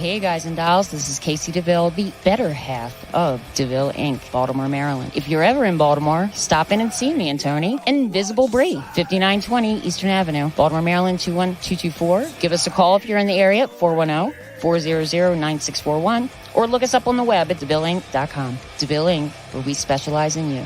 Hey guys and dolls, this is Casey DeVille, the better half of DeVille Inc., Baltimore, Maryland. If you're ever in Baltimore, stop in and see me and Tony. Invisible Bree, 5920 Eastern Avenue, Baltimore, Maryland, 21224. Give us a call if you're in the area at 410-400-9641, or look us up on the web at DeVilleInc.com. DeVille Inc., where we specialize in you.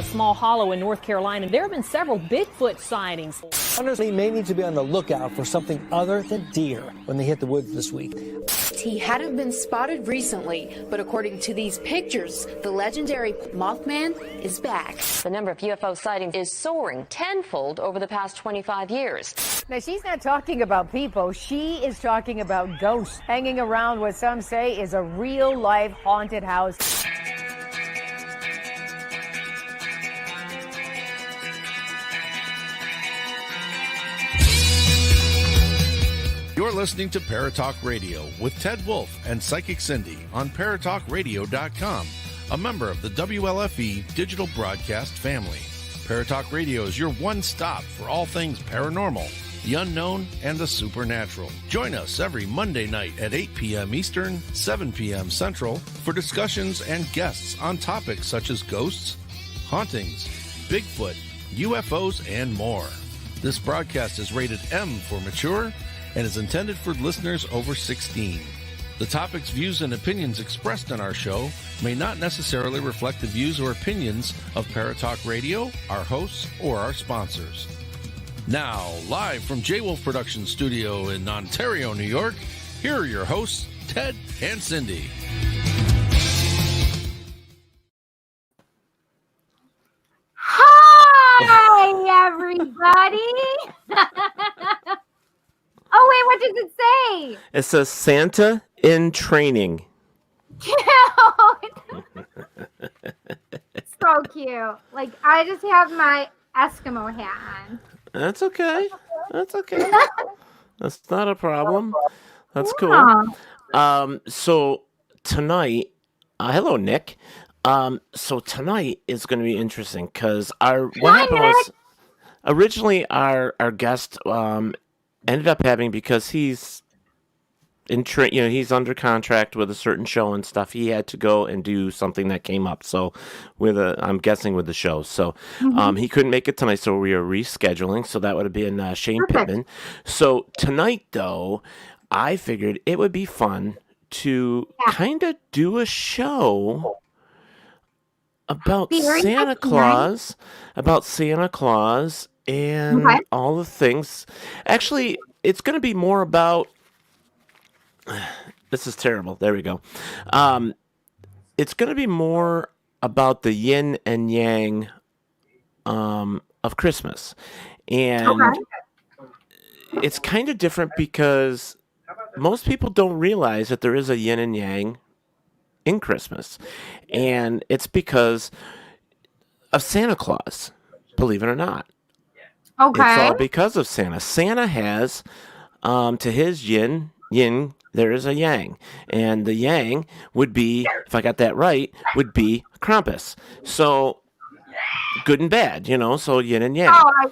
Small hollow in North Carolina. There have been several Bigfoot sightings. Hunters may need to be on the lookout for something other than deer when they hit the woods this week. He hadn't been spotted recently, but according to these pictures, the legendary Mothman is back. The number of UFO sightings is soaring tenfold over the past 25 years. Now, she's not talking about people. She is talking about ghosts hanging around what some say is a real-life haunted house. You're listening to Paratalk Radio with Ted Wolf and Psychic Cindy on Paratalkradio.com, a member of the WLFE digital broadcast family. Paratalk Radio is your one-stop for all things paranormal, the unknown, and the supernatural. Join us every Monday night at 8 p.m. Eastern, 7 p.m. Central for discussions and guests on topics such as ghosts, hauntings, Bigfoot, UFOs, and more. This broadcast is rated M for mature and is intended for listeners over 16. The topics, views, and opinions expressed on our show may not necessarily reflect the views or opinions of Paratalk Radio, our hosts, or our sponsors. Now, live from J. Wolf Production Studio in Ontario, New York, here are your hosts, Ted and Cindy. Hi, everybody. Oh, wait, what does it say? It says Santa in training. Cute. So cute. Like, I just have my Eskimo hat on. That's okay. That's okay. That's not a problem. That's cool. So tonight, hello, Nick. So tonight is going to be interesting because what happened was originally our guest ended up having, because he's he's under contract with a certain show and stuff, he had to go and do something that came up. So I'm guessing with the show. So he couldn't make it tonight, so we are rescheduling. So that would have been Shane Pittman. So tonight, though, I figured it would be fun to kind of do a show about Santa Claus, and all the things. Actually, it's going to be more about. This is terrible. There we go. It's going to be more about the yin and yang of Christmas. And it's kind of different because most people don't realize that there is a yin and yang in Christmas. And it's because of Santa Claus, believe it or not. Okay. It's all because of Santa. Santa has, to his yin, there is a yang. And the yang would be, if I got that right, would be Krampus. So, good and bad, so yin and yang. Oh,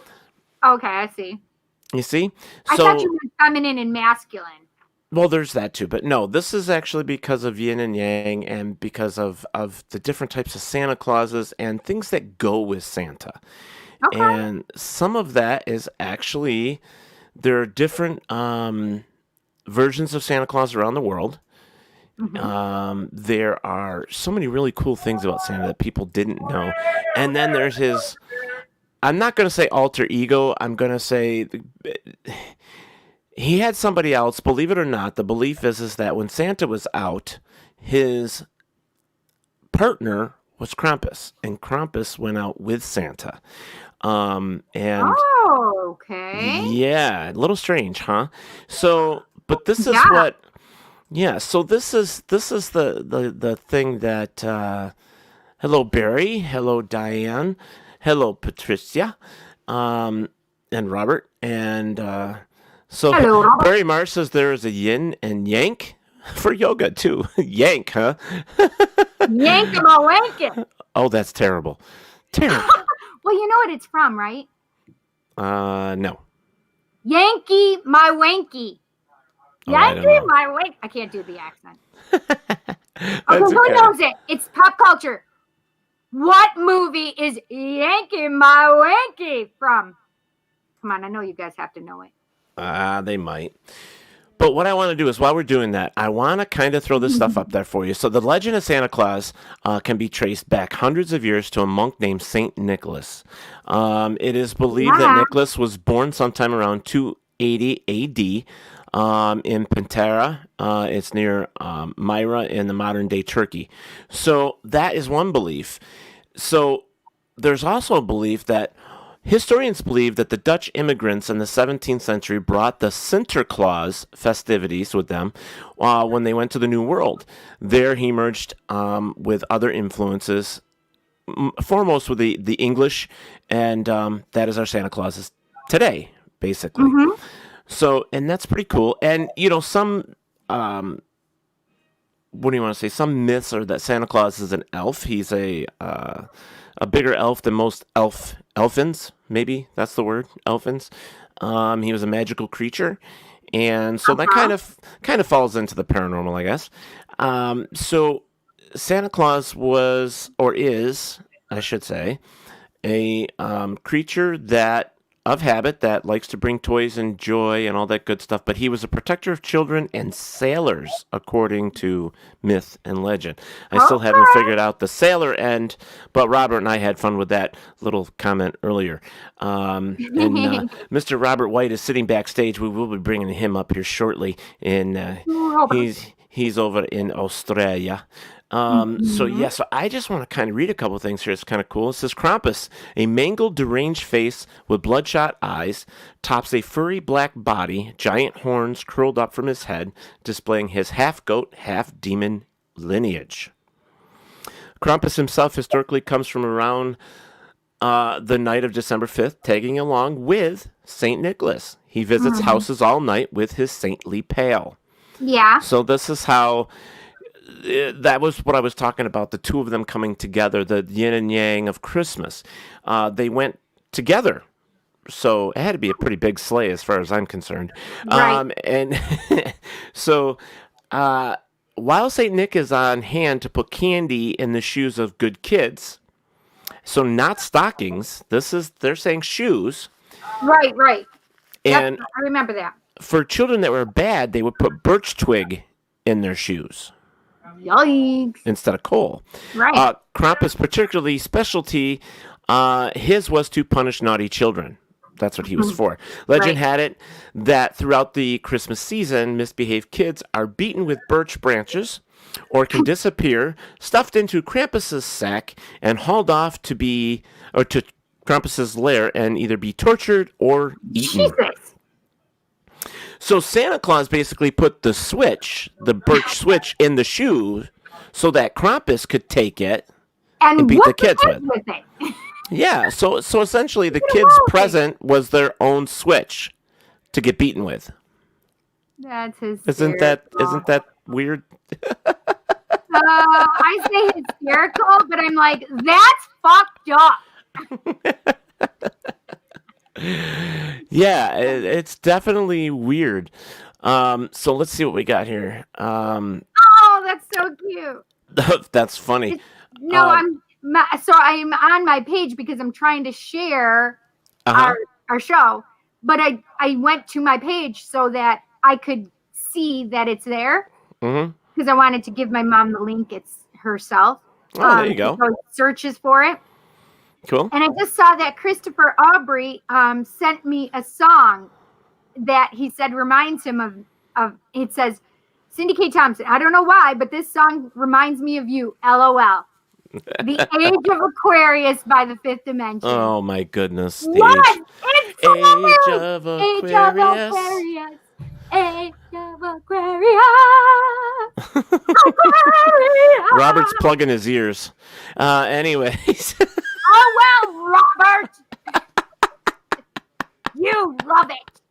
okay, I see. You see? I thought you were feminine and masculine. Well, there's that too. But no, this is actually because of yin and yang and because of the different types of Santa Clauses and things that go with Santa. Okay. And some of that is actually, there are different versions of Santa Claus around the world. Mm-hmm. There are so many really cool things about Santa that people didn't know. And then there's his, I'm not going to say alter ego, I'm going to say he had somebody else. Believe it or not, the belief is that when Santa was out, his partner was Krampus, and Krampus went out with Santa. And okay. Yeah, a little strange, huh? So, but this is what, so this is the thing that, hello, Barry. Hello, Diane. Hello, Patricia, and Robert. And so Hello, Robert. Barry Marr says there is a yin and yank for yoga, too. Yank, huh? Yank 'em a wankin'. Oh, that's terrible. Terrible. Well, you know what it's from, right? No. Yankee my wanky. Oh, I don't Yankee know. my wank. I can't do the accent. That's Who okay. knows it? It's pop culture. What movie is Yankee my wanky from? Come on, I know you guys have to know it. They might. But what I want to do is, while we're doing that, I want to kind of throw this stuff up there for you. So the legend of Santa Claus can be traced back hundreds of years to a monk named Saint Nicholas. It is believed that Nicholas was born sometime around 280 A.D. In Pantera. It's near Myra in the modern-day Turkey. So that is one belief. So there's also a belief that historians believe that the Dutch immigrants in the 17th century brought the Sinterklaas festivities with them when they went to the New World. There he merged with other influences, foremost with the English, and that is our Santa Clauses today, basically. Mm-hmm. So, and that's pretty cool. And, some, what do you want to say? Some myths are that Santa Claus is an elf. He's a bigger elf than most elfins, maybe that's the word, elfins. He was a magical creature. And so that kind of falls into the paranormal, I guess. So Santa Claus was, or is, I should say, a creature of habit that likes to bring toys and joy and all that good stuff, but he was a protector of children and sailors, according to myth and legend. I still haven't figured out the sailor end, but Robert and I had fun with that little comment earlier. And Mr. Robert White is sitting backstage. We will be bringing him up here shortly, and he's over in Australia. So I just want to kind of read a couple of things here. It's kind of cool. It says, Krampus, a mangled, deranged face with bloodshot eyes, tops a furry black body, giant horns curled up from his head, displaying his half-goat, half-demon lineage. Krampus himself historically comes from around the night of December 5th, tagging along with St. Nicholas. He visits houses all night with his saintly pail. Yeah. So this is how... that was what I was talking about, the two of them coming together, the yin and yang of Christmas. They went together. So it had to be a pretty big sleigh as far as I'm concerned. Right. And so while St. Nick is on hand to put candy in the shoes of good kids, so not stockings, they're saying shoes. Right. And yep, I remember that. For children that were bad, they would put birch twig in their shoes. Yikes. Instead of coal. Right. Krampus' particularly specialty, his was to punish naughty children. That's what he was for. Legend had it that throughout the Christmas season, misbehaved kids are beaten with birch branches or can disappear, stuffed into Krampus's sack, and hauled off to Krampus's lair and either be tortured or eaten. Jesus. So Santa Claus basically put the birch switch, in the shoe so that Krampus could take it and beat the kids with it. Yeah, so essentially the kids' present was their own switch to get beaten with. That's hysterical. Isn't that weird? I say hysterical, but I'm like, that's fucked up. Yeah, it's definitely weird. So let's see what we got here. Oh, that's so cute. That's funny. I'm on my page because I'm trying to share our show, but I went to my page so that I could see that it's there because I wanted to give my mom the link. It's herself. Oh, there you go. So searches for it. Cool. And I just saw that Christopher Aubrey sent me a song that he said reminds him of it says, Cindy K. Thompson. I don't know why, but this song reminds me of you. LOL. The Age of Aquarius by the Fifth Dimension. Oh my goodness. What? It's so Age of Aquarius. Age of Aquarius. Age of Aquarius. Aquarius. Robert's plugging his ears. Anyways. Oh, well, Robert. You love it.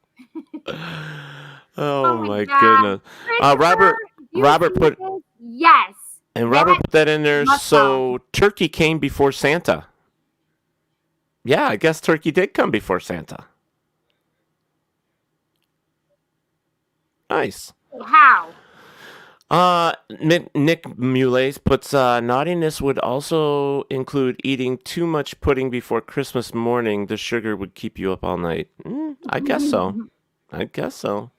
Oh my God. goodness. Christopher, Robert you see put this? Yes. and Robert That put that in there. must So turkey came before Santa. Yeah, I guess turkey did come before Santa. Nice. How? Nick Mules puts naughtiness would also include eating too much pudding before Christmas morning. The sugar would keep you up all night. I guess so. I guess so.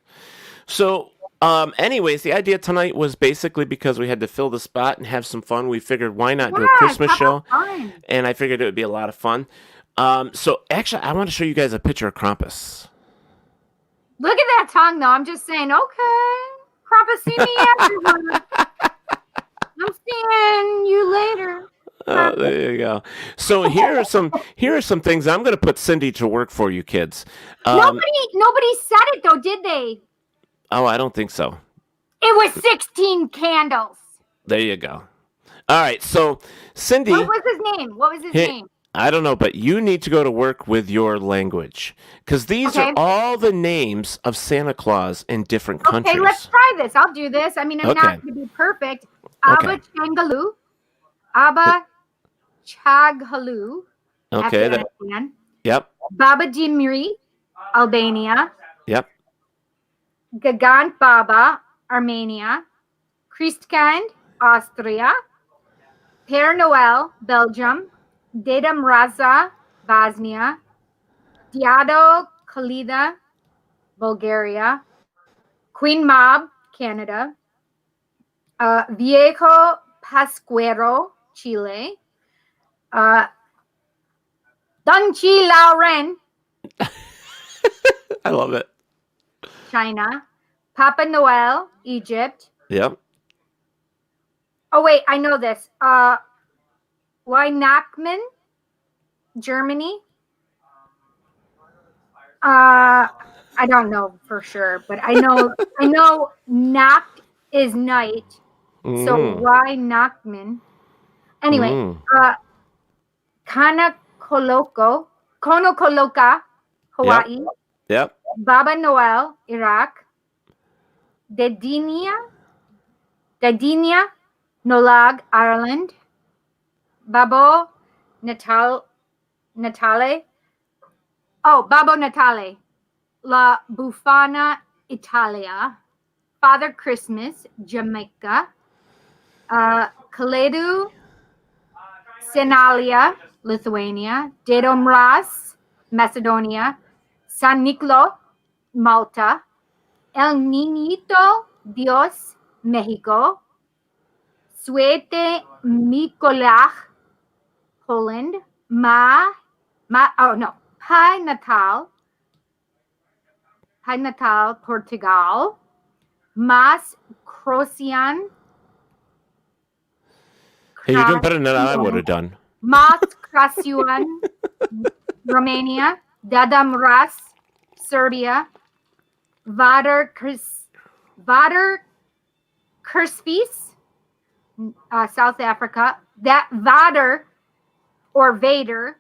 So, anyways, the idea tonight was basically because we had to fill the spot and have some fun. We figured why not do a Christmas show, and I figured it would be a lot of fun. So actually, I want to show you guys a picture of Krampus. Look at that tongue, though. I'm just saying, okay. Krampus, see me afterwards. I'm seeing you later. There you go. So here are some things I'm going to put Cindy to work for you kids. Nobody said it though, did they? Oh, I don't think so. It was 16 candles. There you go. All right, so Cindy. What was his name? I don't know, but you need to go to work with your language because these are all the names of Santa Claus in different countries. Okay, let's try this. I'll do this. I mean, I'm not going to be perfect. Abba Changalu, Abba Chaghalu, Afghanistan. Yep. Baba Dimri, Albania. Yep. Gagant Baba, Armenia. Christkind, Austria. Père Noël, Belgium. Dedam Raza, Bosnia. Diado Khalida, Bulgaria. Queen Mab, Canada. Viejo Pascuero, Chile. Dungchi Lauren. I love it. China. Papa Noel, Egypt. Yep. Oh, wait, I know this. Weihnachten, Germany. I don't know for sure, but I know Nacht is night. So Weihnachten. Anyway, Konokoloka, Hawaii. Yep. Baba Noel, Iraq. Dedinia, Nolag, Ireland. Babbo Natale. Oh, Babbo Natale. La Bufana, Italia. Father Christmas, Jamaica. Kaledu, Senalia, Lithuania. Dedomras, Macedonia. San Nicolo, Malta. El Niñito Dios, Mexico. Suete Mikolach, Poland. Pai Natal, Portugal. Mas Crocian. Hey, you're doing better than I would have done. Mas Crasuan, Romania. Dadam Ras, Serbia. Vader Kerspis, South Africa. That Vader or Vader,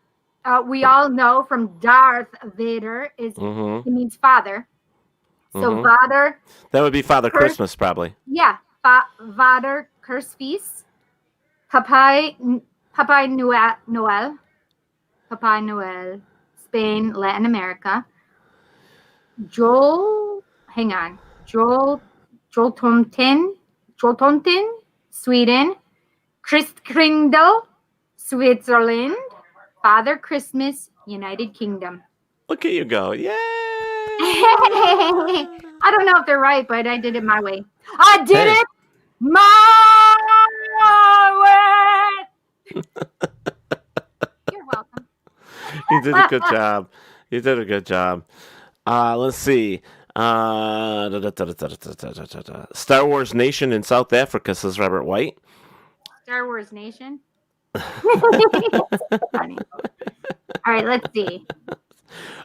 we all know from Darth Vader it means father. So Vader. That would be Father Christmas, probably. Yeah, Vader Kerspis. Papai Noel, Spain, Latin America. Joel Tomten, Sweden. Christkindl, Switzerland. Father Christmas, United Kingdom. Look at you go. Yay! I don't know if they're right, but I did it my way. I did it my way. You're welcome. You did a good job. Let's see. Star Wars Nation in South Africa, says Robert White. Star Wars Nation. Funny. All right, let's see.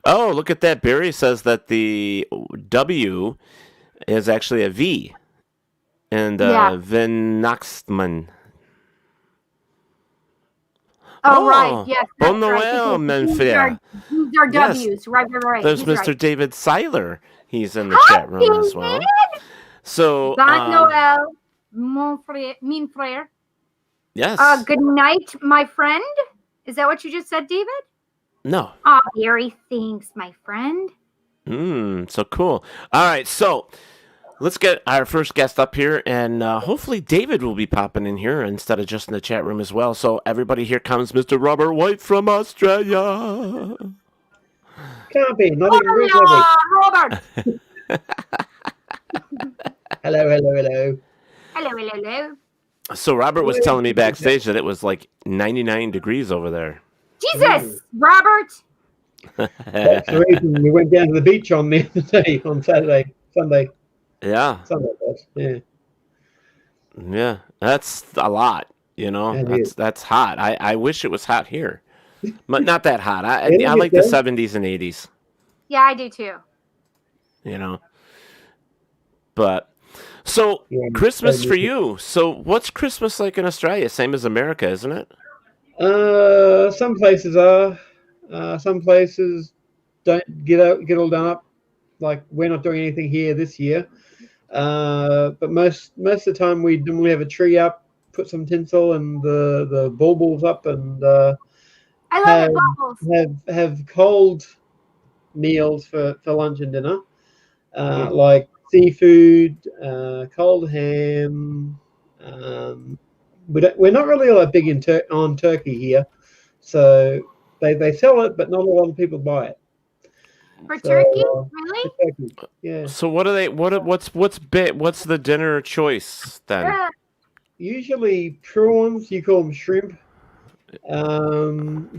Oh, look at that. Barry says that the W is actually a V. And Vinaxman. Oh, right. Yes. Bon That's right. Noel, Because mon These frère. are Yes. W's. Right. There's He's Mr. right. David Seiler. He's in the chat room as well. David! So, Bon Noel, mon frère. Yes. Good night, my friend. Is that what you just said, David? No. Oh, Gary, thanks, my friend. So cool. All right, so let's get our first guest up here, and hopefully David will be popping in here instead of just in the chat room as well. So everybody, here comes Mr. Robert White from Australia. Can't be, not even Bruce Robert. Hello. Hello. So Robert was telling me backstage that it was like 99 degrees over there. Jesus, Robert. That's the reason we went down to the beach on the other day, on Sunday. Yeah. Yeah, that's a lot, you know. That's hot. I wish it was hot here. But not that hot. I like the 70s and 80s. Yeah, I do too. You know. But so Christmas for you. So what's Christmas like in Australia? Same as America, isn't it? Some places are. Some places don't get all done up. Like we're not doing anything here this year. But most of the time we normally have a tree up, put some tinsel and the baubles up, and I love it, baubles. Have cold meals for lunch and dinner, like seafood, cold ham. We're not really that big on turkey here, so they sell it, but not a lot of people buy it. For turkey, really? For turkey, yeah. So what are they? What's the dinner choice then? Usually prawns. You call them shrimp.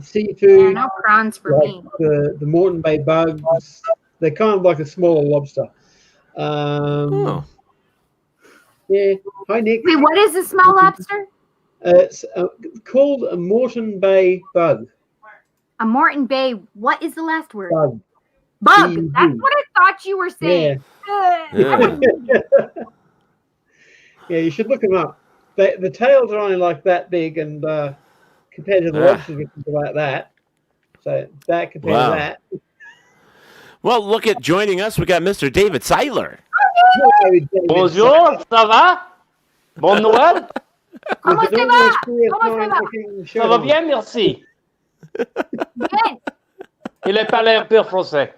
Seafood. Yeah, no prawns for like me. The Moreton Bay bugs. They're kind of like a smaller lobster. Yeah. Hi, Nick. Wait, what is a small lobster? It's called a Moreton Bay bug. A Moreton Bay. What is the last word? Bug. Bug. That's what I thought you were saying. Yeah, you should look them up. The tails are only like that big, and compared to the lobsters, which is about that. So that compared to that. Well, look at joining us. We got Mr. David Seiler. Bonjour, ça va? Bonne Noël? Comment ça va? Ça va bien, merci. Bien. Il est parlé un peu français.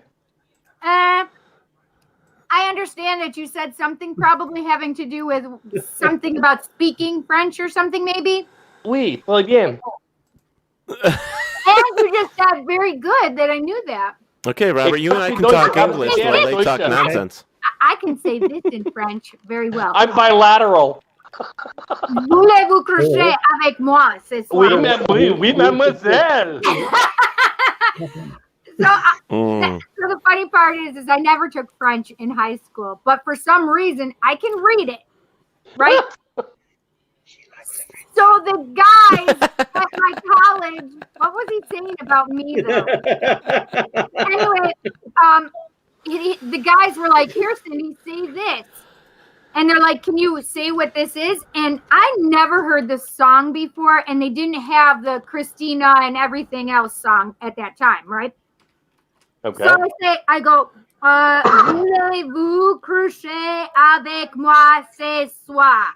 I understand that you said something probably having to do with something about speaking French or something, maybe? Oui, très bien. And you just said very good that I knew that. Okay, Robert, you and I can talk English while they talk nonsense. I can say this in French very well. I'm bilateral. Voulez-vous coucher avec moi ce soir? Oui, mademoiselle. So the funny part is I never took French in high school, but for some reason I can read it, right? So the guys at my college, what was he saying about me though? Anyway, the guys were like, "Here, Cindy, say this," and they're like, "Can you say what this is?" And I never heard this song before, and they didn't have the Christina and everything else song at that time, right? Okay. So I go, voulez-vous coucher avec moi ce soir?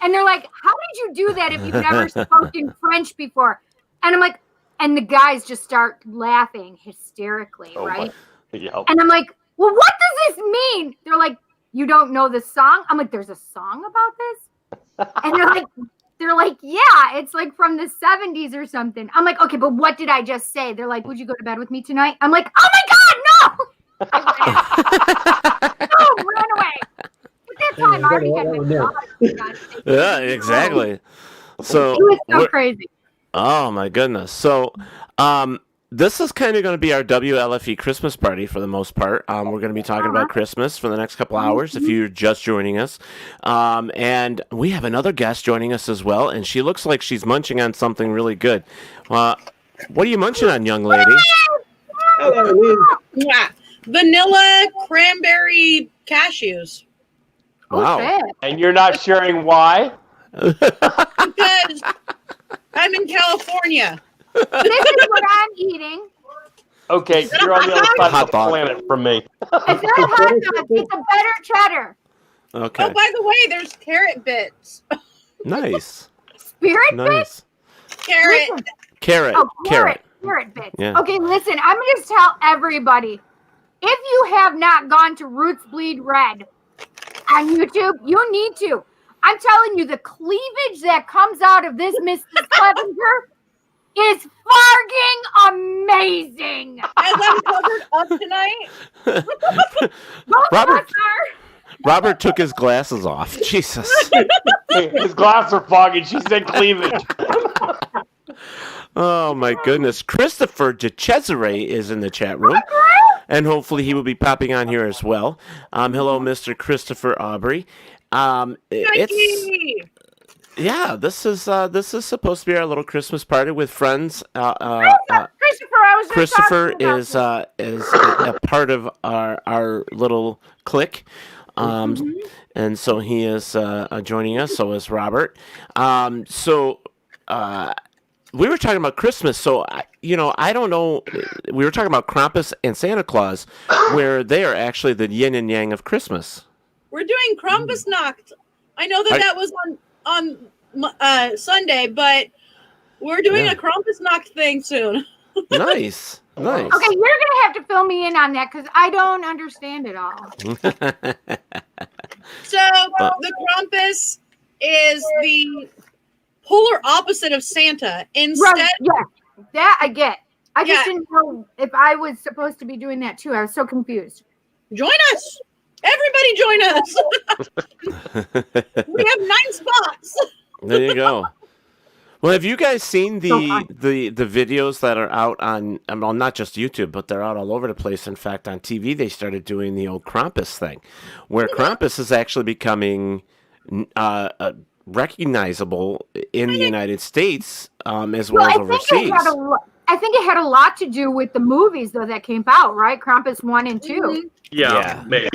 And they're like, how did you do that if you've never spoken French before? And I'm like, and the guys just start laughing hysterically, right? Yep. And I'm like, well, what does this mean? They're like, you don't know the song? I'm like, there's a song about this? And they're like, yeah, it's like from the 70s or something. I'm like, okay, but what did I just say? They're like, would you go to bed with me tonight? I'm like, oh my God, no! I ran away. At that time, I already had my job. Yeah, exactly. So it was so crazy. Oh my goodness. So, this is kind of going to be our WLFE Christmas party for the most part. We're going to be talking about Christmas for the next couple hours if you're just joining us. And we have another guest joining us as well, and she looks like she's munching on something really good. What are you munching on, young lady? Vanilla cranberry cashews. Wow. Okay. And you're not sharing why? Because I'm in California. This is what I'm eating. Okay, you're on the other side Hot of the dog. planet from me. It's not a hot dog. It's a better cheddar. Okay. Oh, by the way, there's carrot bits. Nice. Spirit bits? Nice. Carrot. Listen. Carrot. Oh, Carrot. Carrot bits. Yeah. Okay, listen, I'm going to tell everybody. If you have not gone to Roots Bleed Red on YouTube, you need to. I'm telling you, the cleavage that comes out of this Mrs. Clevenger is farting amazing. As I'm covered up tonight. Robert took his glasses off. Jesus. His glasses are foggy. She said cleavage. Oh my goodness. Christopher DeCesare is in the chat room. And hopefully he will be popping on here as well. Hello, Mr. Christopher Aubrey. This is supposed to be our little Christmas party with friends. Christopher is a part of our little clique. And so he is joining us. So is Robert. We were talking about Christmas. So, I don't know. We were talking about Krampus and Santa Claus, where they are actually the yin and yang of Christmas. We're doing Krampusnacht. I know that was on Sunday, but we're doing a Krampusnacht thing soon. Nice. Nice. Okay, you're going to have to fill me in on that because I don't understand it all. So the Krampus is the polar opposite of Santa. Instead, that I get. I just didn't know if I was supposed to be doing that too. I was so confused. Join us. Everybody join us. We have 9 spots. There you go. Well, have you guys seen the videos that are out on, well, not just YouTube, but they're out all over the place. In fact, on TV, they started doing the old Krampus thing, where Krampus is actually becoming recognizable in the United States as well as overseas. I think it had a lot to do with the movies, though, that came out, right? Krampus 1 and 2. Yeah, maybe.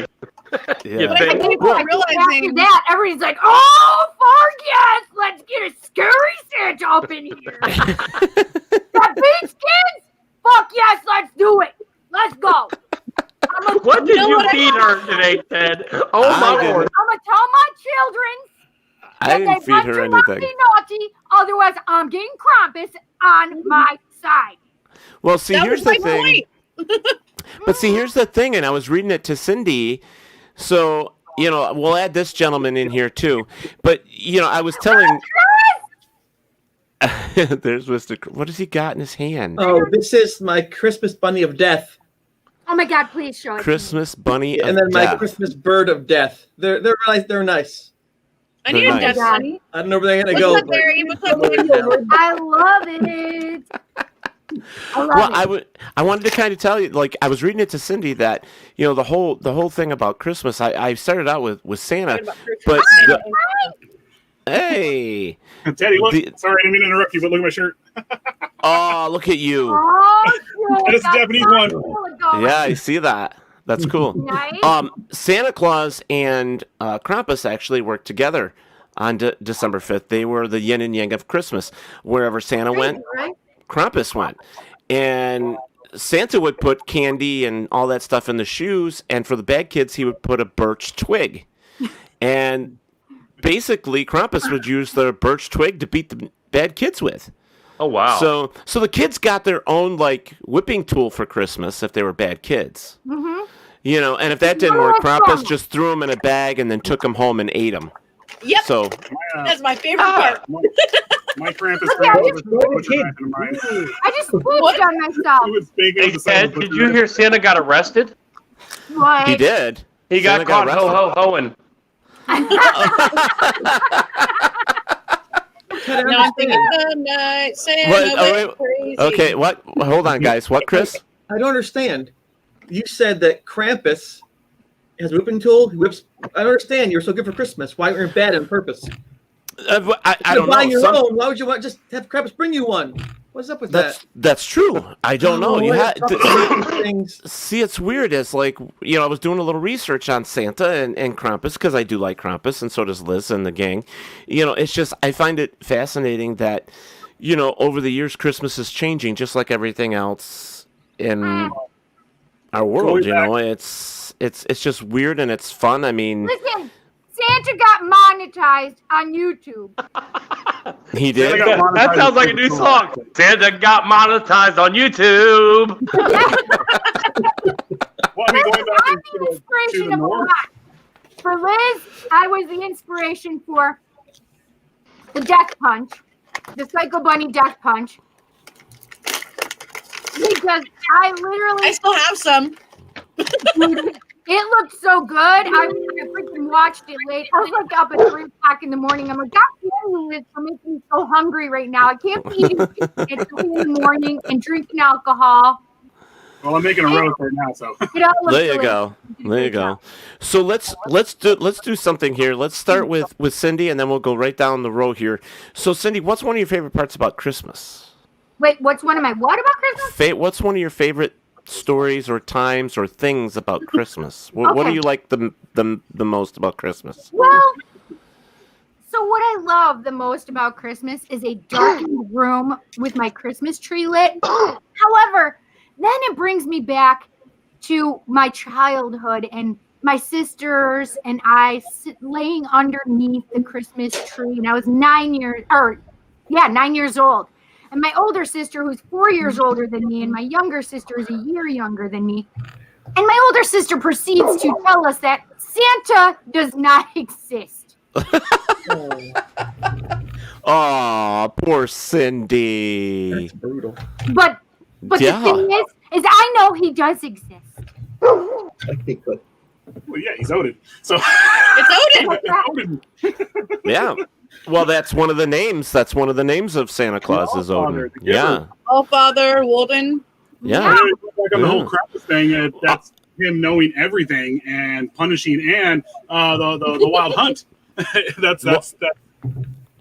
But I think realizing that everybody's like, "Oh, fuck yes, let's get a scary Santa up in here." That beats kids. Fuck yes, let's do it. Let's go. What did you feed her today, Ted? Oh my lord! I'm gonna tell my children. I didn't feed her anything. Be naughty, otherwise I'm getting Krampus on my side. Well, see, here's the thing. But see, here's the thing, and I was reading it to Cindy. So, we'll add this gentleman in here too. But, I was telling... There's Mr. What has he got in his hand? Oh, this is my Christmas bunny of death. Oh my God, please show it. Christmas bunny of death. And then my death. Christmas bird of death. They're nice. I need a death bunny. I don't know where they're going to go. I love it. I wanted to kind of tell you, like, I was reading it to Cindy that, the whole thing about Christmas, I started out with Santa, but hey, Teddy, look, sorry, I didn't mean to interrupt you, but look at my shirt. Oh, look at you. That is the Japanese one. Yeah, I see that. That's cool. Nice. Santa Claus and Krampus actually worked together on December 5th. They were the yin and yang of Christmas. Wherever Santa went, Krampus went. And Santa would put candy and all that stuff in the shoes, and for the bad kids, he would put a birch twig. And basically, Krampus would use the birch twig to beat the bad kids with. Oh, wow. So the kids got their own, like, whipping tool for Christmas if they were bad kids. Mm-hmm. And if that didn't work, Krampus just threw them in a bag and then took them home and ate them. Yep. So that's my favorite part. My Krampus. I just pooped on myself. Hey, Ted, did you hear Santa got arrested? What? He did. He got caught ho-ho-hoing. Now I'm thinking the night Santa went crazy. Okay, what? Hold on, guys. What, Chris? I don't understand. You said that Krampus has a whipping tool. He whips. I don't understand. You're so good for Christmas. Why aren't you bad on purpose? I don't know. Your own. Why would you want just have Krampus bring you one? What's up with that? That's true. I don't know. You had see, it's weird. It's like, I was doing a little research on Santa and Krampus because I do like Krampus, and so does Liz and the gang. It's just, I find it fascinating that, over the years, Christmas is changing, just like everything else in our world. It's just weird and it's fun. I mean, listen, Santa got monetized on YouTube. He did. That sounds like a new song. Santa got monetized on YouTube. Well, I mean, going back I'm the inspiration of a lot. For Liz, I was the inspiration for the Death Punch, the Psycho Bunny Death Punch. Because I still have some. It looked so good. I freaking watched it late. I was like up at 3 o'clock in the morning. I'm like, God damn you, Liz, for making me so hungry right now. I can't be eating at 3 in the morning and drinking alcohol. Well, I'm making a roast right now, so. There you go. There you go. So let's do something here. Let's start with Cindy, and then we'll go right down the row here. So Cindy, what's one of your favorite parts about Christmas? Wait, what's one of my what about Christmas? What's one of your favorite stories or times or things about Christmas? What do you like the most about Christmas? Well, so what I love the most about Christmas is a darkened room with my Christmas tree lit. However, then it brings me back to my childhood and my sisters and I laying underneath the Christmas tree. And I was 9 years old. And my older sister, who's 4 years older than me, and my younger sister is a year younger than me. And my older sister proceeds to tell us that Santa does not exist. Oh, poor Cindy. That's brutal. But the thing is I know he does exist. Okay, good. Well, yeah, he's Odin. So it's Odin. Yeah. Well, that's one of the names. That's one of the names of Santa Claus is Odin. Yeah. Allfather, Woden. Yeah. Like on the whole Krampus thing, that's him knowing everything and punishing and the wild hunt. that's.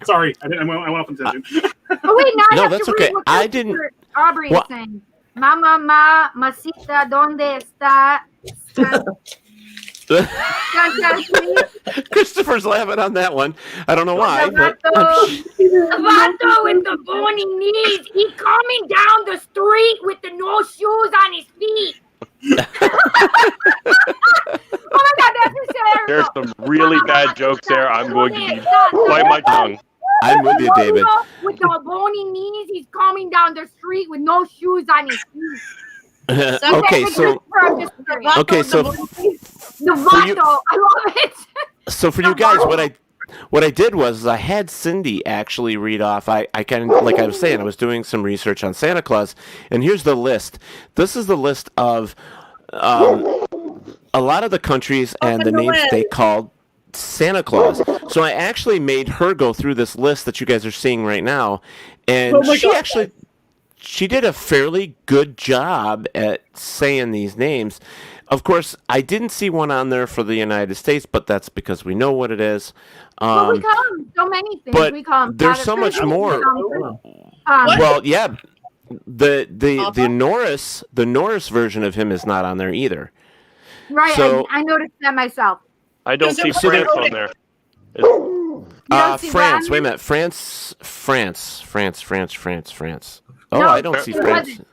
Sorry, I went off on tangent. Oh wait, now I No, have that's to okay. read what I didn't. Aubrey is saying. Mama, masita, donde está? Christopher's laughing on that one. I don't know why. But The vato with the bony knees. He's coming down the street with the no shoes on his feet. Oh my God, that's hysterical. There's some really bad jokes there. I'm going to bite my tongue. I'm with you, David. With the bony knees, he's coming down the street with no shoes on his feet. Okay, so the vato, I love it. So for you guys, what I did was I had Cindy actually read off. I kind of, like I was saying, I was doing some research on Santa Claus, and here's the list. This is the list of a lot of the countries and the names they called Santa Claus. So I actually made her go through this list that you guys are seeing right now, and she did a fairly good job at saying these names. Of course, I didn't see one on there for the United States, but that's because we know what it is. Well, we call them so many things. But we call them there's so much more. Well, yeah, the Norris version of him is not on there either. Right, So, I noticed that myself. I don't see France on there. France. Wait a minute. France. Oh, No, I don't it see France. wasn't.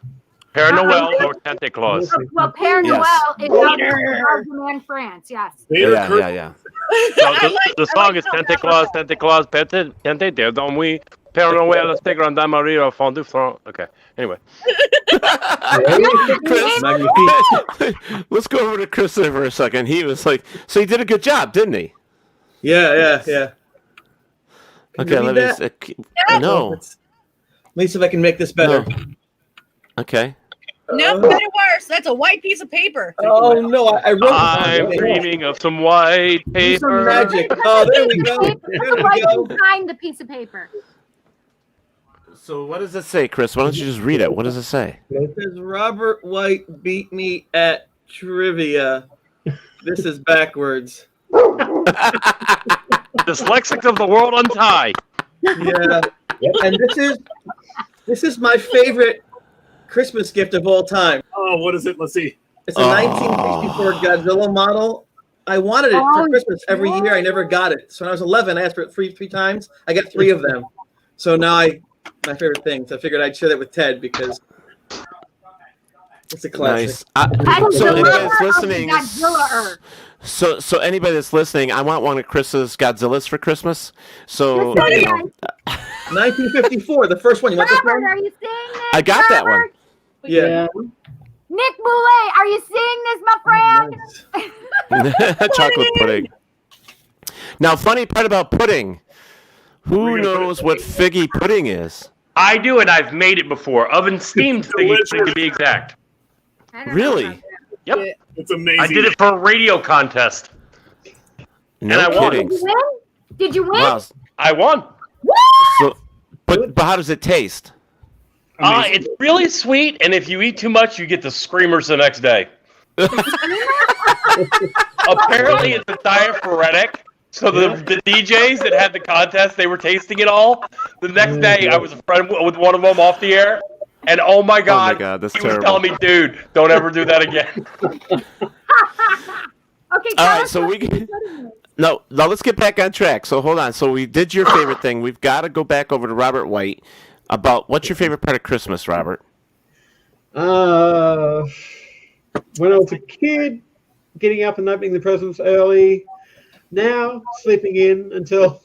Père Noël or Santa Claus. Well, Père Yes. Noël is Belgium and France, yes. Yeah. So the song is Santa Claus, Pente, there don't we? Père Noël, c'est Grande Marie au fond du front. Okay, anyway. Let's go over to Chris there for a second. He was like, so he did a good job, didn't he? Yeah. Okay, let me. No. Let me see if I can make this better. No. Okay. No, better worse. That's a white piece of paper. Oh no, I wrote. I'm dreaming of some white paper. Some magic. Oh, there we go. There we go. Sign the piece of paper. So what does it say, Chris? Why don't you just read it? What does it say? It says Robert White beat me at trivia. This is backwards. Dyslexics of the world untie. Yeah, and this is my favorite Christmas gift of all time. Oh, what is it? Let's see. It's a 1964 Godzilla model. I wanted it for Christmas every year. I never got it. So when I was 11, I asked for it three times. I got 3 of them. So now I my favorite things. I figured I'd share that with Ted because it's a classic. Nice. So anybody that's listening, Godzilla. so anybody that's listening, I want one of Chris's Godzillas for Christmas. So 1954, the first one. You want this Robert, one? are you seeing this? I got that one. Yeah. Nick Boulay, are you seeing this, my friend? Chocolate pudding. Now, funny part about pudding. Who knows what figgy pudding is? I do, and I've made it before. Oven steamed figgy pudding, to be exact. Really? Yep. It's amazing. I did it for a radio contest. No and I kidding. won. Did you win? Wow. I won. So, but how does it taste? It's really sweet, and if you eat too much, you get the screamers the next day. Apparently, it's a diaphoretic. So the DJs that had the contest, they were tasting it all. The next day, I was a friend with one of them off the air, and oh my god, that's he terrible. was telling me, dude, don't ever do that again. Okay. All right, so no, let's get back on track. So hold on. So we did your favorite thing. We've got to go back over to Robert White about what's your favorite part of Christmas, Robert? When I was a kid, getting up and opening the presents early. Now, sleeping in until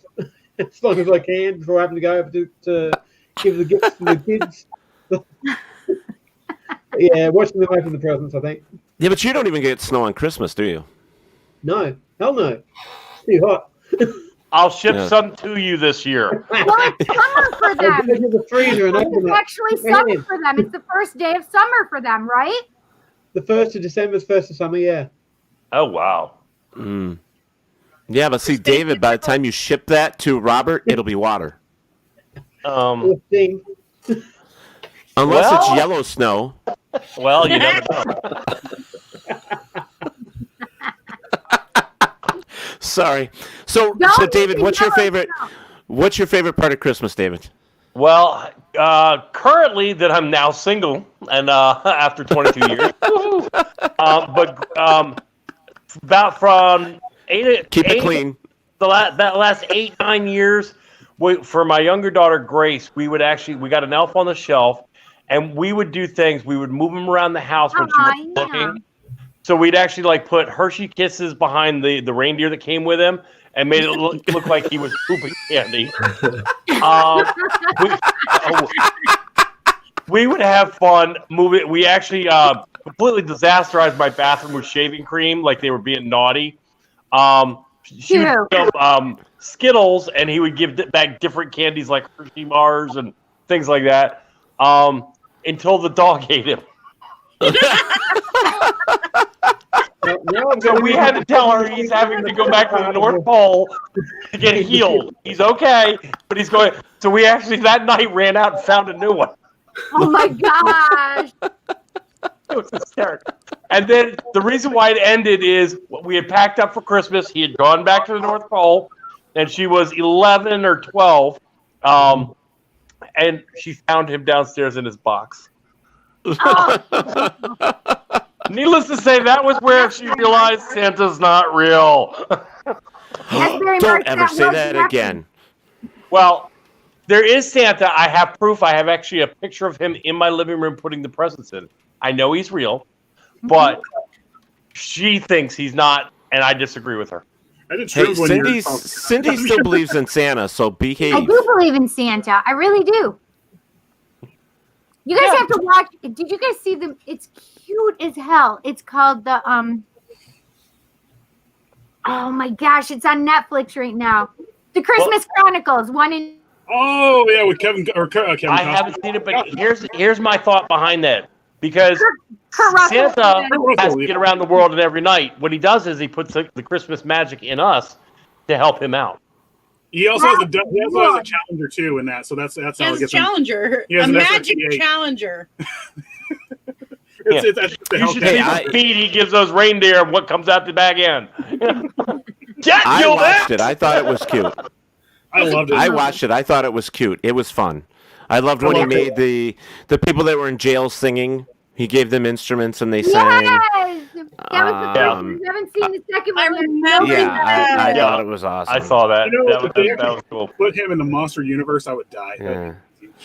as long as I can before I have to go over to give the gifts to the kids. Yeah, watching them open the presents, I think. Yeah, but you don't even get snow on Christmas, do you? No, hell no. It's too hot. I'll ship some to you this year. Well, it's summer for them. I'll go to the freezer and open It's it. actually summer for them. It's the first day of summer for them, right? The 1st of December is 1st of summer, yeah. Oh, wow. Mm. Yeah, but see, David, by the time you ship that to Robert, it'll be water. Unless it's yellow snow. Well, you never know. Sorry. So David, what's your favorite part of Christmas, David? Well, currently that I'm now single and after 22 years. But about from keep it clean. That last 8-9 years, for my younger daughter Grace, we got an elf on the shelf, and we would do things. We would move him around the house when she wasn't looking. So we'd actually put Hershey Kisses behind the reindeer that came with him, and made it look like he was pooping candy. We would have fun moving. We actually completely disasterized my bathroom with shaving cream, like they were being naughty. She would give Skittles, and he would give back different candies like Hershey bars and things like that, until the dog ate him. So we had to tell her he's having to go back to the North Pole to get healed. He's okay, but he's going. So we actually that night ran out and found a new one. Oh my gosh! It was hysterical. And then the reason why it ended is we had packed up for Christmas. He had gone back to the North Pole, and she was 11 or 12, and she found him downstairs in his box. Needless to say, that was where she realized Santa's not real. Don't ever say that again. Well, there is Santa. I have proof. I have actually a picture of him in my living room putting the presents in. I know he's real, but she thinks he's not, and I disagree with her. Hey, Cindy still believes in Santa, so behave. I do believe in Santa. I really do. You guys have to watch. Did you guys see them? It's cute as hell. It's called the oh my gosh, it's on Netflix right now. The Christmas Chronicles. Oh yeah, with Kevin Kevin. I haven't seen it, but here's my thought behind that. Because Santa has to get around the world and every night. What he does is he puts the Christmas magic in us to help him out. He also has a challenger too in that, so that's how it gets. Challenger, a magic challenger. You should see the feed he gives those reindeer and what comes out the back end. I watched it. I thought it was cute. I loved it. I watched it. I thought it was cute. It was fun. I loved when he made the people that were in jail singing. He gave them instruments and they sang. Yes! That was the first one. You haven't seen the second one. I remember I thought it was awesome. I saw that. You know, that was cool. Put him in the monster universe, I would die. Yeah.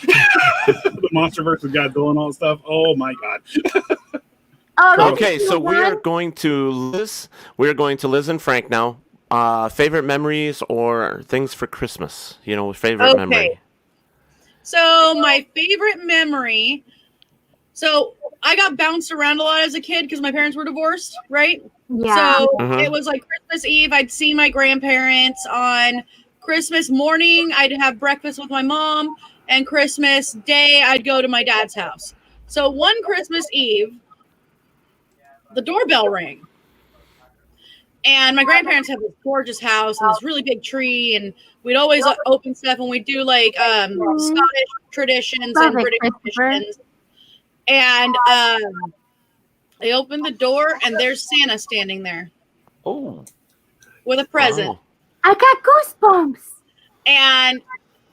The Monster versus Godzilla and all that stuff. Oh my god. Okay, so we are going to Liz. We are going to Liz and Frank now. Favorite memories or things for Christmas? Favorite memory. So my favorite memory. So I got bounced around a lot as a kid because my parents were divorced, right? Yeah. So Mhm. it was like Christmas Eve. I'd see my grandparents. On Christmas morning, I'd have breakfast with my mom. And Christmas Day, I'd go to my dad's house. So one Christmas Eve, the doorbell rang. And my grandparents have this gorgeous house and this really big tree. And we'd always open stuff and we'd do like Scottish traditions and British traditions. And they opened the door and there's Santa standing there. Oh. With a present. Wow. I got goosebumps. And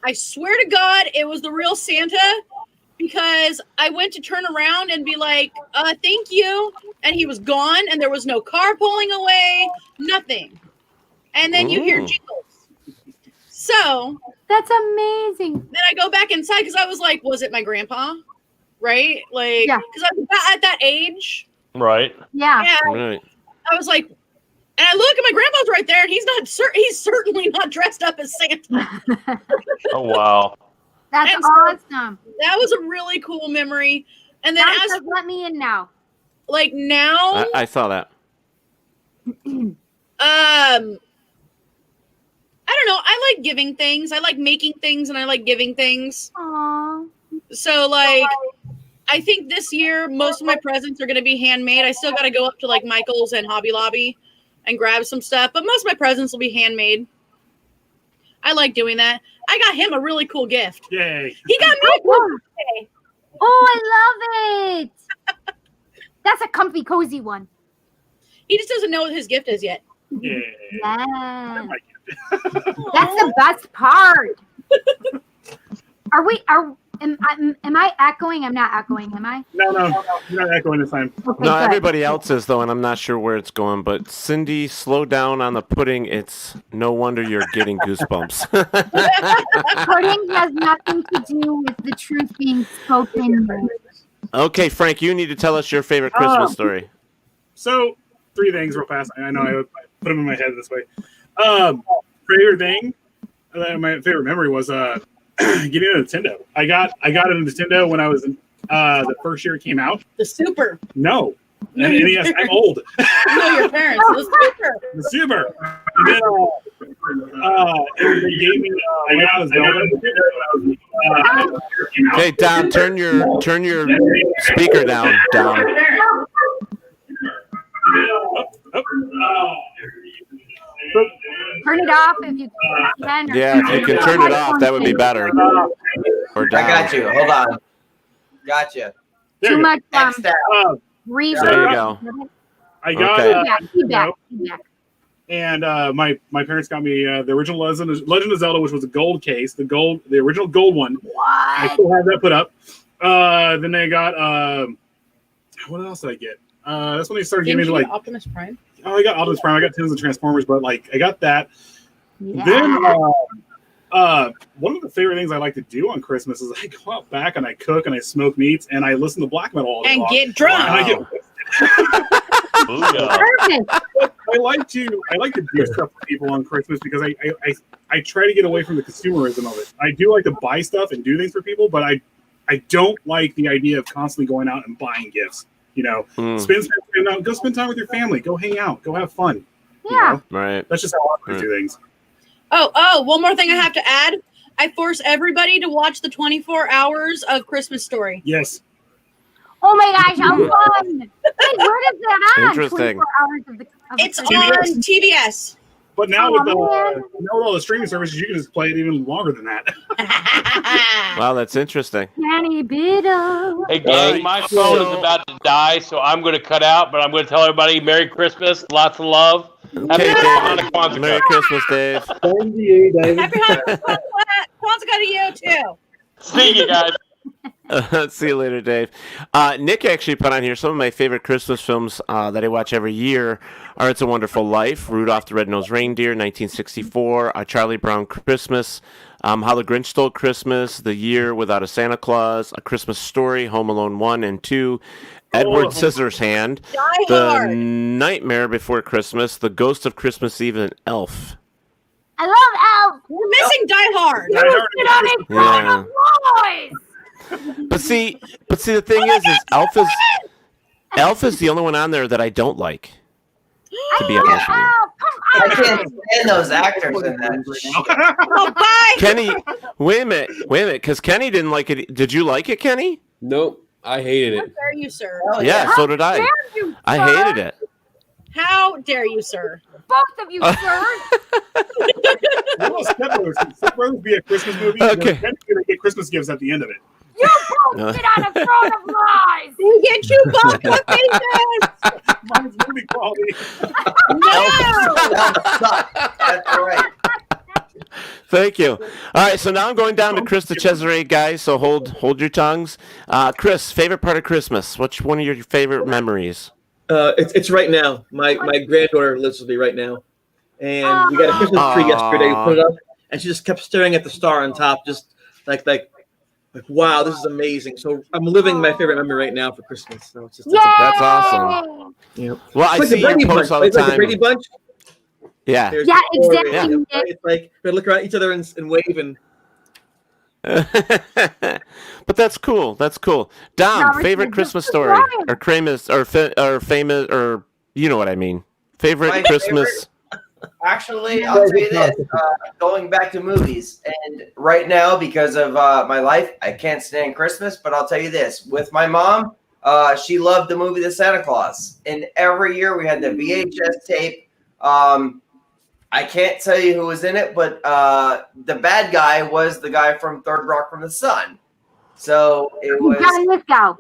I swear to God, it was the real Santa because I went to turn around and be like, thank you. And he was gone and there was no car pulling away, nothing. And then you hear jingles. So. That's amazing. Then I go back inside because I was like, was it my grandpa? Right? Like, because I was at that age. Right. Yeah. Right. I was like, and I look, and my grandpa's right there, and he's certainly not dressed up as Santa. Oh wow. That's And so awesome. that was a really cool memory. And then Let me in now. Like now, I saw that. I don't know. I like giving things. I like making things, and I like giving things. Aww. So like, I think this year most of my presents are going to be handmade. I still got to go up to like Michael's and Hobby Lobby and grab some stuff, but most of my presents will be handmade. I like doing that. I got him a really cool gift. Yay. He got me a cool gift. Oh, I love it. That's a comfy, cozy one. He just doesn't know what his gift is yet. Yeah. Yeah. That's the best part. Am I echoing? I'm not echoing, am I? No, you're not echoing this time. Okay, No, good. everybody else is though, and I'm not sure where it's going. But Cindy, slow down on the pudding. It's no wonder you're getting goosebumps. Pudding has nothing to do with the truth being spoken. Okay, Frank, you need to tell us your favorite Christmas story. So, 3 things real fast. I know I put them in my head this way. Favorite thing, my favorite memory was getting a Nintendo. I got a Nintendo when I was the first year it came out. The Super. No. And yes, I'm old. No, your parents. The Super. The Super. And then they gave me when I was Okay, Don, turn your speaker down. Turn it off if you can. Yeah, if you can turn it off, that would be better. Or down. I got you. Hold on. Gotcha. Too much Next step. reverb. There you go. I got Okay. Feedback. and my parents got me the original Legend of Zelda, which was a gold case, the original gold one. I still have that put up. Then they got what else did I get? That's when they started getting into like Optimus Prime. Oh, I got Optimus Prime. I got tons of Transformers, but like I got that. Yeah. Then one of the favorite things I like to do on Christmas is I go out back and I cook and I smoke meats and I listen to black metal all day And long. get drunk. And I get I like to do stuff for people on Christmas because I try to get away from the consumerism of it. I do like to buy stuff and do things for people, but I don't like the idea of constantly going out and buying gifts. You know, go spend time with your family. Go hang out. Go have fun. Yeah. Right. That's just how I like to do things. Oh, one more thing I have to add. I force everybody to watch the 24 hours of Christmas Story. Yes. Oh my gosh, how fun! Wait, where is that on? Interesting. 24 hours of It's Christmas. on TBS. But now Oh, with man. all the streaming services, you can just play it even longer than that. Wow, that's interesting. Danny Biddle. Hey, gang, my phone is about to die, so I'm going to cut out, but I'm going to tell everybody Merry Christmas, lots of love. Happy Kwanzaa. Merry Christmas, Dave. Same to you, David. Happy Kwanzaa to you, too. See you guys. See you later, Dave. Nick actually put on here some of my favorite Christmas films that I watch every year are It's a Wonderful Life, Rudolph the Red-Nosed Reindeer, 1964, Charlie Brown Christmas, How the Grinch Stole Christmas, The Year Without a Santa Claus, A Christmas Story, Home Alone 1 and 2, Edward Scissorhands, The Nightmare Before Christmas, The Ghost of Christmas Eve, and Elf. I love Elf. We're missing Die Hard. But see, the thing is Elf is the only one on there that I don't like. To be honest with you. I can't stand those actors in that. Oh, bye. Kenny, wait a minute, because Kenny didn't like it. Did you like it, Kenny? Nope, I hated it. How dare you, sir? Yeah, so did I. I hated it. How dare you, sir? Both of you, sir. Step Brothers be a Christmas movie. Okay. Then you're gonna get Christmas gifts at the end of it. You both sit on a throne of lies. We get you both on faces. Mine's movie quality. That's right. Thank you. All right, so now I'm going down to Chris the Cesare, guys. So hold your tongues. Chris, favorite part of Christmas? What's one of your favorite memories? It's right now. My granddaughter lives with me right now, and we got a Christmas tree yesterday. We put it up, and she just kept staring at the star on top, just like wow, this is amazing. So I'm living my favorite memory right now for Christmas. So it's just that's awesome. Yeah. Well, I see your posts all the time. Like the Brady Bunch. Yeah. Yeah, exactly. Yeah. It's like we look around each other and wave and. But that's cool. That's cool. Dom, favorite Christmas story or famous or you know what I mean? Favorite Christmas. Actually, I'll tell you this. Going back to movies, and right now because of my life, I can't stand Christmas. But I'll tell you this: with my mom, she loved the movie The Santa Claus, and every year we had the VHS tape. I can't tell you who was in it, but the bad guy was the guy from Third Rock from the Sun. So it was John Lithgow.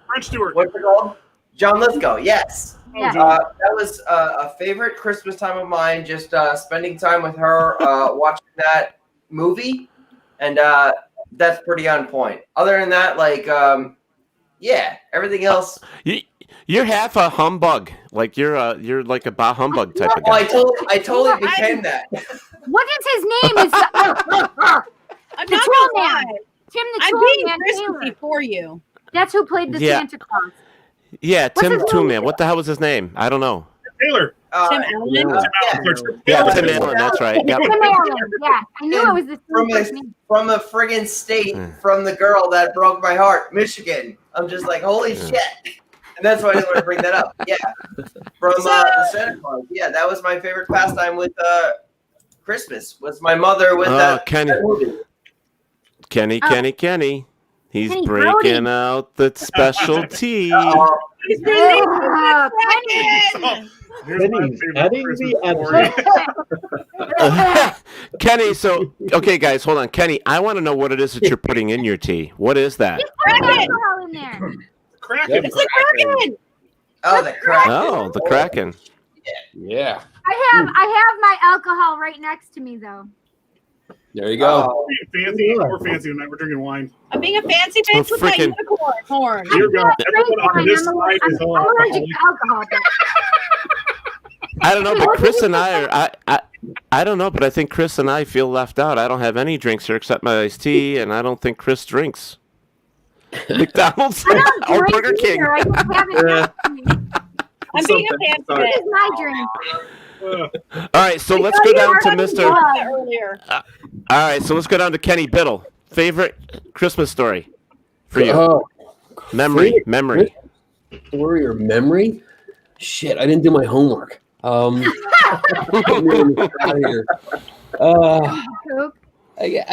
French Stewart. What's it called? John Lithgow. Yes. Yeah. That was a favorite Christmas time of mine. Just spending time with her, watching that movie, and that's pretty on point. Other than that, yeah, everything else. You're half a humbug. Like you're like a bah humbug type of guy. I totally became that. What is his name? Is I'm not gonna lie. Tim the I'm Tool being Man Christmassy Taylor. for you. That's who played the Yeah. Santa Claus. Yeah, What's Tim his the name? Tool Man. What the hell was his name? I don't know. Taylor. Tim Allen. Yeah, Tim Allen. That's right. Yep. Tim Allen. Yeah, I knew it was the From a friggin' state, from the girl that broke my heart, Michigan. I'm just like, holy shit. And that's why I didn't want to bring that up. Yeah. From the Santa Claus. Yeah, that was my favorite pastime with Christmas. Was my mother with that movie. Kenny. He's Kenny breaking Brody. out the specialty. He's releasing the Kraken. Kenny, so okay, guys, hold on. Kenny, I want to know what it is that you're putting in your tea. What is that? alcohol in there. Kraken. It's the Kraken. Oh, the Kraken. Oh, the Kraken. Yeah. I have my alcohol right next to me though. There you go. Fancy or fancy tonight? We're drinking wine. I'm being a fancy bitch with my unicorn horn. Dear God, everyone on this I'm side is all allergic alcoholic. to alcohol. I don't know, but Chris and I don't know, but I think Chris and I feel left out. I don't have any drinks here except my iced tea, and I don't think Chris drinks. McDonald's or Burger King. I don't have it next to me. I'm being a fancy This bitch. is my drink. All right, so let's go down to Mr. Earlier. All right, so let's go down to Kenny Biddle. Favorite Christmas story for you? Oh, memory. Story or memory? Shit, I didn't do my homework. I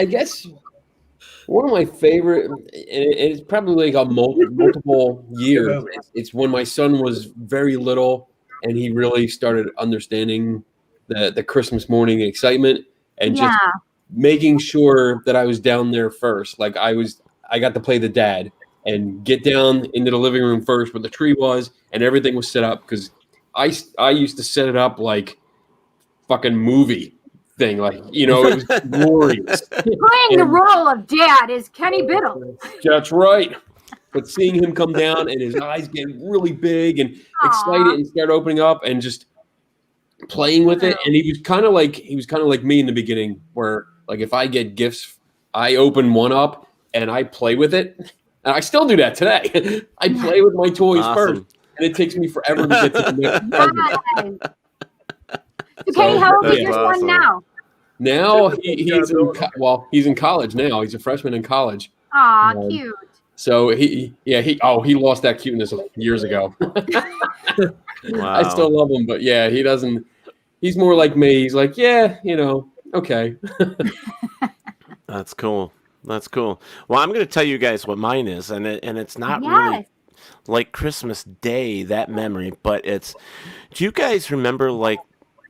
guess one of my favorite, and it's probably like a multiple years. It's when my son was very little, and he really started understanding the Christmas morning excitement, and just making sure that I was down there first. Like I got to play the dad and get down into the living room first where the tree was, and everything was set up because I used to set it up like fucking movie thing, like, you know, it was glorious. Playing the role of dad is Kenny Biddle. That's right. But seeing him come down and his eyes get really big and excited and start opening up and just playing with it, and he was kind of like me in the beginning, where like if I get gifts I open one up and I play with it. And I still do that today. I play with my toys first, and it takes me forever to get to the next present. So, Kenny, how old is your son now? Now he's in college now. He's a freshman in college. Aw, cute. So he lost that cuteness years ago. I still love him, but yeah, he doesn't. He's more like me. He's like, yeah, okay. That's cool. That's cool. Well, I'm going to tell you guys what mine is, and it's not really like Christmas Day, that memory, but it's. Do you guys remember like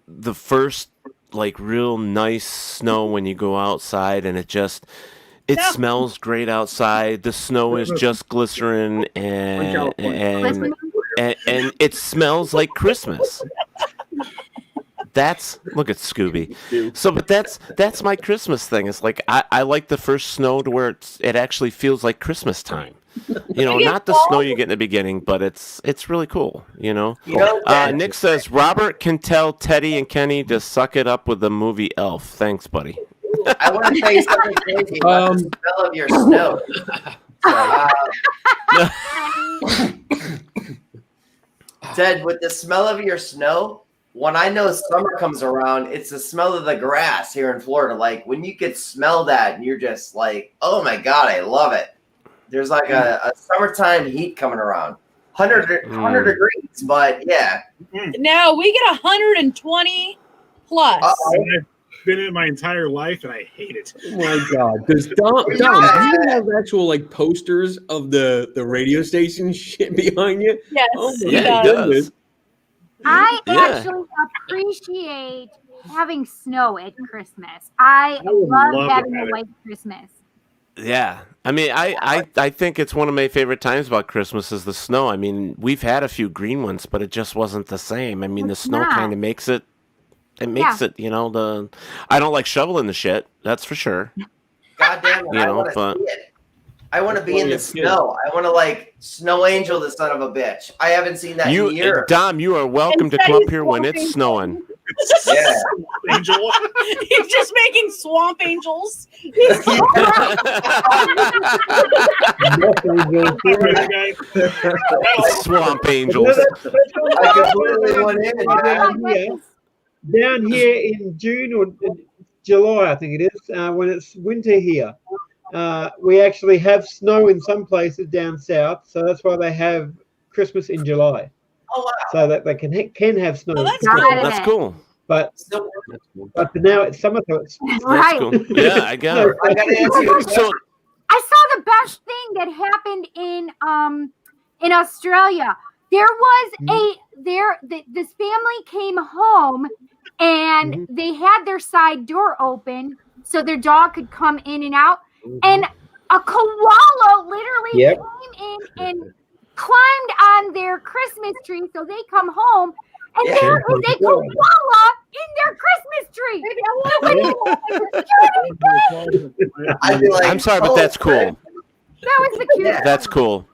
the first like real nice snow when you go outside and it smells great outside. The snow is just glycerin and it smells like Christmas. Look at Scooby. So, but that's my Christmas thing. It's like I like the first snow to where it actually feels like Christmas time. Not the snow you get in the beginning, but it's really cool. Nick says Robert can tell Teddy and Kenny to suck it up with the movie Elf. Thanks, buddy. I want to tell you something crazy about the smell of your snow. Ted, with the smell of your snow, when I know summer comes around, it's the smell of the grass here in Florida. Like when you could smell that and you're just like, oh my God, I love it. There's like a summertime heat coming around. 100 degrees, but yeah. Now we get 120 plus. I've been in it my entire life and I hate it. Oh my God. Does Dom, do you have actual like posters of the radio station shit behind you? Yes. Oh my goodness. I actually appreciate having snow at Christmas. I love having a white Christmas. Yeah. I mean, I think it's one of my favorite times about Christmas is the snow. I mean, we've had a few green ones, but it just wasn't the same. I mean, the snow kind of makes it. It makes it, I don't like shoveling the shit. That's for sure. God damn it, I want to see it. I want to be in the snow. I want to like snow angel the son of a bitch. I haven't seen that in years. Dom, you are welcome to come up here when it's snowing. Yeah. Angel. He's just making swamp angels. Swamp angels. I completely went in. Down here in June or July, I think it is, when it's winter here, we actually have snow in some places down south, so that's why they have Christmas in July. Oh wow! So that they can have snow. Oh, that's cool. That's cool. But for now it's summer, so it's Right. Cool. Yeah, I got it. I gotta answer you. So I saw the best thing that happened in Australia. There was this family came home and they had their side door open so their dog could come in and out. And a koala literally came in and climbed on their Christmas tree. So they come home and there is a koala in their Christmas tree. I'm sorry, but that's cool. That was the cutest. That's cool.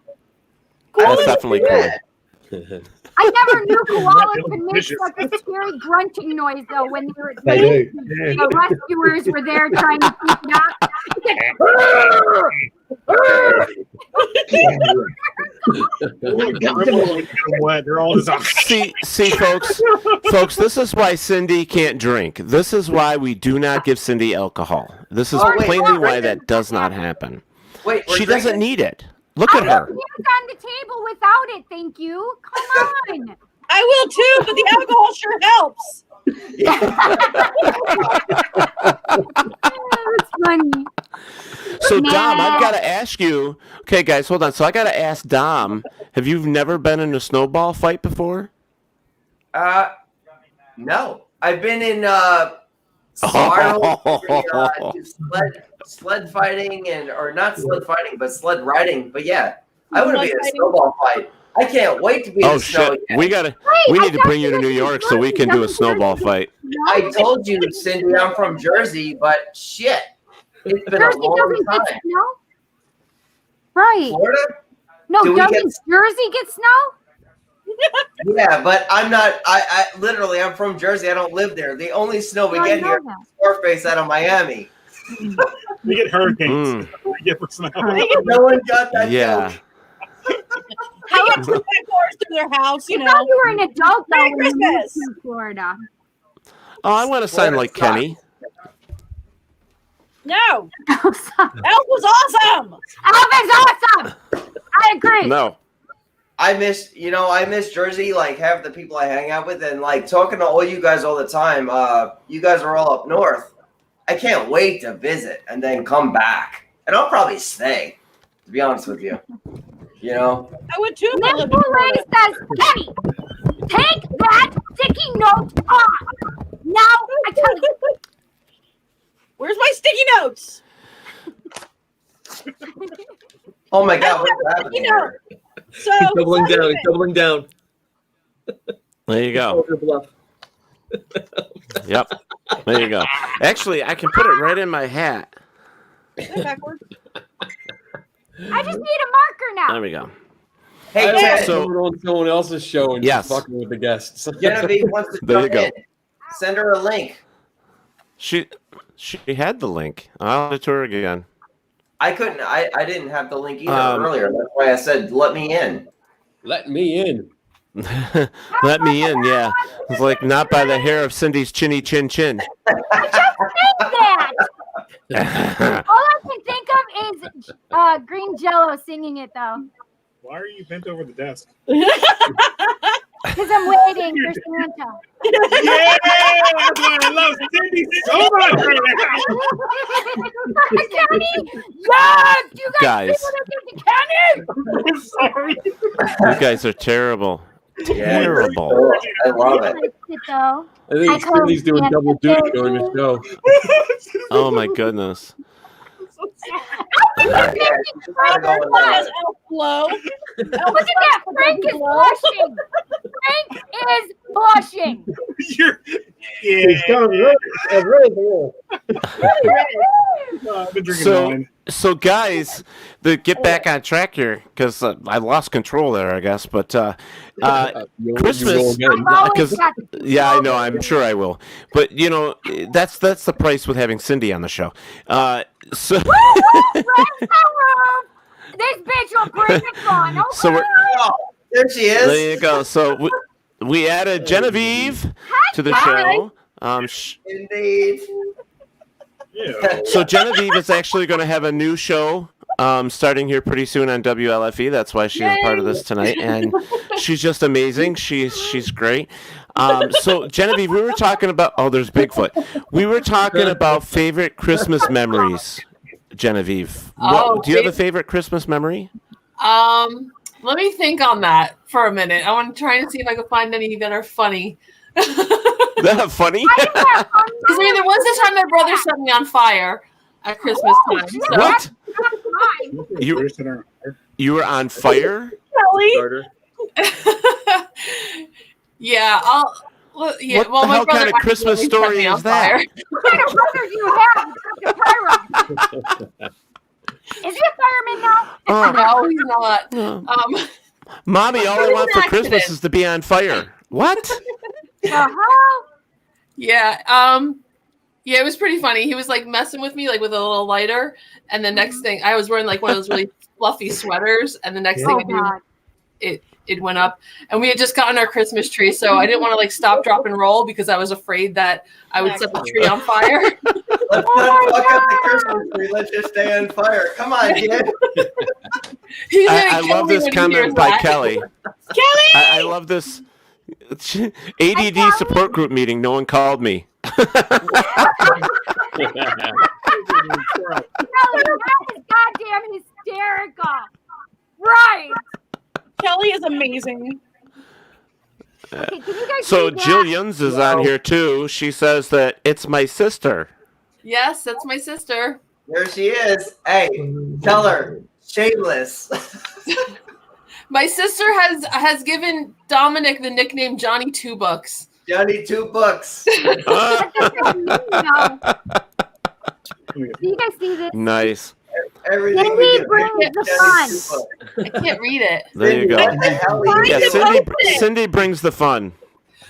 That's definitely cool. I never knew koalas could make such a scary grunting noise, though, when the rescuers were there trying to keep it up. They're all just See, folks, this is why Cindy can't drink. This is why we do not give Cindy alcohol. This is plainly why that does not happen. She doesn't need it. Look at her. I will stand on the table without it, thank you. Come on. I will too, but the alcohol sure helps. That's funny. So, Dom, I've got to ask you. Okay, guys, hold on. So I got to ask Dom, have you never been in a snowball fight before? No. I've been in sled fighting or not sled fighting, but sled riding. But yeah, I want to be in a snowball fight. I can't wait to be in the snow again. We need to bring you to New York so we can do a snowball fight. I told you, Cindy, I'm from Jersey, but shit, it's been a long time. Right. Florida? No, doesn't Jersey get snow? Yeah, but I'm not. I literally, I'm from Jersey. I don't live there. The only snow we get here is Scarface out of Miami. We get hurricanes. We get personality. No one got that Yeah. joke. I get two back doors to their house, you I know. thought you were an adult though Merry when you moved Christmas. to Florida. Oh, I want to sound like Kenny. No. Elf was awesome. Elf is awesome. I agree. No. I miss Jersey, like half the people I hang out with, and like talking to all you guys all the time. You guys are all up north. I can't wait to visit and then come back, and I'll probably stay. To be honest with you, you know. I would too. Nick Boulay says, Kenny, take that sticky note off. Now I tell you. Where's my sticky notes? Oh my God, what's happening here? So He's doubling down. He's doubling down. There you go. Yep. There you go. Actually, I can put it right in my hat. Backwards. I just need a marker now. There we go. Hey, I don't Ted. want someone on someone else's show and Yes. just fucking with the guests. Genevieve wants to There you jump go. in. Send her a link. She had the link. I'll send it to her again. I couldn't. I didn't have the link either earlier. That's why I said, "Let me in." Let me in. Let me in, yeah. It's like not by the hair of Cindy's chinny chin chin. I just think that. All I can think of is Green Jello singing it though. Why are you bent over the desk? Because I'm waiting for Santa. Yeah, that's why I love Cindy so much right now. Kenny, yes, you guys Guys. see what I did to Kenny? I'm sorry. You guys are terrible. Terrible. Cool. I love it. Liked it, though. I think Cindy's doing double duty during the show. Oh my goodness. Look at that, Frank is blushing. Frank is blushing. It's gone really cool. I've been drinking wine. So guys, to get back on track here, because I lost control there, I guess. But Christmas, because I know, I'm sure I will. But you know, that's the price with having Cindy on the show. So This bitch will bring the fun. Okay. So there she is. There you go. So we added Genevieve to the show. Indeed. So Genevieve is actually going to have a new show starting here pretty soon on WLFE. That's why she's a part of this tonight, and she's just amazing. She's great. So Genevieve, we were talking about there's Bigfoot. We were talking about favorite Christmas memories. Genevieve, do you have a favorite Christmas memory? Let me think on that for a minute. I want to try and see if I can find any that are funny. That funny? Because I mean, there was the time my brother set me on fire at Christmas time. So. What? You were on fire? Kelly? Yeah, What well, the my hell brother kind of Christmas actually set story me on is that? fire. What kind of brother do you have? Is he a fireman now? No, he's not. Mommy, all I want for Christmas accident. is to be on fire. What? Yeah, yeah, it was pretty funny. He was like messing with me, like with a little lighter, and the next thing I was wearing like one of those really fluffy sweaters, and the next thing I knew, it went up, and we had just gotten our Christmas tree, so I didn't want to like stop, drop, and roll because I was afraid that I would set the tree on fire. Let's not fuck up the Christmas tree. Let's just stay on fire. Come on, kid. I love this comment by Kelly. Kelly! I love this ADD support group meeting. No one called me. No, that is goddamn hysterical. Right. Kelly is amazing. Okay, can you guys So read that? Jill Yuns is on here too. She says that it's my sister. Yes, that's my sister. There she is. Hey, tell her. Shameless. My sister has given Dominic the nickname Johnny Two Bucks. Johnny Two Bucks. Do you guys see this? Nice. Everything Cindy we do. brings the fun. I can't read it. There you go. What the hell are you Yeah, doing? Cindy brings the fun.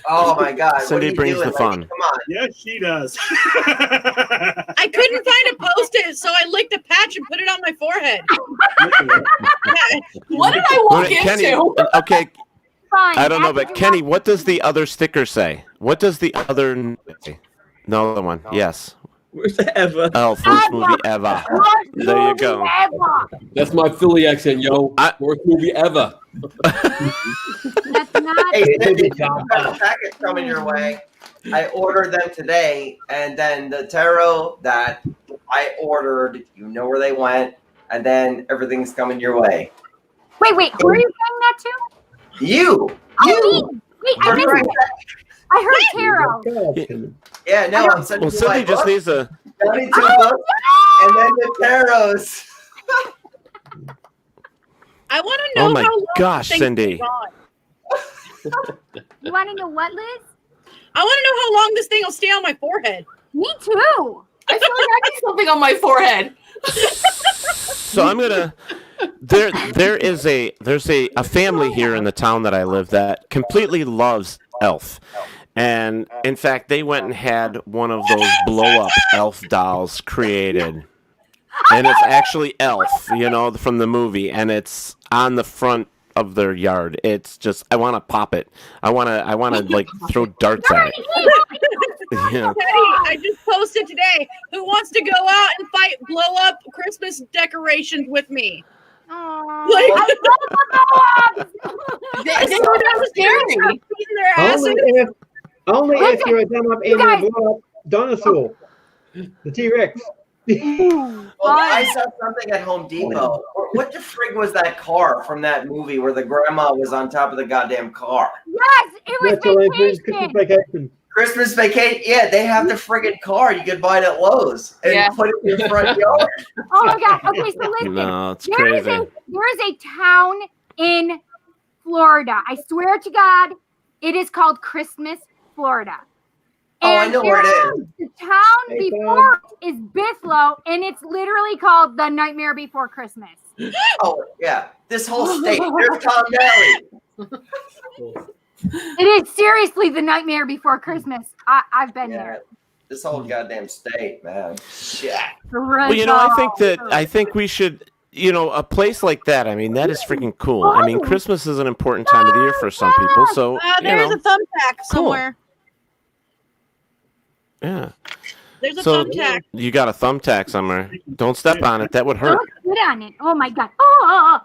Oh my God! Cindy brings the fun. Come on. Yes, she does. I couldn't find a Post-it, so I licked a patch and put it on my forehead. What did I walk Kenny, into? okay. Fine. I don't know, but Kenny, what does the other sticker say? What does the other? No, other one. Yes. Where's the Eva? Elf, worst movie ever. There you go. That's my Philly accent, yo. Worst movie ever. That's not. Hey, Cindy, you've got a package coming your way. I ordered them today, and then the tarot that I ordered, you know where they went, and then everything's coming your way. Wait, who are you saying that to? You. Me. Wait, I missed it. I heard tarot. Yeah, no, I'm sending Well, you Cindy my just book. needs a. 72 books, and then the tarots. I want to know Oh my how long gosh, this thing's Cindy. been gone. You want to know what, Liz? I want to know how long this thing will stay on my forehead. Me too. I feel like I got something on my forehead. So I'm gonna. There's a family here in the town that I live that completely loves Elf, and in fact they went and had one of those blow up Elf dolls created, and it's actually Elf, from the movie, and it's on the front of their yard. It's just I want to pop it. I want to like throw darts at it. Yeah. Teddy, I just posted today. Who wants to go out and fight blow up Christmas decorations with me? I love They were scary. Only if Listen, you're a dumb up you and a guys- blow up dinosaur, the T-Rex. Well, I saw something at Home Depot. What the frig was that car from that movie where the grandma was on top of the goddamn car? Yes, it was Congratulations, vacation. Christmas vacation. Christmas vacation. Yeah, they have the friggin' car. You could buy it at Lowe's and put it in your front yard. Oh my God. Okay, so listen. No, it's there is crazy. a town in Florida. I swear to God, it is called Christmas, Florida. Oh, I know where it is. The town before it is Bithlo, and it's literally called The Nightmare Before Christmas. Oh, yeah. This whole state. There's Tom Valley. It is seriously The Nightmare Before Christmas. I've been there. This whole goddamn state, man. Shit. Well, I think we should, a place like that. I mean, that is freaking cool. I mean, Christmas is an important time of the year for some people. So, There's a thumbtack somewhere. Yeah. There's a So thumbtack. you got a thumbtack somewhere. Don't step on it. That would hurt. Don't sit on it. Oh my God. Oh.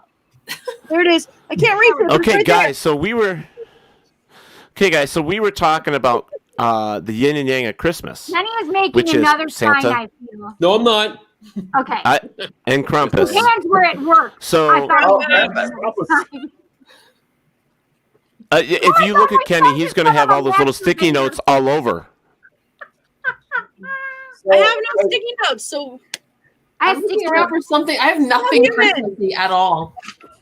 There it is. I can't reach it. It's Okay, right guys. So we were talking about the yin and yang of Christmas, Kenny is making which is another sign, Santa. I feel. No, I'm not. Okay. And Krampus. His hands were at work. So- I thought if you look at Kenny, he's going to have all those little sticky notes all over. I have no sticky notes, so I I'm looking around for something. I have nothing Christmassy at all.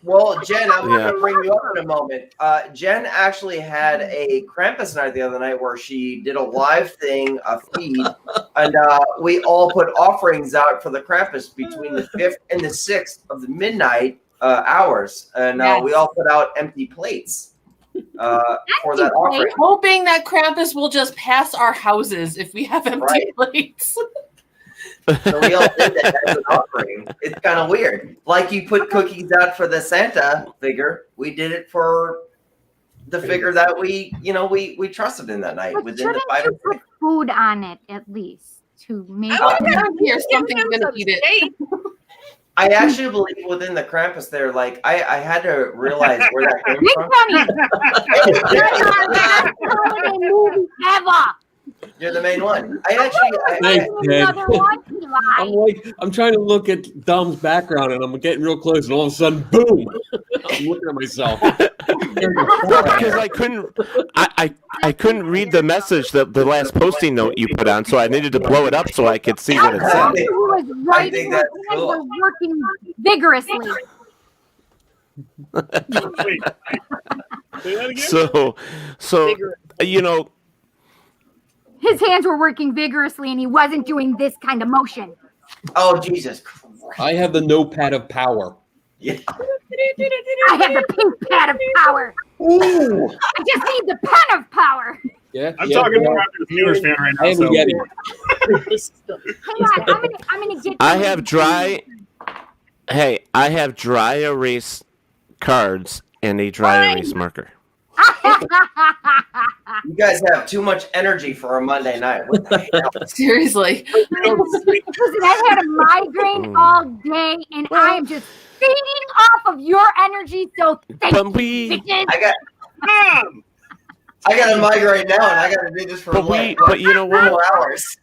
Well, Jen, I'm going Yeah. to bring you up in a moment. Jen actually had a Krampus night the other night where she did a live thing, a feed, and we all put offerings out for the Krampus between the 5th and the 6th of the midnight hours. And we all put out empty plates for that offering. Hoping that Krampus will just pass our houses if we have empty plates. So we all did that as an offering. It's kind of weird. Like you put cookies out for the Santa figure, we did it for the figure that we trusted in that night But within the shouldn't 5 you put food on it at least to make Here's something going to eat it. I actually believe within the Krampus there, like I had to realize where that came from. holiday movie ever. You're the main one. I actually Thanks, Ted. Another one, Eli. I'm trying to look at Dom's background, and I'm getting real close, and all of a sudden, boom! I'm looking at myself. Well, because I couldn't read the message, the last posting note you put on, so I needed to blow it up so I could see what it said. Who was right? think that's Hands cool. were working vigorously. Wait. Say that again? So His hands were working vigorously, and he wasn't doing this kind of motion. Oh Jesus Christ. I have the notepad of power. Yeah. I have the pink pad of power. Ooh. I just need the pen of power. Yeah, I'm talking more after the Steelers fan right now. So. Get it. Hang on, I'm gonna get. I have dry. Hey, I have dry erase cards and a dry erase marker. You guys have too much energy for a Monday night. What the hell? Seriously. Listen, I've had a migraine all day, and I am just feeding off of your energy. So thank you, bitches. I got a migraine now, and I got to do this for but you know what? 4 hours.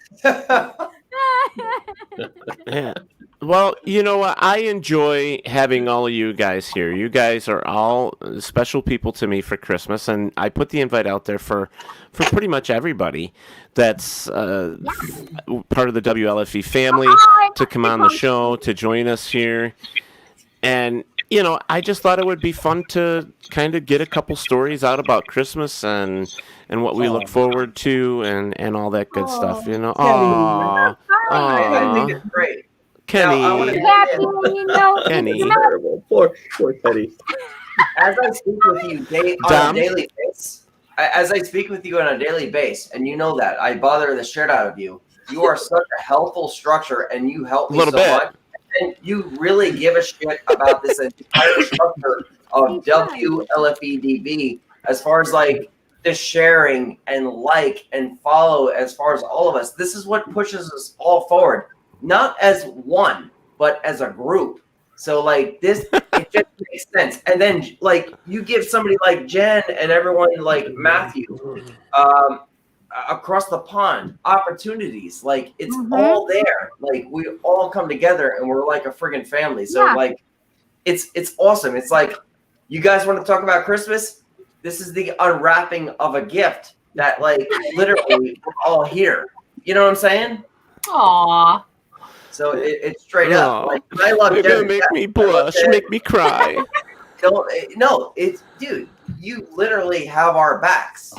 Yeah. Well, you know what? I enjoy having all of you guys here. You guys are all special people to me for Christmas, and I put the invite out there for pretty much everybody that's part of the WLFE family to come on the show, to join us here. And, you know, I just thought it would be fun to kind of get a couple stories out about Christmas and what we look forward to and all that good stuff, you know. Aww. I think it's great. Kenny. Kenny. Poor Kenny. As I speak with you on a daily basis, and you know that I bother the shit out of you. You are such a helpful structure, and you help me so much. And you really give a shit about this entire structure of WLFEDB as far as like the sharing and like and follow as far as all of us. This is what pushes us all forward. Not as one, but as a group. So like this, it just makes sense. And then like you give somebody like Jen and everyone like Matthew across the pond opportunities. Like it's all there. Like we all come together and we're like a friggin' family. So like it's awesome. It's like you guys want to talk about Christmas? This is the unwrapping of a gift that like literally we're all here. You know what I'm saying? Aww. So it's straight up. Like, I love You're gonna make me blush, make me cry. No, it's dude. You literally have our backs.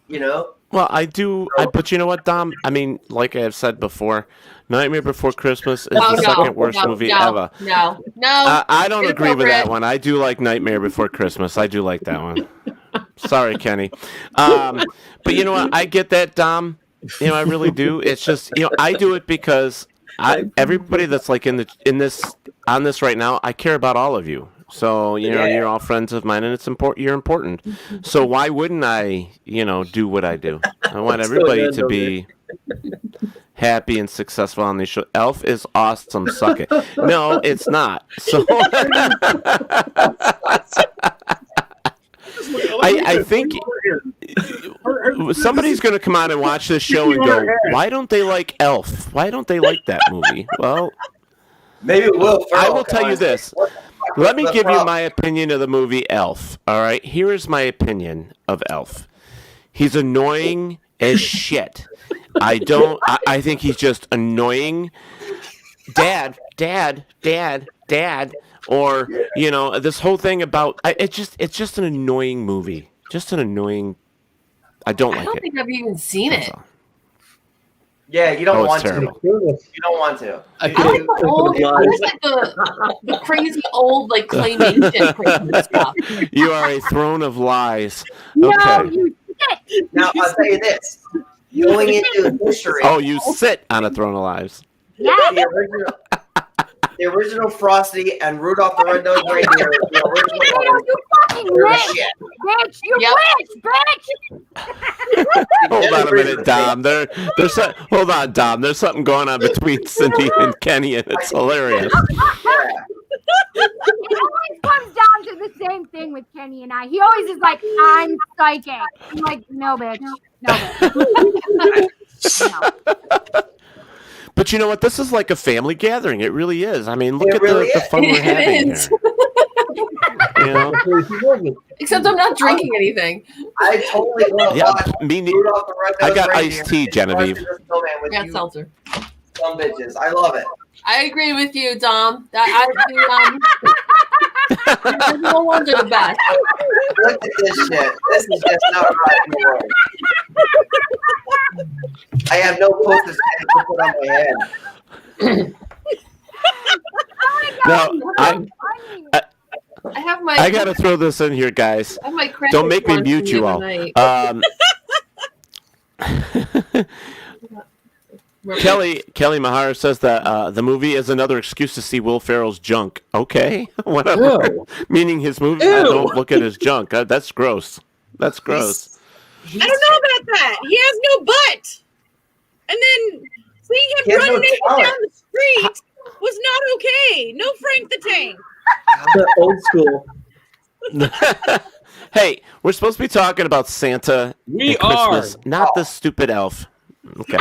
You know. Well, I do. But you know what, Dom? I mean, like I have said before, Nightmare Before Christmas is the second worst movie ever. No. I don't agree with that one. I do like Nightmare Before Christmas. I do like that one. Sorry, Kenny. But you know what? I get that, Dom. You know, I really do. It's just, you know, I do it because everybody that's like on this right now, I care about all of you. So, you know, you're all friends of mine, and it's important. You're important. So why wouldn't I, you know, do what I do? I want everybody to be happy and successful on this show. Elf is awesome. Suck it. No, it's not. So I think somebody's going to come on and watch this show and go, why don't they like Elf? Why don't they like that movie? Well, maybe Will Ferrell. I will tell you this. Let me give you my opinion of the movie Elf. All right, here is my opinion of Elf. He's annoying as shit. I think he's just annoying. Dad. Or, you know, this whole thing about it's just an annoying movie. Just an annoying. I don't like it. I don't think I've even seen it. Yeah, you don't want terrible. to. You don't want to. I like the old, I like the crazy old like claymation Christmas stuff. You are a throne of lies. No, Okay. you sit. Now I'll tell you this: going into history. Oh, you sit on a throne of lies. Yeah. The original Frosty and Rudolph the Red-Nosed Reindeer. The original You fucking witch, bitch! You witch, bitch! Hold on a minute, Dom. Hold on, Dom. There's something going on between Cindy and Kenny, and it's hilarious. It always comes down to the same thing with Kenny and I. He always is like, I'm psychic. I'm like, no, bitch. No, bitch. No. But you know what? This is like a family gathering. It really is. I mean, look at the fun we're having here. You know? Except I'm not drinking anything. I totally want to watch Rudolph the Red-Nosed I got Reindeer iced tea, Genevieve. I got seltzer. Some bitches. I love it. I agree with you, Dom. The original ones are the best. Look at this shit. This is just not right anymore. I have no focus to put on my head. No, I have my. I gotta throw this in here, guys. I have my crackers Don't make me one from mute the you other all. night. Kelly Mahara says that the movie is another excuse to see Will Ferrell's junk. Okay, whatever. Ew. Meaning his movie. Ew. Don't look at his junk. That's gross. That's gross. I don't know about that. He has no butt. And then seeing He him has run no naked talent. down the street was not okay. No Frank the Tank. Old school. Hey, we're supposed to be talking about Santa We and Christmas, are. not the stupid elf. Okay.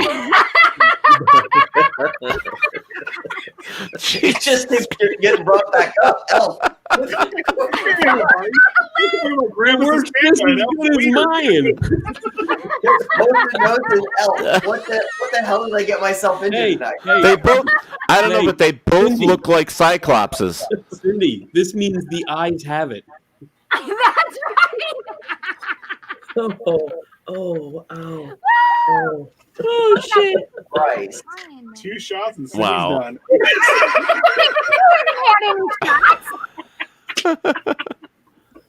He just keeps getting brought back up. Elf. Yours just as good as mine. What the hell did I get myself into tonight? They both. I don't know, Hey, but they both Cindy. look like Cyclopses. Cindy, this means the eyes have it. That's right. Oh, ow. Oh. Oh, shit. Christ. 2 shots and Cindy's Wow. done.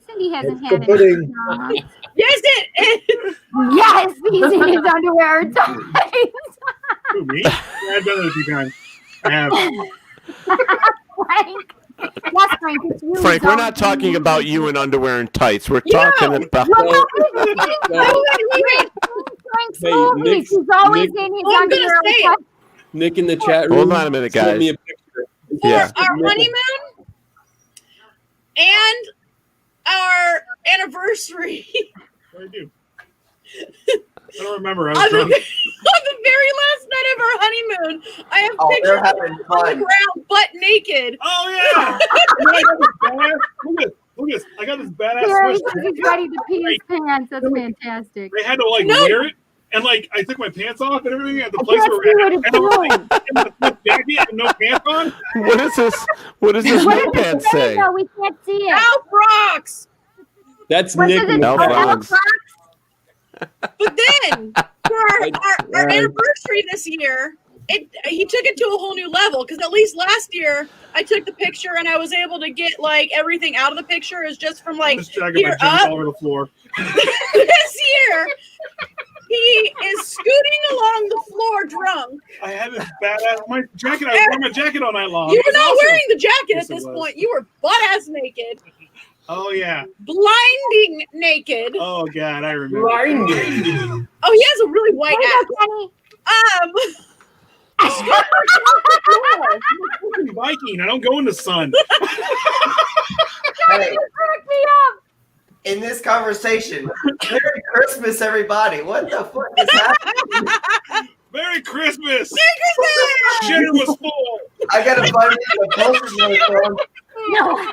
Cindy hasn't had any pudding. shots. Yes, it. Yes, he's in his underwear and tights. Who, me? Yeah, I've done it a few times. I have. Frank. Yes, Frank, it's you. Frank, we're Don't not talking you. about you in underwear and tights. We're talking about. Frank's Hey, movies. Nick- He's always Nick- in his Oh, I'm gonna underwear. say and it. tights. Nick in the chat room. Hold on a minute, sent guys. me a picture. For Yeah. our honeymoon and our anniversary. What did I do? I don't remember. I was On the, on drunk. the very last night of our honeymoon, I have Oh, pictures they're of having him on the fun. ground, butt naked. Oh, yeah. You know, I got this badass, look at this. I got this badass Here, sweatshirt. he's ready to pee his pants. That's fantastic. I had to like No. wear it, and like I took my pants off and everything at the I place can't where see we're what at. it's And I was like, doing. in the flip jacket and no pants on. What is this? What does this What notepad does it say, say? though? We can't see it. Alf rocks. That's What Nick does in it the Elf say? chat Rocks. room. Elf Rocks? But then for our anniversary this year, he took it to a whole new level because at least last year I took the picture and I was able to get like everything out of the picture is just from like This jacket, here my junk up. all over the floor. This year he is scooting along the floor drunk. I had this badass my jacket. I was wearing my jacket all night long. You It were was not awesome. wearing the jacket Yes, at it this was. point. You were butt ass naked, Oh yeah. blinding naked. Oh god, I remember. Blinding. Oh, he has a really white There you go, ass. Kenny. I'm a fucking Viking. I don't go in the sun. Hey, You cracked me up. in this conversation, Merry Christmas, everybody. What the fuck is happening? Merry Christmas. Christmas! Shit was full. I gotta find the post-it note phone. No.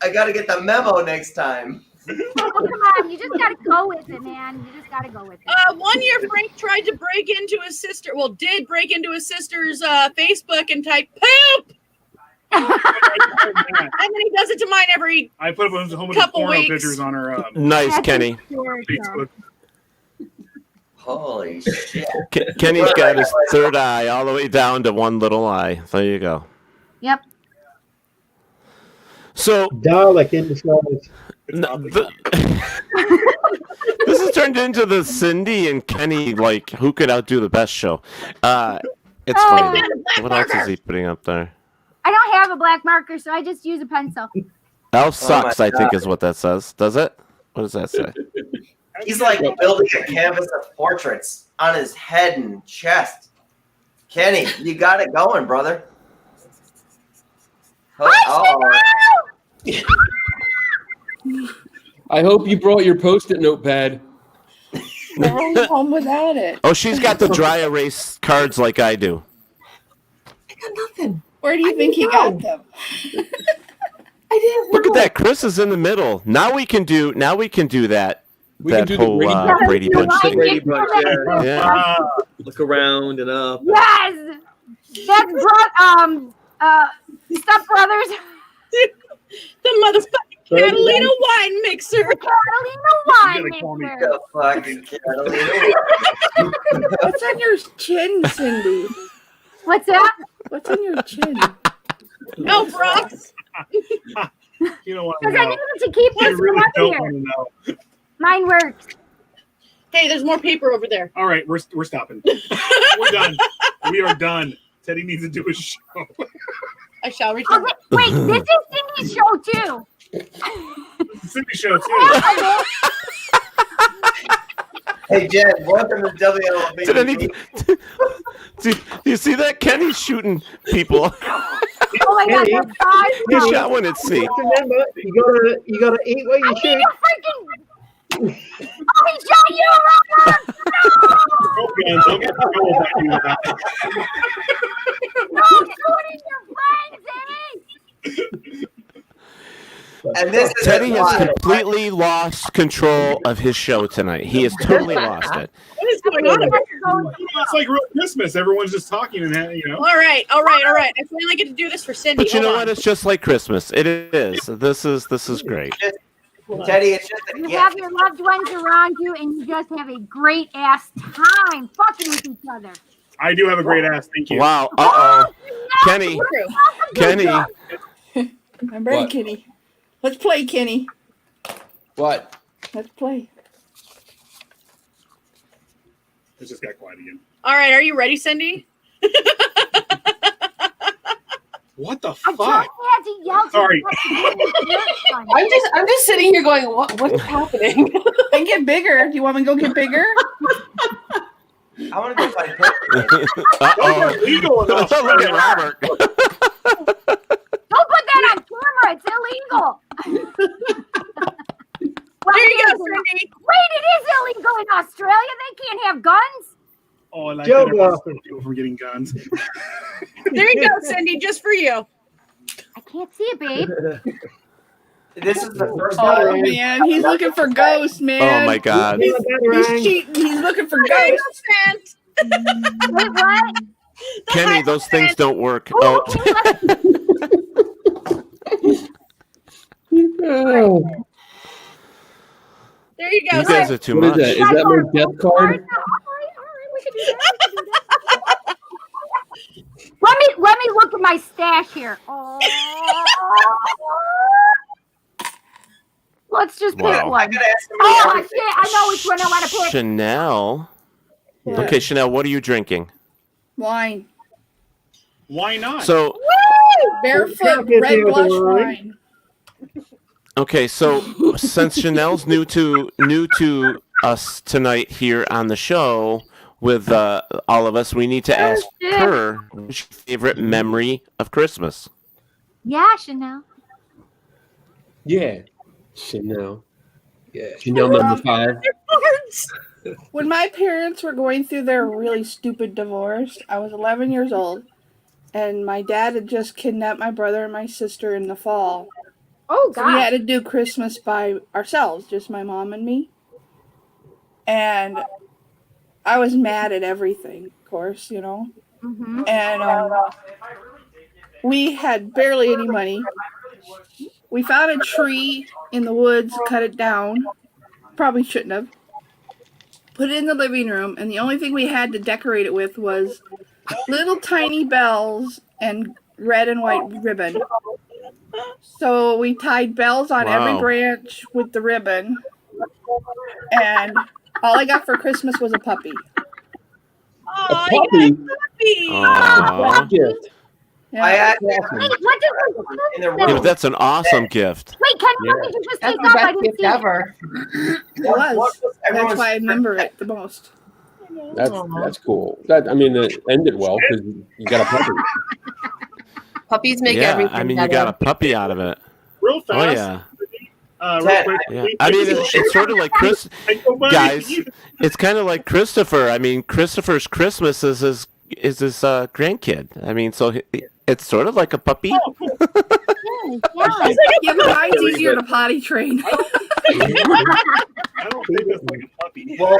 I gotta get the memo next time. Come on. You just got to go with it, man. You just got to go with it. 1 year, Frank tried to break into his sister. Well, did break into his sister's Facebook and type poop, and then he does it to mine every. I put up a whole bunch of Couple porno weeks. pictures on her Nice, That's Kenny. hysterical. Facebook. Holy shit. Kenny's got his third eye all the way down to one little eye. There you go. Yep. So Dalek in disguise. this has turned into the Cindy and Kenny like who could outdo the best show. It's funny. What else is he putting up there? I don't have a black marker, so I just use a pencil. Elf sucks, my I think God. is what that says. Does it? What does that say? He's like building a canvas of portraits on his head and chest. Kenny, you got it going, brother. Oh, I hope you brought your post-it notepad. We're home without it. Oh, she's got the dry erase cards like I do. I got nothing. Where do you think he got them? I didn't. Look at that. Chris is in the middle. Now we can do that. We can that do the whole Brady Bunch. Brady Bunch thing. Brady Bunch, yeah. Yeah. Look around and up. Yes. That's Step Brothers. The motherfucking Catalina wine mixer. Catalina wine You gotta call me mixer. the fucking Catalina. What's on your chin, Cindy? What's that? What's on your chin? No, Brox. You don't want Because to I know. needed to keep this You really one up don't here. want to know. Mine works. Hey, there's more paper over there. All right, we're stopping. We're done. We are done. Teddy needs to do a show. I shall return. Okay, wait, this is Cindy's show too. This is Cindy's show too. Hey, Jen, welcome to WLB. Did I need to, do you see that? Kenny's shooting people. Oh my God, that's He awesome. shot one at sea. Remember, you gotta eat what you shoot. Oh, he shot you, Robert! Okay, don't get in trouble by doing that. No, shooting your friends, Eddie! And this is Teddy has live. completely lost control of his show tonight. He has totally lost it. What is going on? It's like real Christmas. Everyone's just talking and All right. I finally get to do this for Cindy. But you know Hold what? on. It's just like Christmas. It is. This is great. Teddy, it's just You have your loved ones around you, and you just have a great ass time fucking with each other. I do have a great ass. Thank you. Wow. Kenny. Kenny. I'm ready, What? Kenny. Let's play, Kenny. What? Let's play. It just got quiet again. All right, are you ready, Cindy? What the I fuck? just had to yell. Sorry. I'm just sitting here going, what is happening? And get bigger. Do you want me to go get bigger? I want to go find paper. Those are legal in Look Australia. at Robert. Don't put that on camera. It's illegal. There you go, Cindy. Wait, it is illegal in Australia. They can't have guns. Oh, I like Joe that everyone's Blossom. people from getting guns. There you go, Cindy, just for you. I can't see it, babe. This is the first Oh, time. man. He's looking for ghosts, man. Oh my God. He's cheating. He's looking for There you ghosts. go, Fran. Wait, what? Kenny, those things don't work. Oh. There you go. You guys are too What is much. that? Is that my death card? We can do that. We can do that. Let me look at my stash here. Oh. Let's just pick Wow. one. Oh shit! I know which one I want to pick. Chanel. Yeah. Okay, Chanel, what are you drinking? Wine. Why not? So, Barefoot Yeah, red yeah, blush yeah. wine. okay, so since Chanel's new to us tonight here on the show with all of us, we need to ask her what's your favorite memory of Christmas. Yeah, Chanel. Yeah. Chanel. Yeah. Chanel number 5. When my parents were going through their really stupid divorce, I was 11 years old, and my dad had just kidnapped my brother and my sister in the fall. Oh So we God. had to do Christmas by ourselves, just my mom and me. And I was mad at everything, of course, you know. Mm-hmm. And we had barely any money. We found a tree in the woods, cut it down. Probably shouldn't have. Put it in the living room, and the only thing we had to decorate it with was little tiny bells and red and white ribbon. So we tied bells on every Wow. branch with the ribbon, and all I got for Christmas was a puppy. Oh, A you puppy? got a puppy. Aw. Gift. Yeah. I actually Wait, what in the did Yeah, room. but that's an awesome gift. Wait, Kenny, Yeah. what did you just That's take the off? I best didn't gift see it. ever. It was. That's everyone's why I remember it the most. That's cool. That, I mean, it ended well because you got a puppy. Puppies make Yeah, everything I mean, you better. got a puppy out of it. Real fast. Oh yeah. Real Ted, quick. Yeah. I mean, it's sort of like Chris, guys. It's kind of like Christopher. I mean, Christopher's Christmas is his grandkid. I mean, so it's sort of like a puppy. Yeah, but mine's easier to potty train. I don't think that's like a puppy. Well,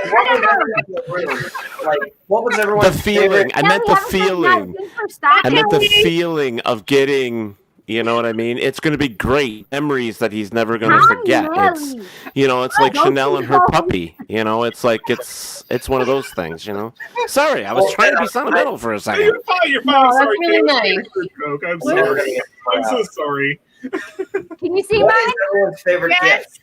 what was everyone's The feeling. favorite? I meant the Kelly, haven't I feeling. got a for stock, I meant the Kelly? feeling of getting. You know what I mean? It's going to be great memories that he's never going to forget. It's, you know, it's like Don't Chanel you and her know? puppy. You know, it's like it's one of those things. You know. Sorry, I was trying to be sentimental for a second. You're fine. You're fine. No, that's Sorry, really Ted. nice. Joke. I'm Never sorry. gonna get I'm so sorry. Can you see What mine? is everyone's favorite gift?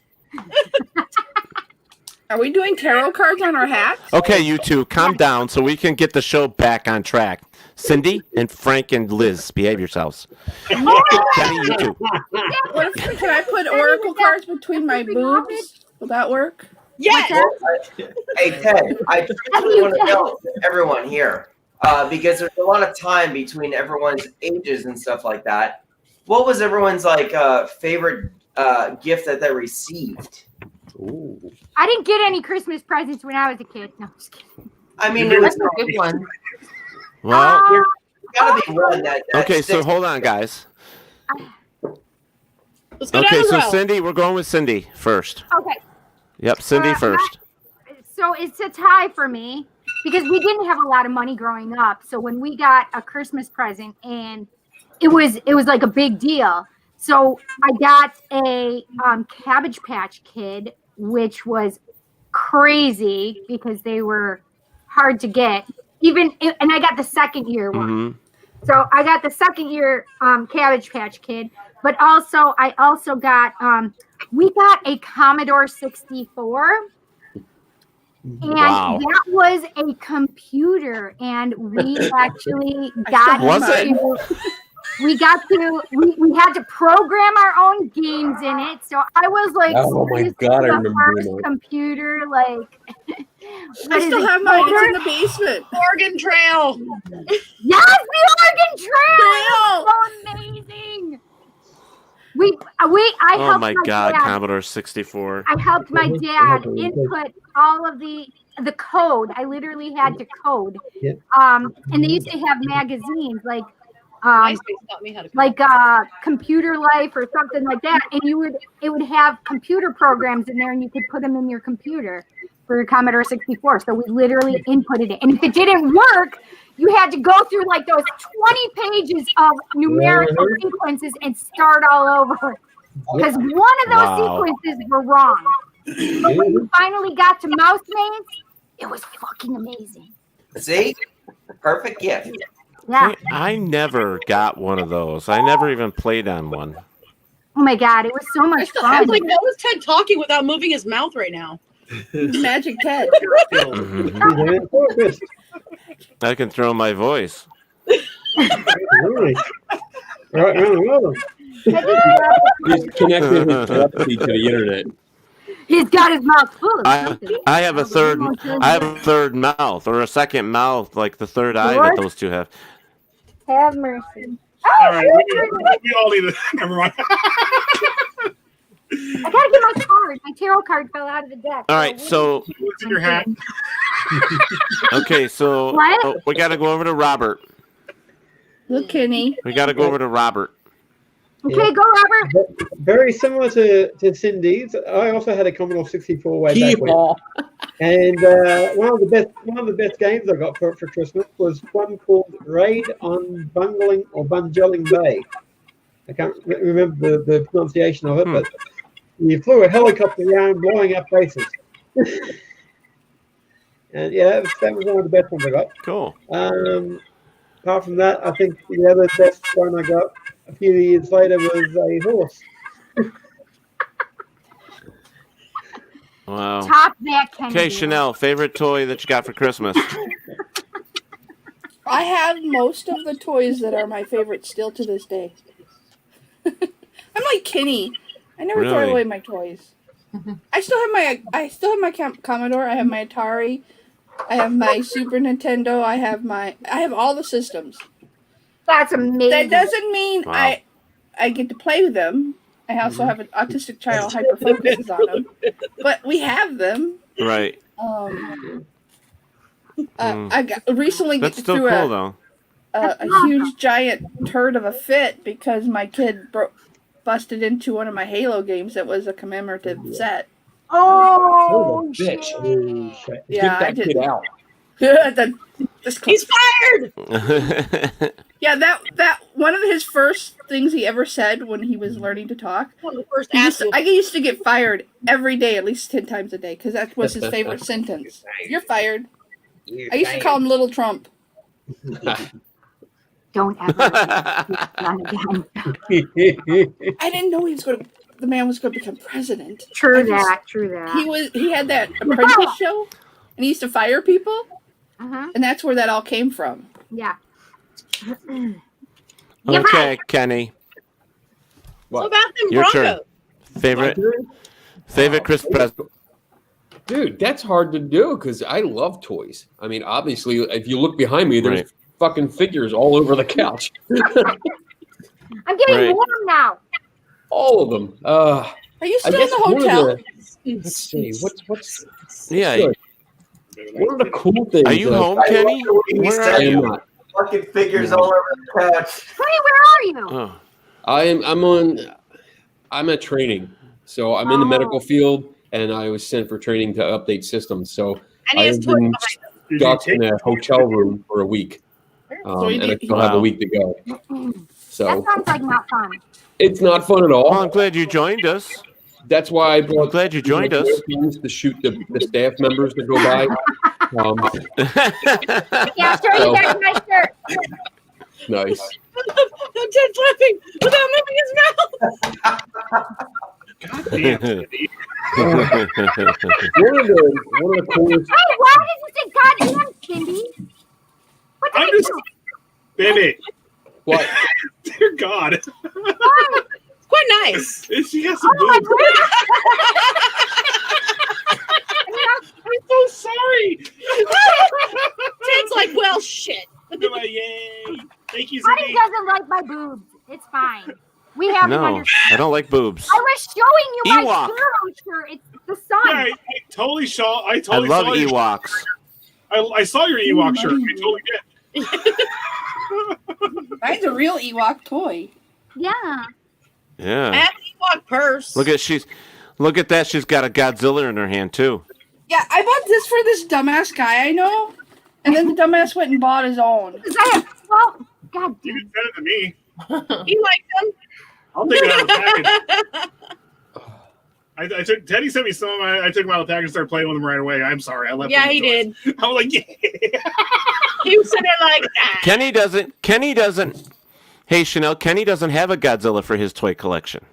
Are we doing tarot cards on our hats? Okay, you two, calm down so we can get the show back on track. Cindy and Frank and Liz, behave yourselves. Kenny, you two. Can I put oracle cards between my boobs? Will that work? Yes. Hey, Ted, I truly want to know everyone here, because there's a lot of time between everyone's ages and stuff like that. What was everyone's favorite gift that they received? Ooh. I didn't get any Christmas presents when I was a kid. No, I'm just kidding. I mean, it was a good one. Well, There's gotta be one that okay, so sticks. hold on, guys. Let's go Okay, down the so row. Cindy, we're going with Cindy first. Okay. Yep, Cindy first. So it's a tie for me because we didn't have a lot of money growing up. So when we got a Christmas present, and it was like a big deal. So I got a Cabbage Patch Kid, which was crazy because they were hard to get. And I got the second year one. Mm-hmm. So I got the second year Cabbage Patch Kid, but I also got we got a Commodore 64. And Wow. that was a computer, and we actually got Was it? we had to program our own games in it. So I was like, Oh my seriously, God, I the remember first that. computer, like I still have mine. It's in the basement. Oregon Trail. Yes, the Oregon Trail. So amazing. I Oh helped my God, dad. Commodore 64. I helped my dad input all of the code. I literally had to code. And they used to have magazines like MySpace taught me how to like Computer Life or something like that, and it would have computer programs in there, and you could put them in your computer for your Commodore 64. So we literally inputted it, and if it didn't work, you had to go through like those 20 pages of numerical sequences and start all over because one of those sequences were wrong. But when you finally got to mouse mains, it was fucking amazing. See? Perfect gift. Yeah. I never got one of those. I never even played on one. Oh my God, it was so much I fun. was like, how is Ted talking without moving his mouth right now? Magic Ted. Mhm. I can throw my voice. He's connected his telepathy to the internet. He's got his mouth full of something. I have a third mouth, or a second mouth, like the third eye that Lord. those two have. Have mercy. All right, we all need to. Never mind. I gotta get my card. My tarot card fell out of the deck. All right, so What's in your hat? okay, so What? we got to go over to Robert. Look, Kenny. We got to go over to Robert. Okay, go Robert. Very similar to Cindy's. I also had a Commodore 64 way back when. And one of the best games I got for Christmas was one called Raid on Bungeling Bay. I can't remember the pronunciation of it, but you flew a helicopter around blowing up bases. And yeah, that was one of the best ones I got. Cool. Apart from that, I think the other best one I got a few years later was a horse. Wow. Top that, Kennedy. Okay, Chanel, favorite toy that you got for Christmas? I have most of the toys that are my favorite still to this day. I'm like Kenny. I never throw Really? away my toys. I still have my Commodore. I have my Atari. I have my Super Nintendo. I have all the systems. That's amazing. That doesn't mean Wow. I get to play with them. I also have an autistic child hyper focuses on them. But we have them. Right. I got recently That's still threw cool, though. a huge giant turd of a fit because my kid busted into one of my Halo games that was a commemorative set. Oh, Bitch. Shit. Yeah, Get that kid out. He's fired. Yeah, that one of his first things he ever said when he was learning to talk. One of the first I used to get fired every day, at least 10 times a day, because that was his favorite sentence. You're fired. I used to call him Little Trump. Don't ever do that again. I didn't know the man was going to become president. True that. He had that apprentice show, and he used to fire people, and that's where that all came from. Yeah. Okay, Kenny. What about them Your Broncos? turn. Favorite Christmas present. Dude, that's hard to do because I love toys. I mean, obviously, if you look behind me, there's fucking figures all over the couch. I'm getting warm now. All of them. Are you still in the hotel? Let's see. What's Yeah. good? One of the cool things. Are you home, Kenny? Where are you? Fucking figures all over the couch. Honey, where are you? Oh. I'm at training. So I'm in the medical field, and I was sent for training to update systems. So I've been stuck in a hotel room for a week. And I still have a week to go. So That sounds like not fun. it's not fun at all. Well, I'm glad you joined us. That's why I brought. I'm glad you joined us. To shoot the staff members that go by. Yeah, I'll show you guys my shirt. Nice. Ted's laughing without moving his mouth. God damn. One of the coolest. Hey, why did you say goddamn, Cindy? What did you do? Baby. What? Dear God. It's quite nice. She has some my boobs. I'm so sorry. Ted's like, well, shit. Yay. Thank you, Honey Cindy. doesn't like my boobs. It's fine. We have No, I don't like boobs. I was showing you my Ewok. hero shirt. It's the sun. Yeah, I totally saw. I I totally love saw your- Ewoks. I saw your Ewok shirt. I totally did. Mine's a real Ewok toy. Yeah. Yeah. And Ewok purse. Look at that. She's got a Godzilla in her hand too. Yeah, I bought this for this dumbass guy I know, and then the dumbass went and bought his own. God You can send it to me. You like them? I'll take it out of the package. I took Teddy sent me some of my. I took them out of the package and started playing with them right away. I'm sorry, I left. Yeah, them he in the did. I was like, yeah. He said it like that. Kenny doesn't. Hey Chanel, Kenny doesn't have a Godzilla for his toy collection.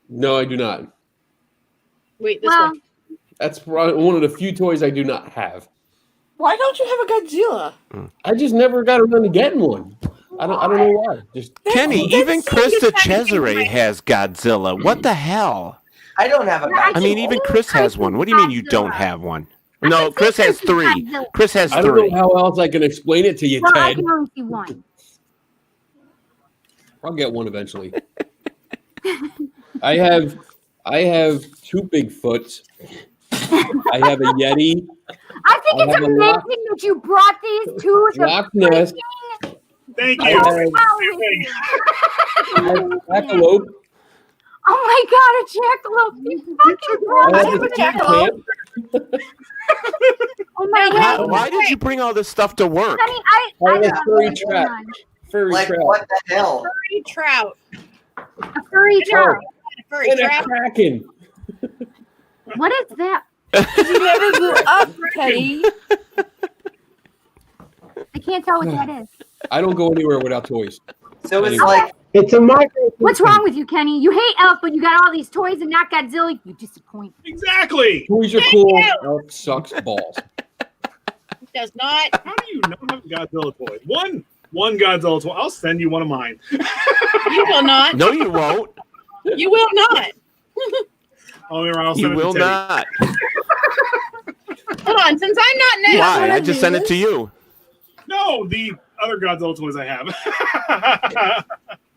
No, I do not. Wait, this one. That's one of the few toys I do not have. Why don't you have a Godzilla? I just never got around to getting one. I don't know why. Just Kenny, even Krista Cesare has Godzilla. What the hell? I don't have a Godzilla. I mean, even Chris has one. What do you mean you don't have one? No, Chris has three. Chris has I don't three. know how else I can explain it to you, Well, I Ted. can only see one. I'll get one eventually. I have two Bigfoots. I have a Yeti. I think it's have a amazing Loch- that you brought these to the Loch Ness. Thank I you. have Jackalope. Oh my god, a jackalope! You fucking brought I have it. a jackalope. Oh my god! Why did you bring all this stuff to work? Honey, I have a furry love trout. one. Furry Like, trout. what the hell? Furry trout. A furry trout. Furry And a trout. kraken. What is that? You never grew up, Teddy. I can't tell what that is. I don't go anywhere without toys. So it's Anyway. like It's a micro. What's wrong with you, Kenny? You hate Elf, but you got all these toys and not Godzilla. You disappoint. Exactly. Toys are cool. Elf sucks balls. Does not. How do you not have a Godzilla toy? One Godzilla toy. I'll send you one of mine. You will not. No, you won't. You will not. I'll You send it will to Teddy. not. Hold on, since I'm not now. Why? I just sent it to you. No, the other Godzilla toys I have.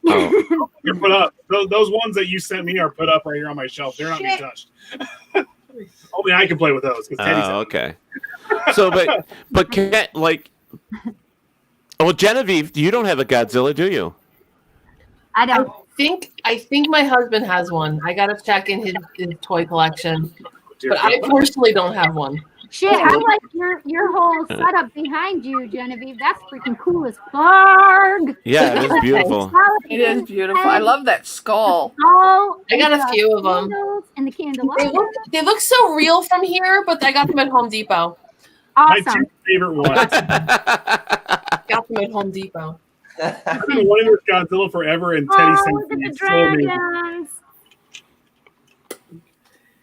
Oh. They're put up. Those ones that you sent me are put up right here on my shelf. They're not being touched. Only I can play with those because Teddy sent Oh, okay. So, but can't well, Genevieve, you don't have a Godzilla, do you? I don't. I think my husband has one. I gotta check in his toy collection, but I personally don't have one. Shit, I like your whole setup behind you, Genevieve. That's freaking cool as fuck. Yeah, it is beautiful. It is beautiful. I love that skull. Oh, I got a few of them. And the candelabra. They look so real from here, but I got them at Home Depot. My Awesome. two favorite ones. Got them at Home Depot. I've been wanting this Godzilla forever, and Teddy sent me. It's so amazing. Dragons.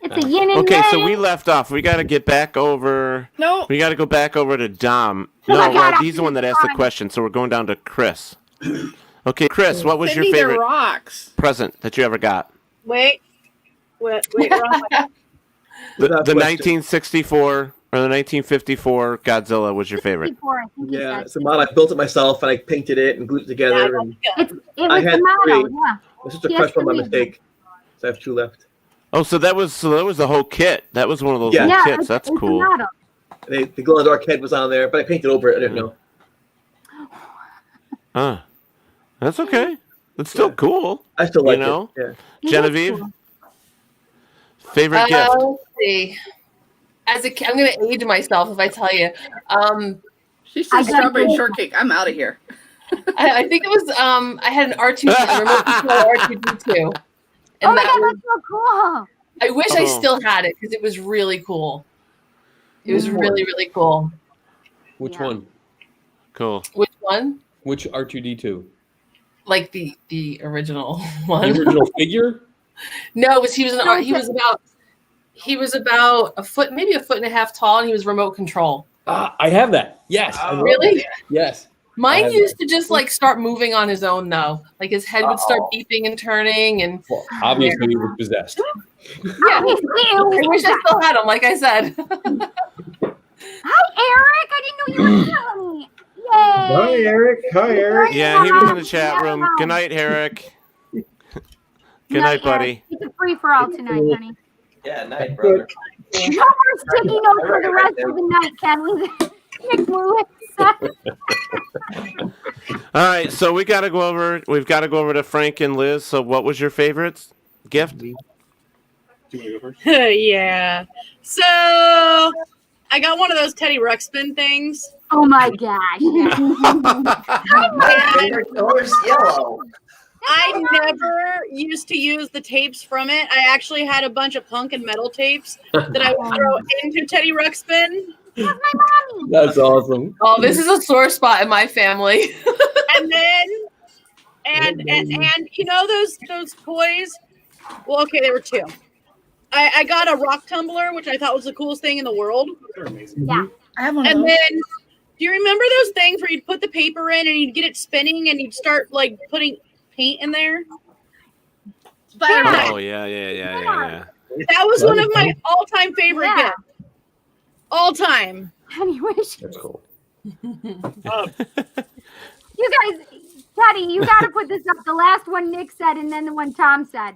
It's a yin and Okay, yang. so we left off. We got to get back over. No. We got to go back over to Dom. Oh my No, God, well, he's the one that asked the question, so we're going down to Chris. Okay, Chris, what was your Send me the favorite rocks. present that you ever got? Wait, wrong way. The 1964 or the 1954 Godzilla was your favorite. Yeah, it's a model. I built it myself, and I painted it and glued it together. And It was I had the model, three. yeah. It's just a He crush has one by three of them. mistake. So I have 2 left. Oh, so that was the whole kit. That was one of those Yeah. little Yeah, kits. it's- That's it's a cool. model. The glow in the dark head was on there, but I painted over it. I didn't know. That's okay. That's still cool. I still like you know? it. Yeah. Genevieve, favorite gift? Let's see. As a kid, I'm going to age myself if I tell you. She said strawberry shortcake. I'm out of here. I think it was I had an R2 remote control R2D2. And Oh my that God, was, that's so cool. I wish I Oh. still had it because it was really cool. It was really, really cool. Which one? Cool. Which one? Which R2D2? Like the original The one. original figure? No, it was he was about a foot, maybe a foot and a half tall, and he was remote control. I have that. Yes. I love Really? that. Yes. I Mine have used to just like start moving on his own though. Like his head would start beeping and turning, and Well, obviously, he was possessed. yeah, I wish I still had him. Like I said. Hi, Eric. I didn't know you were here, honey. Yay. Hi, Eric. Hi, Eric. Yeah, he was in the chat room. Good night, Eric. Good night, buddy. It's a free for all tonight, honey. Yeah, night, brother. No more sticky notes for the rest of the night, can we? Nick Lewis. All right, so we've got to go over to Frank and Liz. So what was your favorite gift? Do you want to go first? Yeah. So I got one of those Teddy Ruxpin things. Oh my gosh. My favorite color is yellow. I never used to use the tapes from it. I actually had a bunch of punk and metal tapes that I would throw into Teddy Ruxpin. That's awesome. Oh, this is a sore spot in my family. And then and you know those toys? Well, okay, there were 2. I got a rock tumbler, which I thought was the coolest thing in the world. They're amazing. Yeah. I have one of And those. then, do you remember those things where you'd put the paper in and you'd get it spinning and you'd start like putting paint in there? Oh yeah. That was one of my all-time favorite Yeah. gifts. All time. Honey, wish. That's cool. You guys, Teddy, you got to put this up. The last one Nick said and then the one Tom said.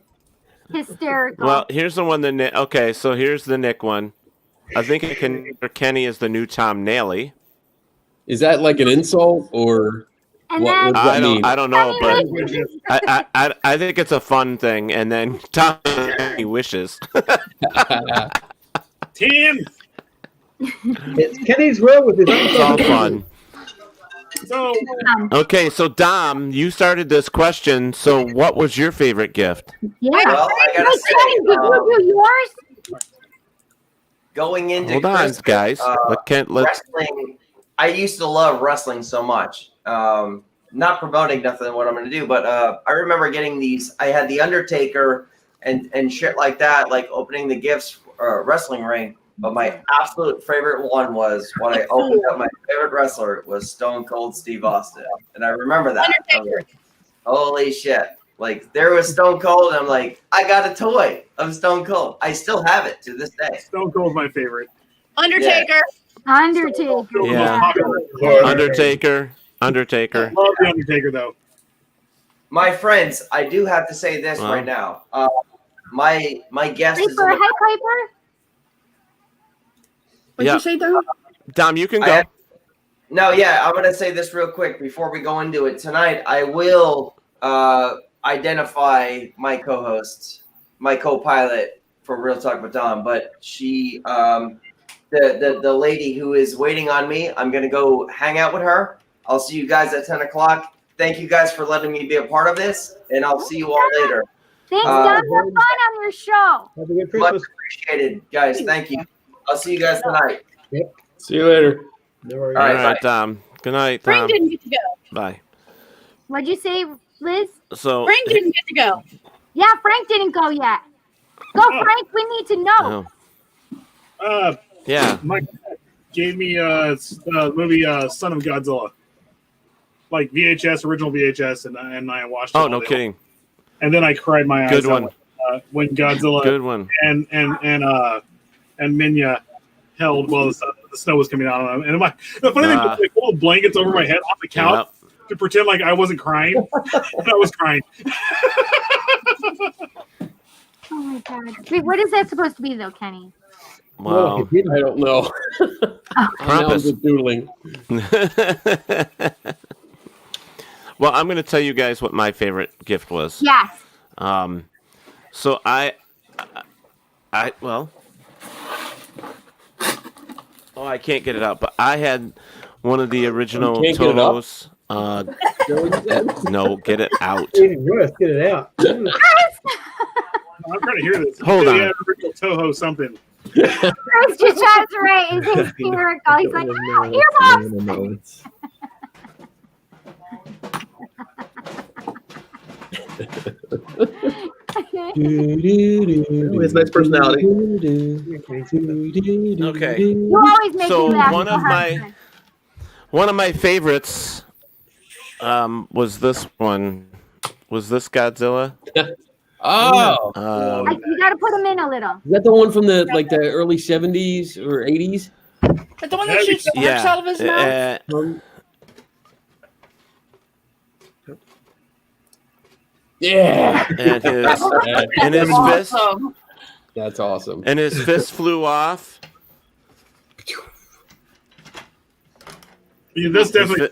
Hysterical. Well, here's the one that Nick. Okay, so here's the Nick one. I think Kenny is the new Tom Nally. Is that like an insult or And what then- does that mean? I don't know, but I think it's a fun thing. And then Tom wishes. Tim. It's Kenny's will with his own. It's all fun. So Okay, so Dom, you started this question. So what was your favorite gift? Yeah. Well, I gotta Wait, say, Teddy, did you do yours? going into Hold on, Christmas, guys. Let's wrestling. I used to love wrestling so much. Not promoting nothing what I'm going to do, but I remember getting these. I had the Undertaker and shit like that, like opening the gifts wrestling ring. But my absolute favorite one was when I opened up my favorite wrestler was Stone Cold Steve Austin, and I remember that. I was like, holy shit! Like there was Stone Cold, and I'm like, I got a toy of Stone Cold. I still have it to this day. Stone Cold's my favorite. Undertaker. Undertaker. Yeah. Undertaker. I love the Undertaker though. My friends, I do have to say this right now. My guest is in Piper, the hi, Piper. What'd you say, Dom? Dom, you can go. I'm going to say this real quick before we go into it. Tonight, I will identify my co-host, my co-pilot for Real Talk with Dom, but she, the lady who is waiting on me, I'm going to go hang out with her. I'll see you guys at 10 o'clock. Thank you guys for letting me be a part of this, and I'll see you all later. Thanks, Dom. Have fun on your show. Have a good Much Christmas. appreciated, guys. Thank you. I'll see you guys tonight. See you later. No worries. All right, Dom. Good night, Frank Tom. didn't get to go. Bye. What'd you say, Liz? So Frank didn't get to go. Yeah, Frank didn't go yet. Go, Frank. We need to know. Yeah. Mike gave me the movie Son of Godzilla, like VHS, original VHS, and I watched it. Oh, no kidding. And then I cried my eyes Good out one. When Godzilla Good one. and Minya held while the snow was coming down on them. And the funny thing was, like, little blankets over my head on the couch to pretend like I wasn't crying, and I was crying. Oh my god! Wait, what is that supposed to be, though, Kenny? Wow. I don't know. I'm just doodling. Well, I'm going to tell you guys what my favorite gift was. Yes. So I can't get it out, but I had one of the original You can't get it up? Toho's. No, get it out. Even worse, get it out. I'm trying to hear this. Hold on. Yeah, original Toho something. Chris just tries to write. It's hysterical. He's like, earmuffs. His nice personality. Okay. You always make So me laugh. one of my favorites was this one. Was this Godzilla? Oh. You got to put him in a little. Is that the one from the early 70s or 80s? But the one that shoots sparks out of his mouth? Yeah. And his fist. That's awesome. And his fist flew off. Yeah, that's definitely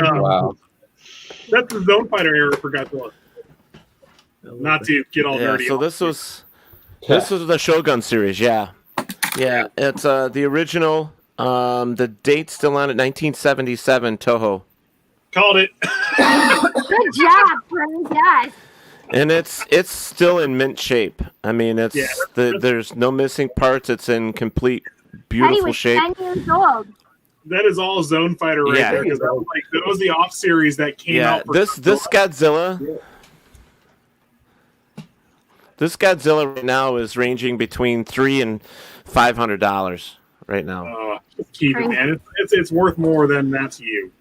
Wow. That's the Zone Fighter era for Godzilla. Not to get all nerdy. So this was the Shogun series. Yeah. It's the original. The date's still on it. 1977 Toho. Called it. Good job, Frank. Yes. And it's still in mint shape. I mean, there's no missing parts. It's in complete beautiful Eddie was shape. 10 years old. That is all Zone Fighter right there, because that was the off series that came out. For This Godzilla. Yeah. This Godzilla right now is ranging between $300 and $500 right now. Keep it, man. It's worth more than that to you.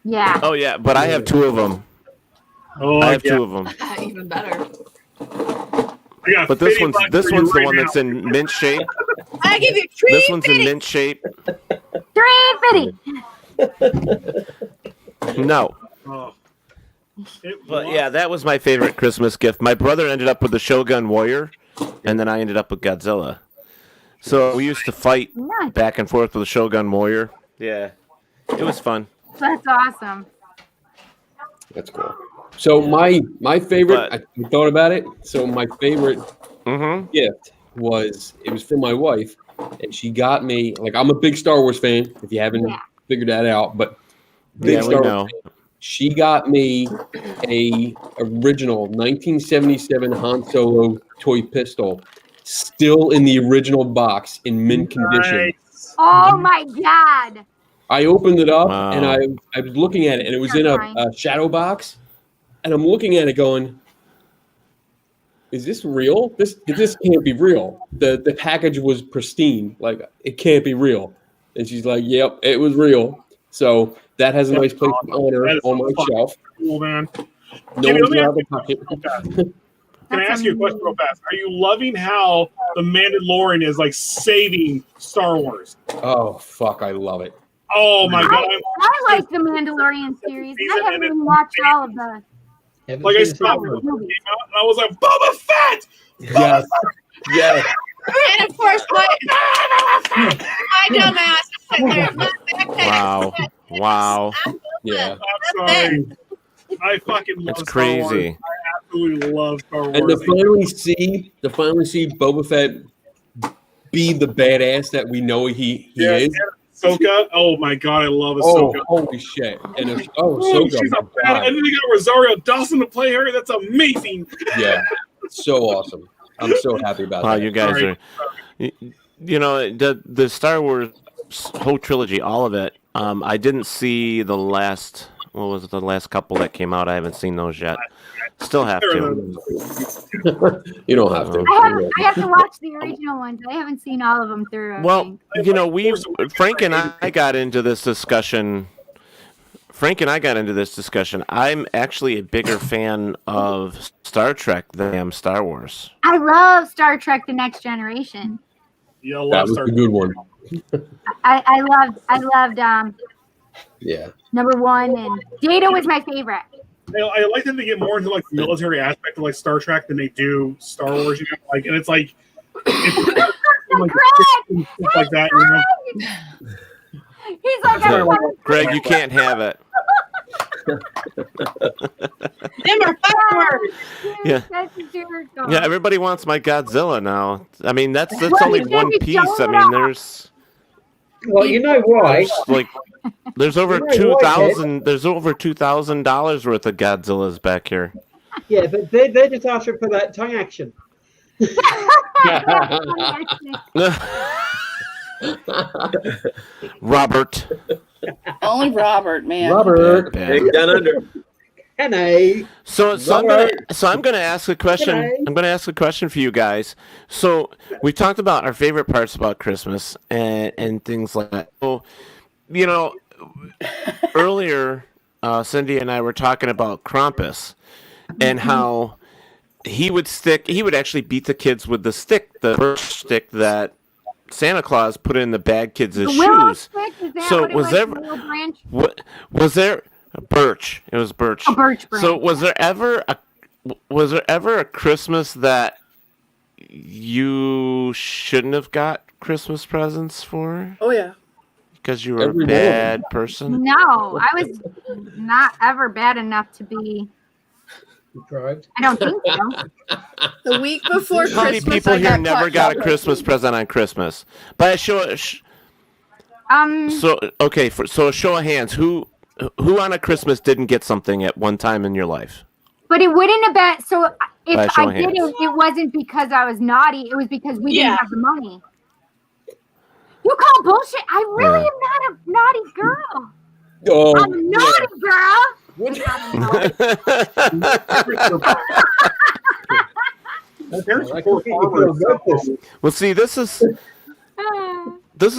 Yeah. Oh yeah, but I have two of them. I have two of them. Even better. But this one's the one that's in mint shape. I give you This one's in mint shape. $350. No. But yeah, that was my favorite Christmas gift. My brother ended up with the Shogun Warrior, and then I ended up with Godzilla. So we used to fight back and forth with the Shogun Warrior. Yeah, it was fun. That's awesome. That's cool. So my favorite, I thought about it. So my favorite gift was from my wife, and she got me, like, I'm a big Star Wars fan, if you haven't figured that out, but big Star Wars fan. She got me a original 1977 Han Solo toy pistol, still in the original box in mint condition. Oh my God. I opened it up and I was looking at it, and it was in a shadow box, and I'm looking at it going, is this real? This can't be real. The package was pristine. Like, it can't be real. And she's like, yep, it was real. So that has a nice place of honor on my shelf. Cool, man. No one's allowed to pocket. Can I ask you a question real fast? Are you loving how the Mandalorian is like saving Star Wars? Oh, fuck, I love it. Oh my God. I like the Mandalorian series. I haven't even watched all of the. Like, I stopped when it came out and I was like, Boba Fett! Yes. Yes. And of course, my dumbass sitting there. Wow. Yeah. I'm sorry. I fucking love That's Star Wars. crazy. I absolutely love Star Wars. And to finally see Boba Fett be the badass that we know he is. Ahsoka. Oh my God, I love Ahsoka. Oh, holy shit. And Ahsoka. She's a bad. And then they got Rosario Dawson to play her. That's amazing. Yeah. So awesome. I'm so happy about that. Wow, you guys are. You know, the Star Wars whole trilogy, all of it. I didn't see the last. What was it? The last couple that came out. I haven't seen those yet. Still have to. You don't have to. I have to watch the original ones. I haven't seen all of them through. Well, Frank and I got into this discussion. I'm actually a bigger fan of Star Trek than I am Star Wars. I love Star Trek: The Next Generation. Yeah, that was a good one. I loved Yeah. number 1, and Data was my favorite. I like them to get more into like the military aspect of like Star Trek than they do Star Wars. You know, like, and it's like, stuff like that. You know? He's like, Greg, you can't have it. Yeah. Yeah, everybody wants my Godzilla now. I mean, that's only one piece. I mean, there's. Well, you know why? There's over $2,000. There's over $2,000 worth of Godzillas back here. Yeah, but they just asked for that tongue action. Robert. Only Robert, man. Robert. Big down under. So I'm going to ask a question. I'm going to ask a question for you guys. So we talked about our favorite parts about Christmas and things like that. So, earlier, Cindy and I were talking about Krampus and how he would actually beat the kids with the birch stick that Santa Claus put in the bad kids' shoes. So was there birch? It was birch. A birch branch. So was there ever a Christmas that you shouldn't have got Christmas presents for? Oh yeah. Because you were a bad person? No, I was not ever bad enough to be. I don't think so. The week before How many Christmas, people I here got never caught got a up. Christmas present on Christmas? But so a show of hands, who on a Christmas didn't get something at one time in your life? But it wouldn't have been. So if By a show I of hands. didn't, it wasn't because I was naughty. It was because we didn't have the money. You call bullshit. I really am not a naughty girl. Oh, I'm a naughty girl. Well, see, this is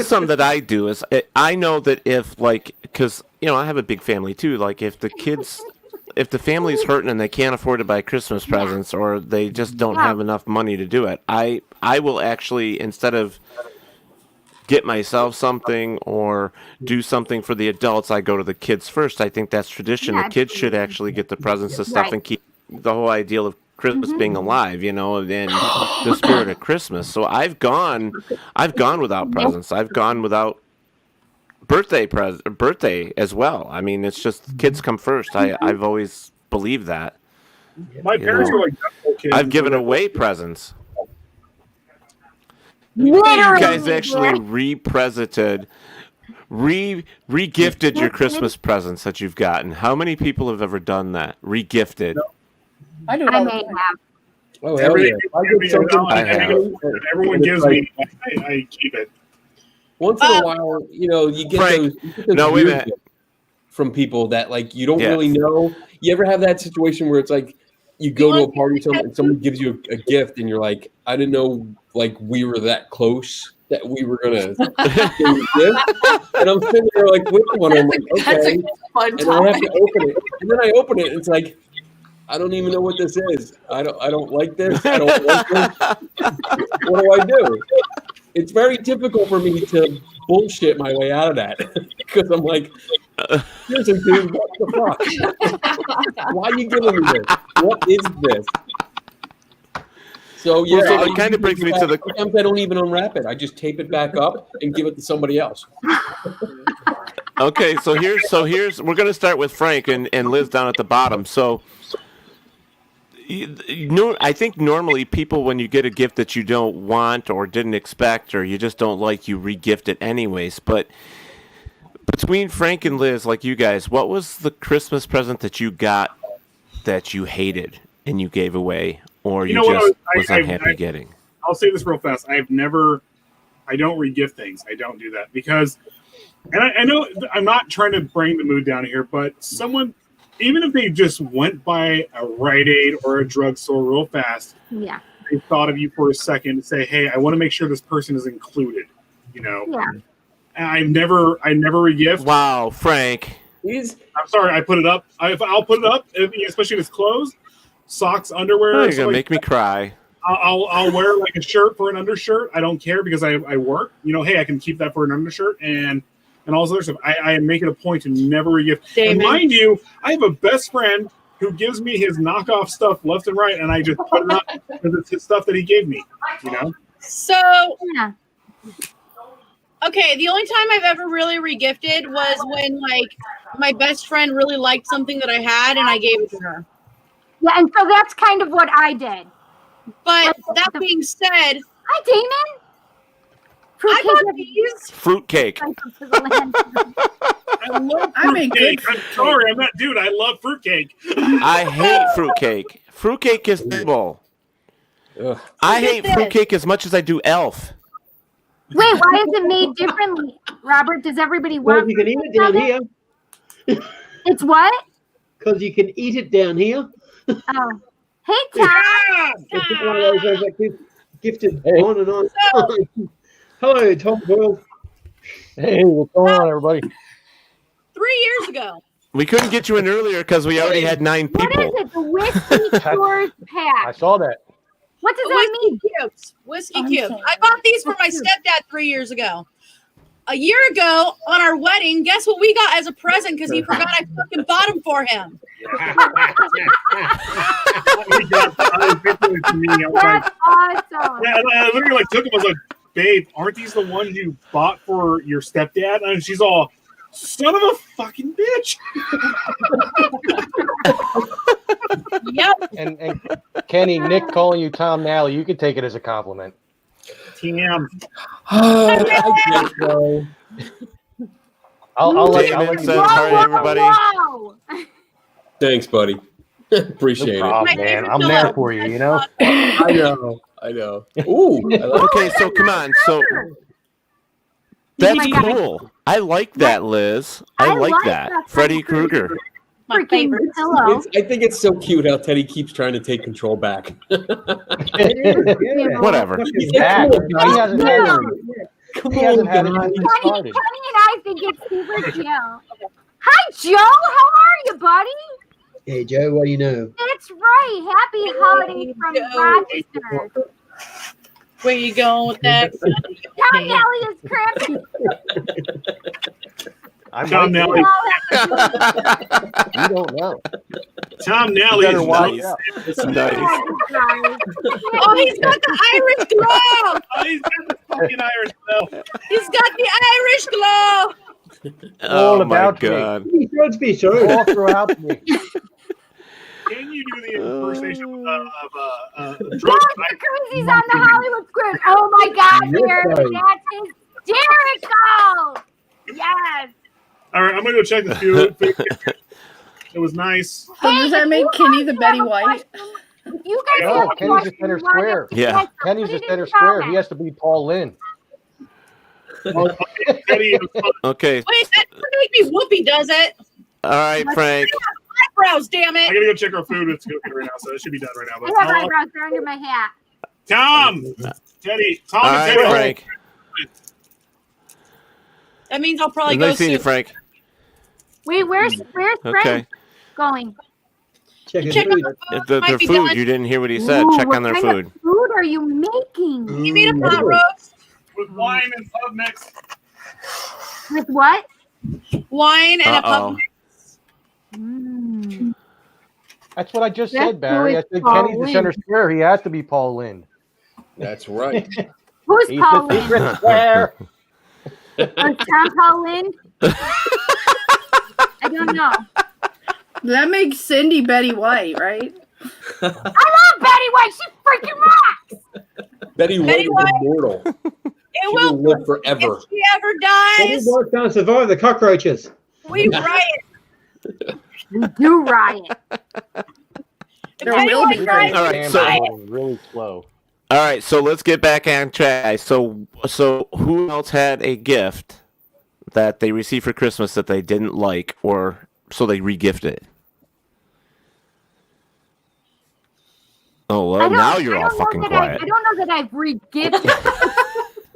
something that I do. Is I know that if because I have a big family too. Like if the family's hurting and they can't afford to buy Christmas presents, or they just don't have enough money to do it, I will actually, instead of get myself something or do something for the adults, I go to the kids first. I think that's tradition. The kids should actually get the presents and stuff and keep the whole ideal of Christmas being alive, and the spirit of Christmas. So I've gone without presents. I've gone without birthday as well. I mean, it's just kids come first. I've always believed that. My parents were like kids. I've given away presents. Literally, you guys actually re-gifted your Christmas presents that you've gotten. How many people have ever done that? Re-gifted. I do. I may have. Oh, everything. Everyone gives me. I keep it. Once in a while, you get those wait a minute. from people that you don't really know. You ever have that situation where it's like you go to a party and someone gives you a gift and you're like, I didn't know we were that close that we were gonna give a gift. And I'm sitting there with one, I'm like, okay. And I have to open it. And then I open it and it's like, I don't even know what this is. I don't like this. I don't like this. What do I do? It's very difficult for me to bullshit my way out of that because I'm like, seriously, dude, what the fuck? Why are you giving me this? What is this? So yeah, so it kind of brings me to the. Sometimes I don't even unwrap it. I just tape it back up and give it to somebody else. Okay, so here's we're gonna start with Frank and Liz down at the bottom. So. I think normally people, when you get a gift that you don't want or didn't expect or you just don't like, you re-gift it anyways. But between Frank and Liz, like you guys, what was the Christmas present that you got that you hated and you gave away, or you just was unhappy getting? I'll say this real fast. I've never I don't regift things. I don't do that because, and I know I'm not trying to bring the mood down here, but someone, even if they just went by a Rite Aid or a drugstore real fast, Yeah. they thought of you for a second to say, "Hey, I want to make sure this person is included." You know. Yeah. And I never regift. Wow, Frank. I'm sorry, I put it up. I'll put it up, especially if it's clothes, socks, underwear. Oh, you're gonna make me cry. I'll wear like a shirt for an undershirt. I don't care because I work. You know, hey, I can keep that for an undershirt and all this other stuff. I make it a point to never regift. And mind you, I have a best friend who gives me his knockoff stuff left and right, and I just put it up because it's his stuff that he gave me. You know. So okay, the only time I've ever really regifted was when like my best friend really liked something that I had and I gave it to her. Yeah, and so that's kind of what I did. But that being said, hi Damon. I got these. Fruitcake. I love fruitcake. I'm sorry, I'm not dude. I love fruitcake. I hate fruitcake. Fruitcake is terrible. I hate fruitcake as much as I do Elf. Wait, why is it made differently, Robert? Does everybody want? Well, you can eat it down here. It's what? Because you can eat it down here. Oh, hey Tom. It's one of those that keep gifted on and on. Hello, Tom Boyle. Hey, what's going on, everybody? 3 years ago. We couldn't get you in earlier because we already had 9 people. What is it? The whiskey stores pack. I saw that. What does that mean? Cubes. Whiskey cubes. I bought these for my stepdad 3 years ago. A year ago on our wedding, guess what we got as a present because he forgot I fucking bought them for him. That's awesome. Yeah, and I literally like took him. I was like, "Babe, aren't these the ones you bought for your stepdad?" And she's all, "Son of a fucking bitch." Yep. And Kenny, Nick calling you Tom Nally, you can take it as a compliment. TM. I'll let Damon you says know. hi, everybody. Wow. Thanks, buddy. Appreciate No problem, man. I'm there for you, you know? I know. Ooh. Okay, so come on. So that's cool. I like that, Liz. I like that. Freddy Krueger. My favorite. Hello. I think it's so cute how Teddy keeps trying to take control back. Whatever. He's back. He hasn't had it. He hasn't had it since he Kenny started. and I think it's super chill. Hi, Joe. How are you, buddy? Hey, Joe, what do you know? That's right. Happy holidays from Rochester. Where you going with that? Tom Nelly is cramping. Tom Nelly. You don't know. Tom Nelly is Nice. It's nice. Oh, he's got the Irish glow. Oh, he's got the fucking Irish glow. He's got the Irish glow. Oh my about me. God. All throughout me. Can you do the impersonation of John Cruzy's on the Hollywood Squares. Oh my God, Derek. That's hysterical. Yes. All right, I'm gonna go check the food. It was nice. So does that make Kenny the Betty White? You guys No, have a Kenny's the question, center you wanna- square. Yeah. Kenny's the Put it in center the square. comment. He has to be Paul Lynn. Teddy, Okay. Wait, that doesn't make me whoopee, does it? All right, Frank. Eyebrows, damn I it. gotta go check our food. It's cooking right now, so it should be done right now. I But have eyebrows. They're under my hat. Tom, Teddy, Tom, All and right, Teddy. Frank. That means I'll probably go Nice seeing you, soon. Frank. Wait, where's Frank Okay. going? Check Check food. out the food. Their Might be food. done. You didn't hear what he said. Ooh, Check what on their kind food. of food are you making? You made a pot roast With wine and pub mix. With what? wine and a Uh-oh. pub. Mm. That's what I just That's said, Barry. I who is said Paul Kenny's the center Lynn. square. He has to be Paul Lynn. That's right. Who's He's Paul the Lynn? secret square. Tom Paul Lynn? I don't know. That makes Cindy Betty White, right? I love Betty White. She freaking rocks. Betty White is White. immortal. It She will will live forever. if she ever Teddy dies. White can't survive the cockroaches. We riot. We do riot. There will be Betty White right. All right, so- Really slow. All right, so let's get back on track. So who else had a gift that they received for Christmas that they didn't like, or so they re-gifted it? Oh, well, now you're all fucking quiet. I don't know that I've re-gifted.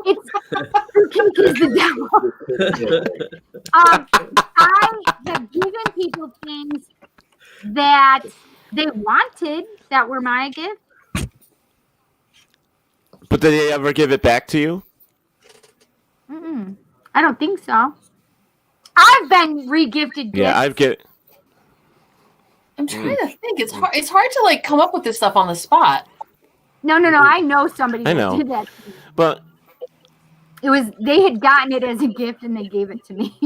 It's who can kiss the devil. I have given people things that they wanted that were my gift. But did they ever give it back to you? I don't think so. I've been re-gifted gifts. Yeah, I'm trying to think. It's hard. It's hard to like come up with this stuff on the spot. No. I know somebody I that know. did that. But They had gotten it as a gift and they gave it to me.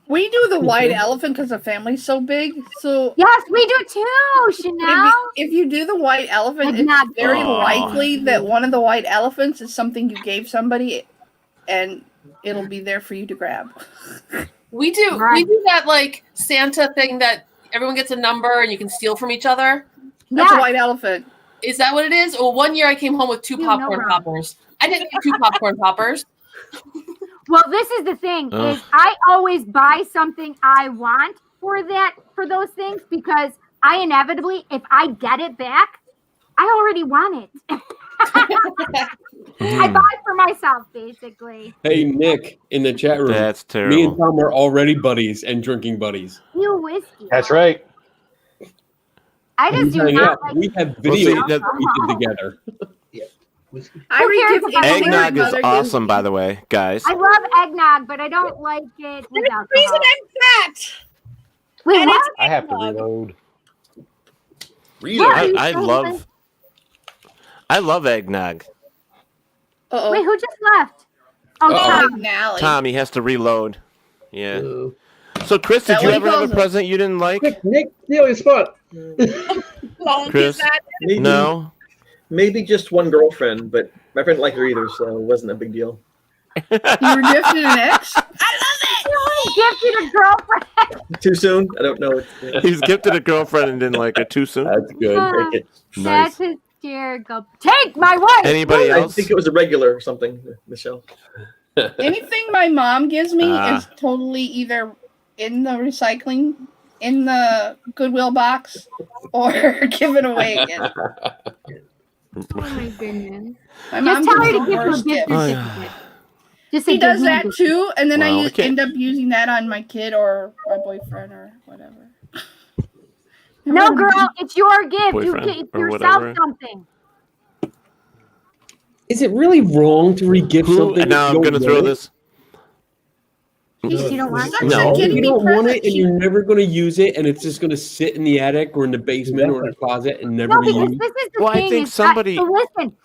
We do the white elephant because the family's so big. So yes, we do too, Chanel. If you do the white elephant, it's very likely that one of the white elephants is something you gave somebody, and it'll be there for you to grab. We do that like Santa thing that everyone gets a number and you can steal from each other. That's a white elephant. Is that what it is? Well, one year I came home with 2 popcorn poppers. I didn't get 2 popcorn poppers. Well, this is the thing: is I always buy something I want for those things because I inevitably, if I get it back, I already want it. I buy for myself, basically. Hey, Nick, in the chat room. That's terrible. Me and Tom are already buddies and drinking buddies. You whiskey. That's right. I just do Hang not out. like. We have videos we did together. Eggnog is awesome, by the way, guys. I love eggnog, but I don't like it with alcohol. reason I'm fat. Wait, what? I have to reload. I love eggnog. Wait, who just left? Oh, Tom. Tom, he has to reload. Yeah. So, Chris, did you ever have a present you didn't like? Nick, steal your spot. Chris? No. Maybe just one girlfriend, but my friend didn't like her either, so it wasn't a big deal. You were gifted an ex? Gifted a girlfriend. Too soon? I don't know. He's gifted a girlfriend and didn't like her too soon. That's good. Take it. That's hysterical. Take my wife. Anybody else? I think it was a regular or something, Michelle. Anything my mom gives me is totally either in the recycling, in the Goodwill box, or given away again. Oh my goodness. My Just mom tell her gives to the give you a worst gift gift. certificate. Just He say does give me a that gift too, and then Well, I okay. end up using that on my kid or my boyfriend or whatever. No, girl, it's your gift. You Boyfriend get or yourself whatever. something. Is it really wrong to re-gift something? Now I'm going to throw this. You don't want it? No, Getting you me don't want it, presents. and you're never going to use it, and it's just going to sit in the attic or in the basement or in the closet and never No, be because used. this is the Well, thing. I think is somebody- so listen.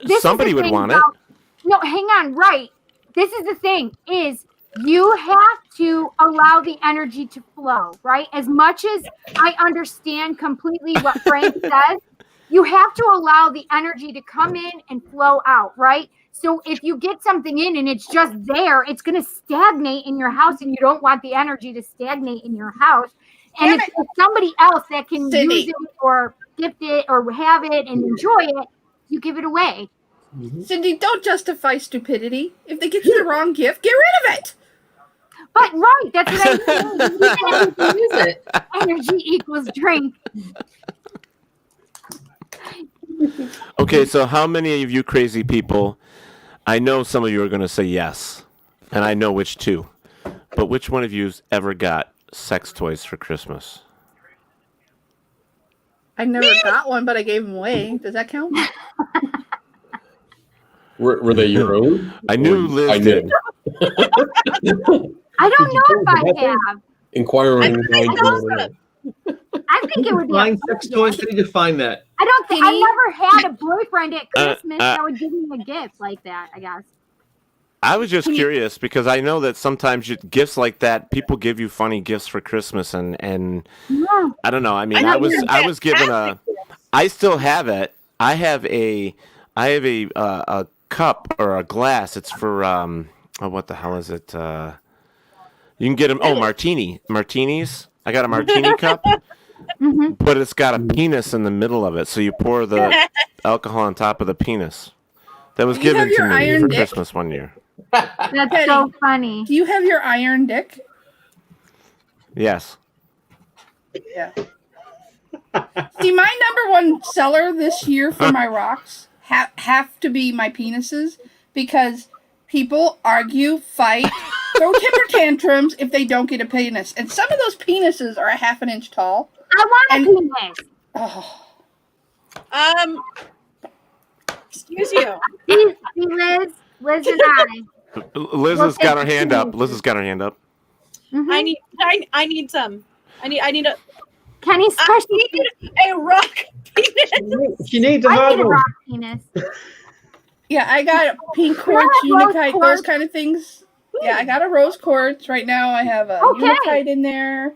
This somebody is the would thing want it. about- No, hang on. Right. This is the thing. Is you have to allow the energy to flow. Right. As much as I understand completely what Frank says, you have to allow the energy to come in and flow out. Right. So if you get something in and it's just there, it's going to stagnate in your house, and you don't want the energy to stagnate in your house. And if there's somebody else that can use it or gift it or have it and enjoy it, you give it away. Cindy, don't justify stupidity. If they get you the wrong gift, get rid of it. But right, that's what I'm saying. You can use it. Energy equals drink. Okay, so how many of you crazy people, I know some of you are going to say yes, and I know which two, but which one of you's ever got sex toys for Christmas? I never got one, but I gave them away. Does that count? Were they your own? I knew Liz did. I don't know if I have. Inquiring minds over I think it would be. Buying sex toys, how do you define that? I don't think I never had a boyfriend at Christmas that would give me a gift like that. I guess. I was just curious because I know that sometimes gifts like that, people give you funny gifts for Christmas, and Yeah. I don't know. I mean, I was given I still have it. I have a cup or a glass. It's for what the hell is it? You can get them. Oh, martinis. I got a martini cup. but it's got a penis in the middle of it. So you pour the alcohol on top of the penis. That was Do you given have your to me iron for dick? Christmas one year. That's so funny. Do you have your iron dick? Yes. Yeah. See, my number one seller this year for my rocks have to be my penises, because people argue, fight, throw temper tantrums if they don't get a penis. And some of those penises are a half an inch tall. I want a penis. Oh. Excuse you. Liz and I. Liz has got her hand up. Liz has got her hand up. I need some. I need a. Kenny's I need a rock penis. She needs a I hard need a one. rock penis. Yeah, I got pink quartz, unitite, those kind of things. Yeah, I got a rose quartz. Right now I have a unitite in there.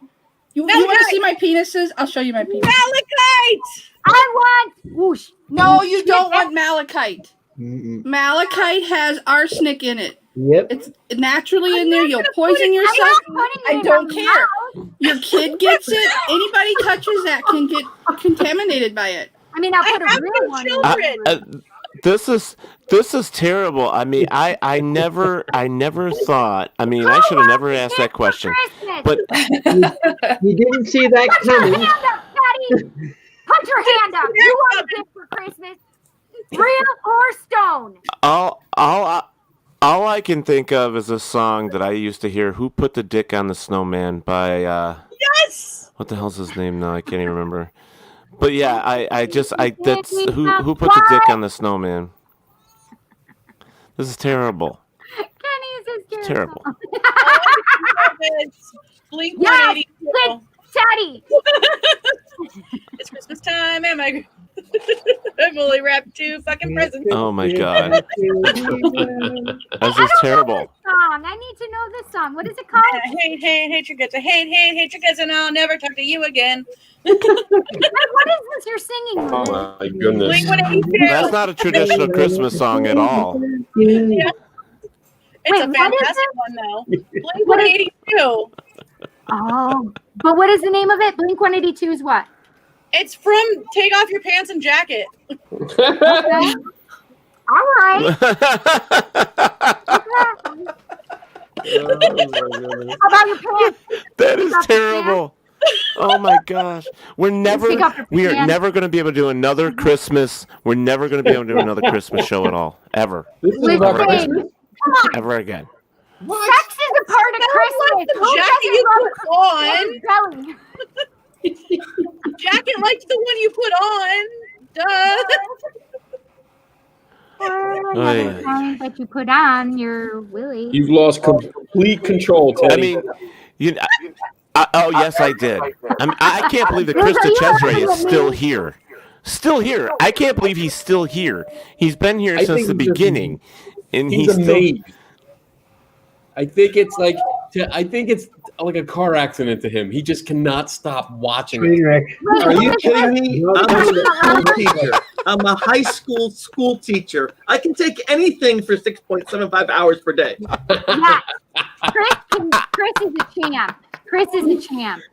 You want to see my penises? I'll show you my penises. Malachite! I want whoosh. No, you don't want malachite. Malachite has arsenic in it. Yep. It's naturally in there. You'll poison yourself. I don't care. Your kid gets it. Anybody touches that can get contaminated by it. I mean, I'll put a real one in. This is terrible. I mean, I never thought. I mean, I should have never asked that question. But you didn't see that coming. Hand up, Patty. Put your hand up. You want a gift for Christmas? Real or stone? all I can think of is a song that I used to hear. Who Put the Dick on the Snowman by Yes. What the hell's his name now? I can't even remember. But yeah, that's who put the dick on the snowman. This is terrible. Kenny's is Terrible. Blink Yes, 182. Teddy. It's Christmas time, and I'm only wrapped 2 fucking presents. Oh my god. This is terrible. Song. I need to know this song. What is it called? Hate your guts. Hate your guts, and I'll never talk to you again. What is this you're singing? Oh my goodness. That's not a traditional Christmas song at all. Yeah. It's Wait, a what is fantastic it? one, though. Blink 182. Oh, but what is the name of it? Blink 182 is what? It's from Take Off Your Pants and Jacket. Okay. All right. How about your pants? That is terrible. Oh my gosh. We are never going to be able to do another Christmas. We're never going to be able to do another Christmas show at all. Ever. This is about Ever again. Christmas. Ever again. Sex is a part of Christmas. Who jacket doesn't you love put on. belly? Jacket like the one you put on. Duh. Oh, yeah. That you put on your willy. You've lost complete control, Teddy. I mean, oh yes, I did. I can't believe that Krista Chesray is still here. Still here. I can't believe he's still here. He's been here since the beginning, and he's amazed. I think it's like a car accident to him. He just cannot stop watching it. Are you kidding me? I'm a teacher. I'm a high school teacher. I can take anything for 6.75 hours per day. Yeah. Chris is a champ. Chris is a champ.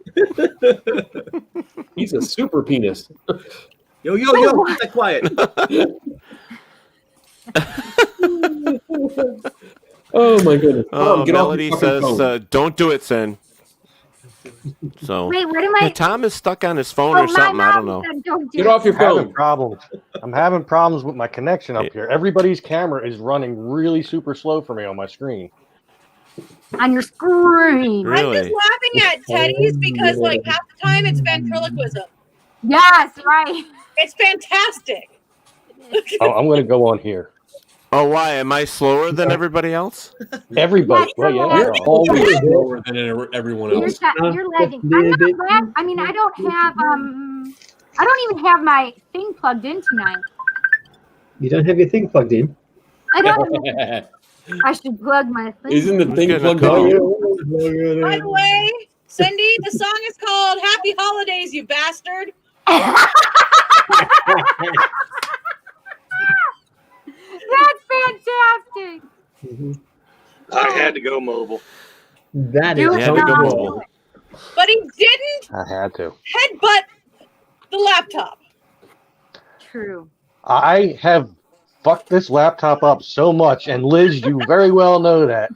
He's a super penis. Yo, keep that quiet. Oh my goodness! Oh, get off Melody your fucking says, phone. "Don't do it, Sin." So Wait, what am I? Yeah, Tom is stuck on his phone or something. I don't know. Get off your phone. I'm having problems with my connection up here. Everybody's camera is running really super slow for me on my screen. On your screen. Really? I'm just laughing at Teddy's because, like, half the time it's ventriloquism. Yes, right. It's fantastic. Oh, I'm going to go on here. Oh, why? Am I slower than everybody else? Everybody. Well, yeah. You're always slower than everyone else. You're lagging. I'm not glad. I mean, I don't even have my thing plugged in tonight. You don't have your thing plugged in? I don't. I should plug my thing. Isn't the thing plugged in? By the way, Cindy, the song is called Happy Holidays, you bastard. That's fantastic. Mm-hmm. I had to go mobile. That You is had to go so mobile. cool. But he didn't I had to. headbutt the laptop. True. I have fucked this laptop up so much, and Liz, you very well know that.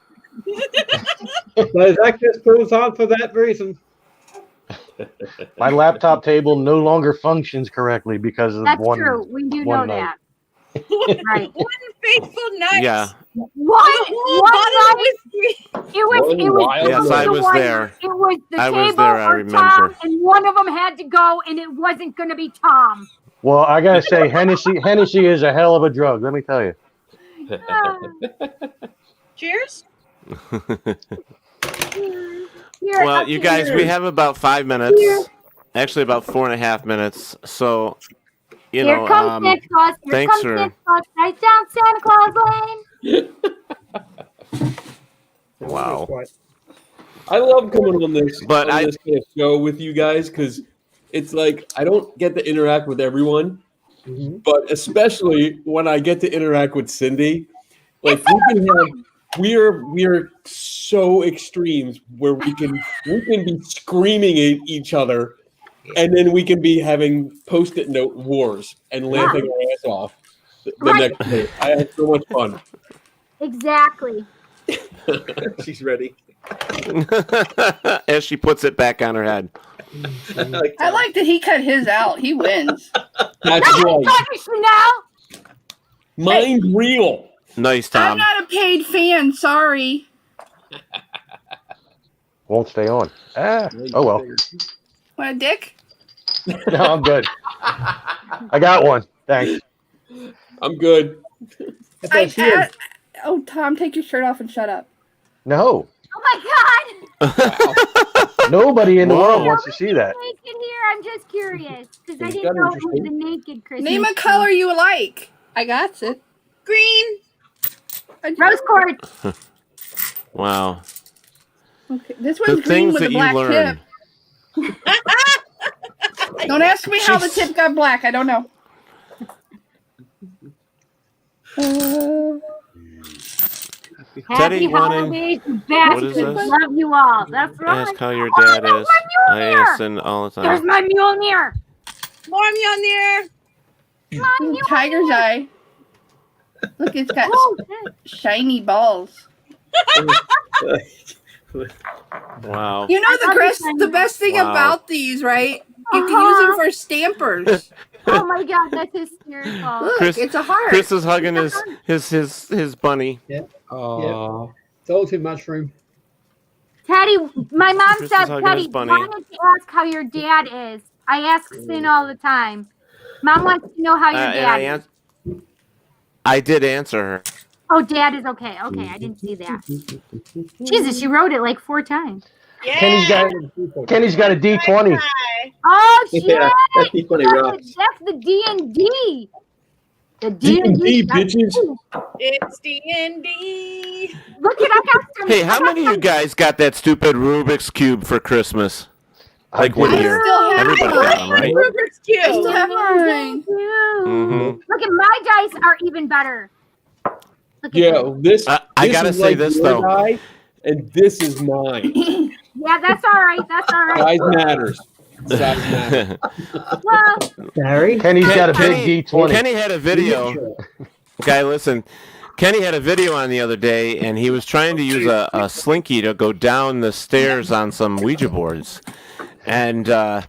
Those access tools aren't for that reason. My laptop table no longer functions correctly because of That's one. true. We do one know night. that. Right. One fateful night. Yeah. One night. It was. Yes, I was there. It was the I table was there, I or remember. Tom, and one of them had to go, and it wasn't going to be Tom. Well, I gotta say, Hennessy is a hell of a drug. Let me tell you. Cheers. Well, you guys, we have about 5 minutes. Actually, about 4.5 minutes. So, you Here know, comes Santa Claus. Here thanks comes for. Santa Claus. Right down Santa Claus Lane. Wow. I love coming on this, But this kind of show with you guys because it's like I don't get to interact with everyone, but especially when I get to interact with Cindy, like we are so extremes where we can be screaming at each other, and then we can be having Post-it note wars and laughing our ass off the next day. I had so much fun. Exactly. She's ready. As she puts it back on her head. I like that he cut his out. He wins. That's right. Now. Mind real. Nice, I'm Tom. not a paid fan. Sorry. Won't stay on. Oh well. Want a dick? No, I'm good. I got one. Thanks. I'm good. Oh, Tom, take your shirt off and shut up. No. Oh my God. Nobody in the world wants to see that. Naked here. I'm just curious because I Is didn't that know it was interesting? the naked Christmas. Name a color you like. I got it. Green. Rose quartz. Wow. Okay. This The one's green things with a that you black learn. tip. Don't ask me how the tip got black. I don't know. Teddy Happy wanted. holidays, you What is bastards. this? Love you all. That's right. Ask how your Oh, dad there's is. my I Mjolnir. ask him all the There's time. my Mjolnir. More Mjolnir. Tiger's eye. Look, it's got shiny balls. Wow. You know the best thing Wow. about these, right? You can use them for stampers. Oh my God, that's hysterical. Look, Chris, it's a heart. Chris is hugging his bunny. Yeah. Oh. It's all too much room. Teddy, my mom Chris said, is hugging Teddy, his bunny. wanted to ask how your dad is. I ask Sin all the time. Mom wants to know how your dad is. I did answer her. Oh, dad is okay. Okay, I didn't see that. Jesus, you wrote it like 4 times. Kenny's got a D20. Oh shit! Yeah, that's D20 rocks. That's the D&D. The D&D, D&D, bitches. It's D&D. Look it, I got some. Hey, how many of you guys got that stupid Rubik's Cube for Christmas? Like what year? Everybody got them, right? Rubik's Cube. I still have mine. Mm-hmm. Look at my dice are even better. Look at Yeah, this. I this gotta is say like this, your though. die, and this is mine. Yeah, that's all right. That's all right. Size matters. Size matters. Well, Barry? Kenny's got a big D20. Kenny had a video. Okay, listen. Kenny had a video on the other day, and he was trying to use a slinky to go down the stairs on some Ouija boards. And I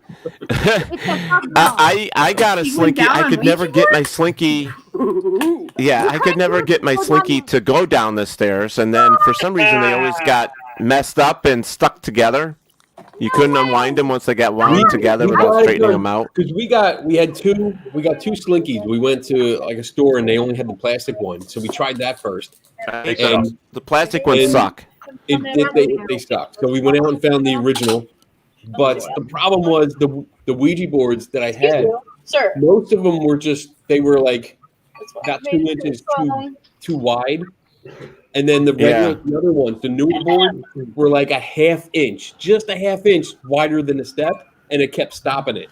got a slinky. I could never get my slinky. Yeah, I could never get my slinky to go down the stairs. And then for some reason, they always got messed up and stuck together. You couldn't unwind them once they got wound together without straightening them out. Because we got two slinkies. We went to like a store and they only had the plastic one, so we tried that first. And The plastic ones suck. They suck. So we went out and found the original. But the problem was the Ouija boards that I had. Sir. Most of them were they were like about 2 inches too wide. And then the other ones, the newer board, were like a half inch, just a half inch wider than the step, and it kept stopping it.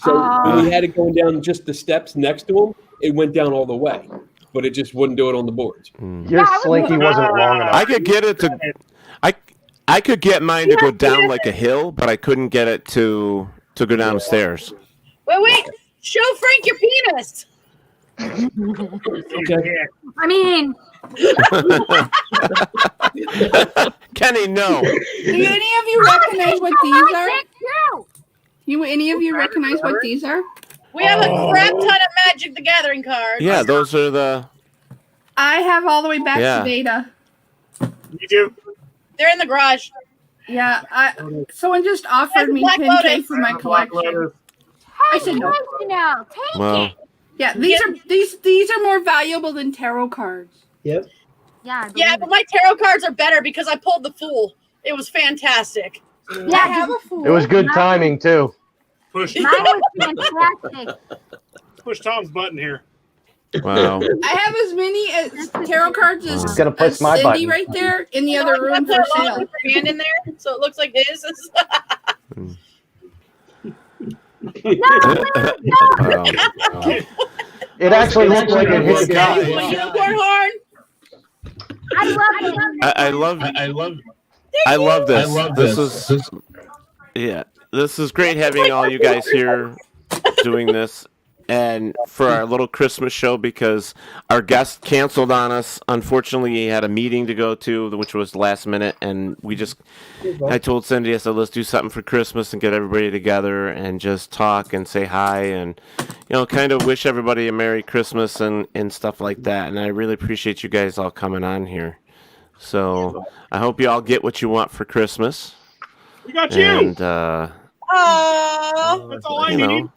So when we had it going down just the steps next to them, it went down all the way, but it just wouldn't do it on the boards. Your slinky wasn't long enough. I could get it to. I could get mine to go down like a hill, but I couldn't get it to go down the stairs. Wait. Show Frank your penis. Okay. I mean, Kenny, no. Do any of you recognize what these are? Any of you recognize what these are? We have a crap ton of Magic the Gathering cards. Yeah, those are the. I have all the way back Yeah. to data. You do? They're in the garage. Yeah, someone just offered me Black 10K Lotus. for my collection. I said no. no, take Well, Yeah, these are more valuable than tarot cards. Yep. Yeah, but my tarot cards are better because I pulled the Fool. It was fantastic. Yeah, I have a Fool. It was good timing too. Push. Mine was fantastic. Push Tom's button here. wow. I have as many as tarot cards as, It's gonna push as my Cindy button. right there in the other room for sale. Put your hand in there so it looks like his. Wow. It actually looks like it hit the guy. Unicorn horn. I love this. This is great having all you guys here doing this, and for our little Christmas show, because our guest canceled on us. Unfortunately, he had a meeting to go to, which was last minute, and I told Cindy, I said, let's do something for Christmas and get everybody together and just talk and say hi and, kind of wish everybody a Merry Christmas and stuff like that. And I really appreciate you guys all coming on here. So I hope you all get what you want for Christmas. We got you. And, Aww. That's all I need.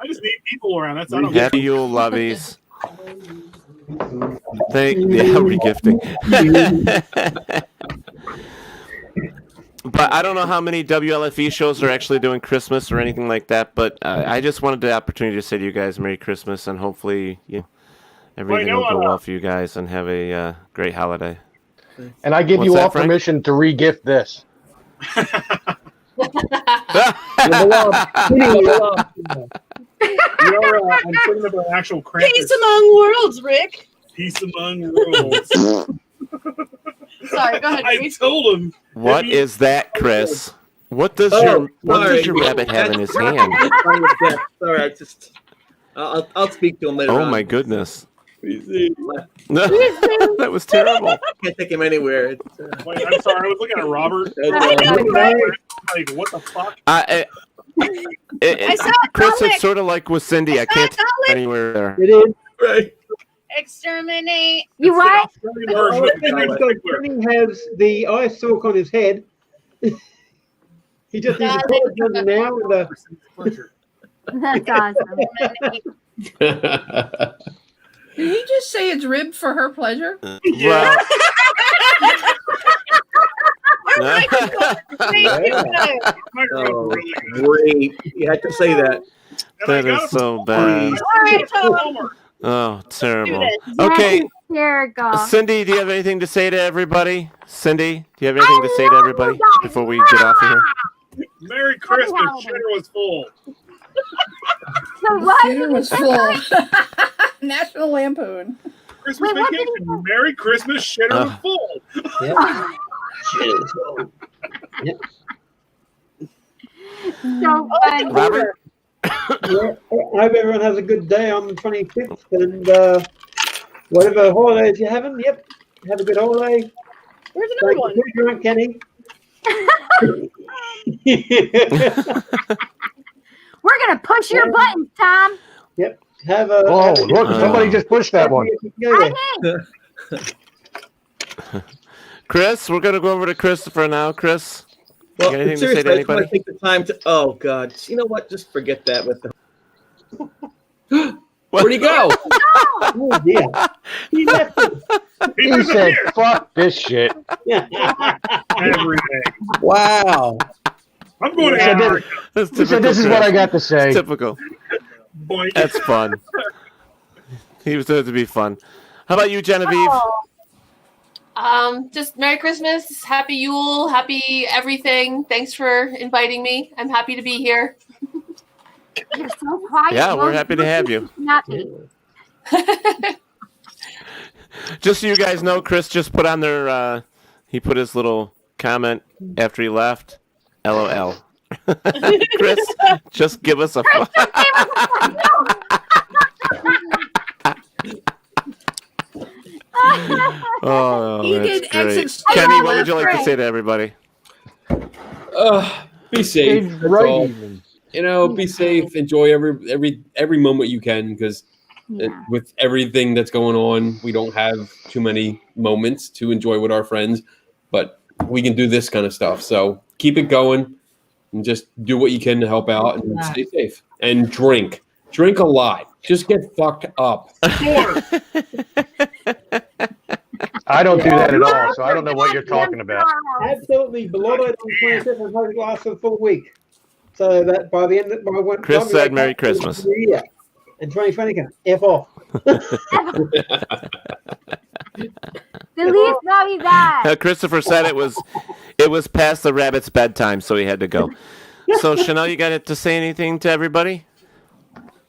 I just need people around. That's all. Happy Yule, lovies. Regifting. But I don't know how many WLFE shows are actually doing Christmas or anything like that. But I just wanted the opportunity to say to you guys Merry Christmas, and hopefully everything will go well for you guys and have a great holiday. And I give What's you that, all Frank? permission to re-gift this. I'm thinking about actual Krampus. Peace among worlds, Rick. Peace among worlds. Sorry, go ahead. I told him. What is that, Chris? What does your rabbit have in his hand? Sorry, I'll speak to him later. Oh on. my goodness. That That was terrible. Can't take him anywhere. Wait, I'm sorry. I was looking at Robert. Like, what the fuck? Chris, it's sort of like with Cindy. I can't take it anywhere there. It is right. Exterminate. You what? Kenny has the ice sock on his head. He just needs a collar now with a. That's awesome. Did he just say it's ribbed for her pleasure? Well, Oh, great. You had to say that. that is so bad. All right, Tom. Oh, terrible. Do Okay, Hysterical. Cindy, do you have anything to say to everybody? Cindy, do you have anything to say to everybody before we get off of here? Merry Christmas. Shitter was full. So what? Dinner was full. National Lampoon. Christmas vacation. Merry Christmas. Shitter was full. So funny. Robert? Yeah, I hope everyone has a good day on the 25th, and whatever holidays you're having, yep, have a good holiday. Where's another one? Where's your Aunt Kenny? We're gonna push your buttons, Tom. Yep. Have a. Oh, look! Somebody just pushed that one. I did. Chris, we're going to go over to Christopher now. Chris, you Well, got anything to say seriously, to I just want anybody? to take the time to. Oh God, you know what? Just forget that. With the. Where'd he go? Oh dear. He left it. He said, "Fuck this shit." Everything. Wow. I'm going to He said, Africa. That's He said, "This is what I got to say." Typical. Boy. That's fun. He was there to be fun. How about you, Genevieve? Just Merry Christmas, Happy Yule, Happy everything. Thanks for inviting me. I'm happy to be here. You're so quiet. Yeah, we're happy to have you. Not me. Just so you guys know, Chris just put on there, he put his little comment after he left. LOL. Chris, just give us a. Oh, He that's did great. exit Kenny, what would you like to say to everybody? Be safe. That's all. You know, be safe. Enjoy every moment you can, because with everything that's going on, we don't have too many moments to enjoy with our friends, but we can do this kind of stuff. So keep it going and just do what you can to help out and stay safe. And drink a lot. Just get fucked up. I don't do that at all, so I don't know what you're talking about. Absolutely, blot it on 26 and take it last for the full week. So that by the end of Chris said Merry Christmas. Yeah. And 2020 can F off. Feliz Navidad. Christopher said it was past the rabbit's bedtime, so he had to go. So Chanel, you got to say anything to everybody?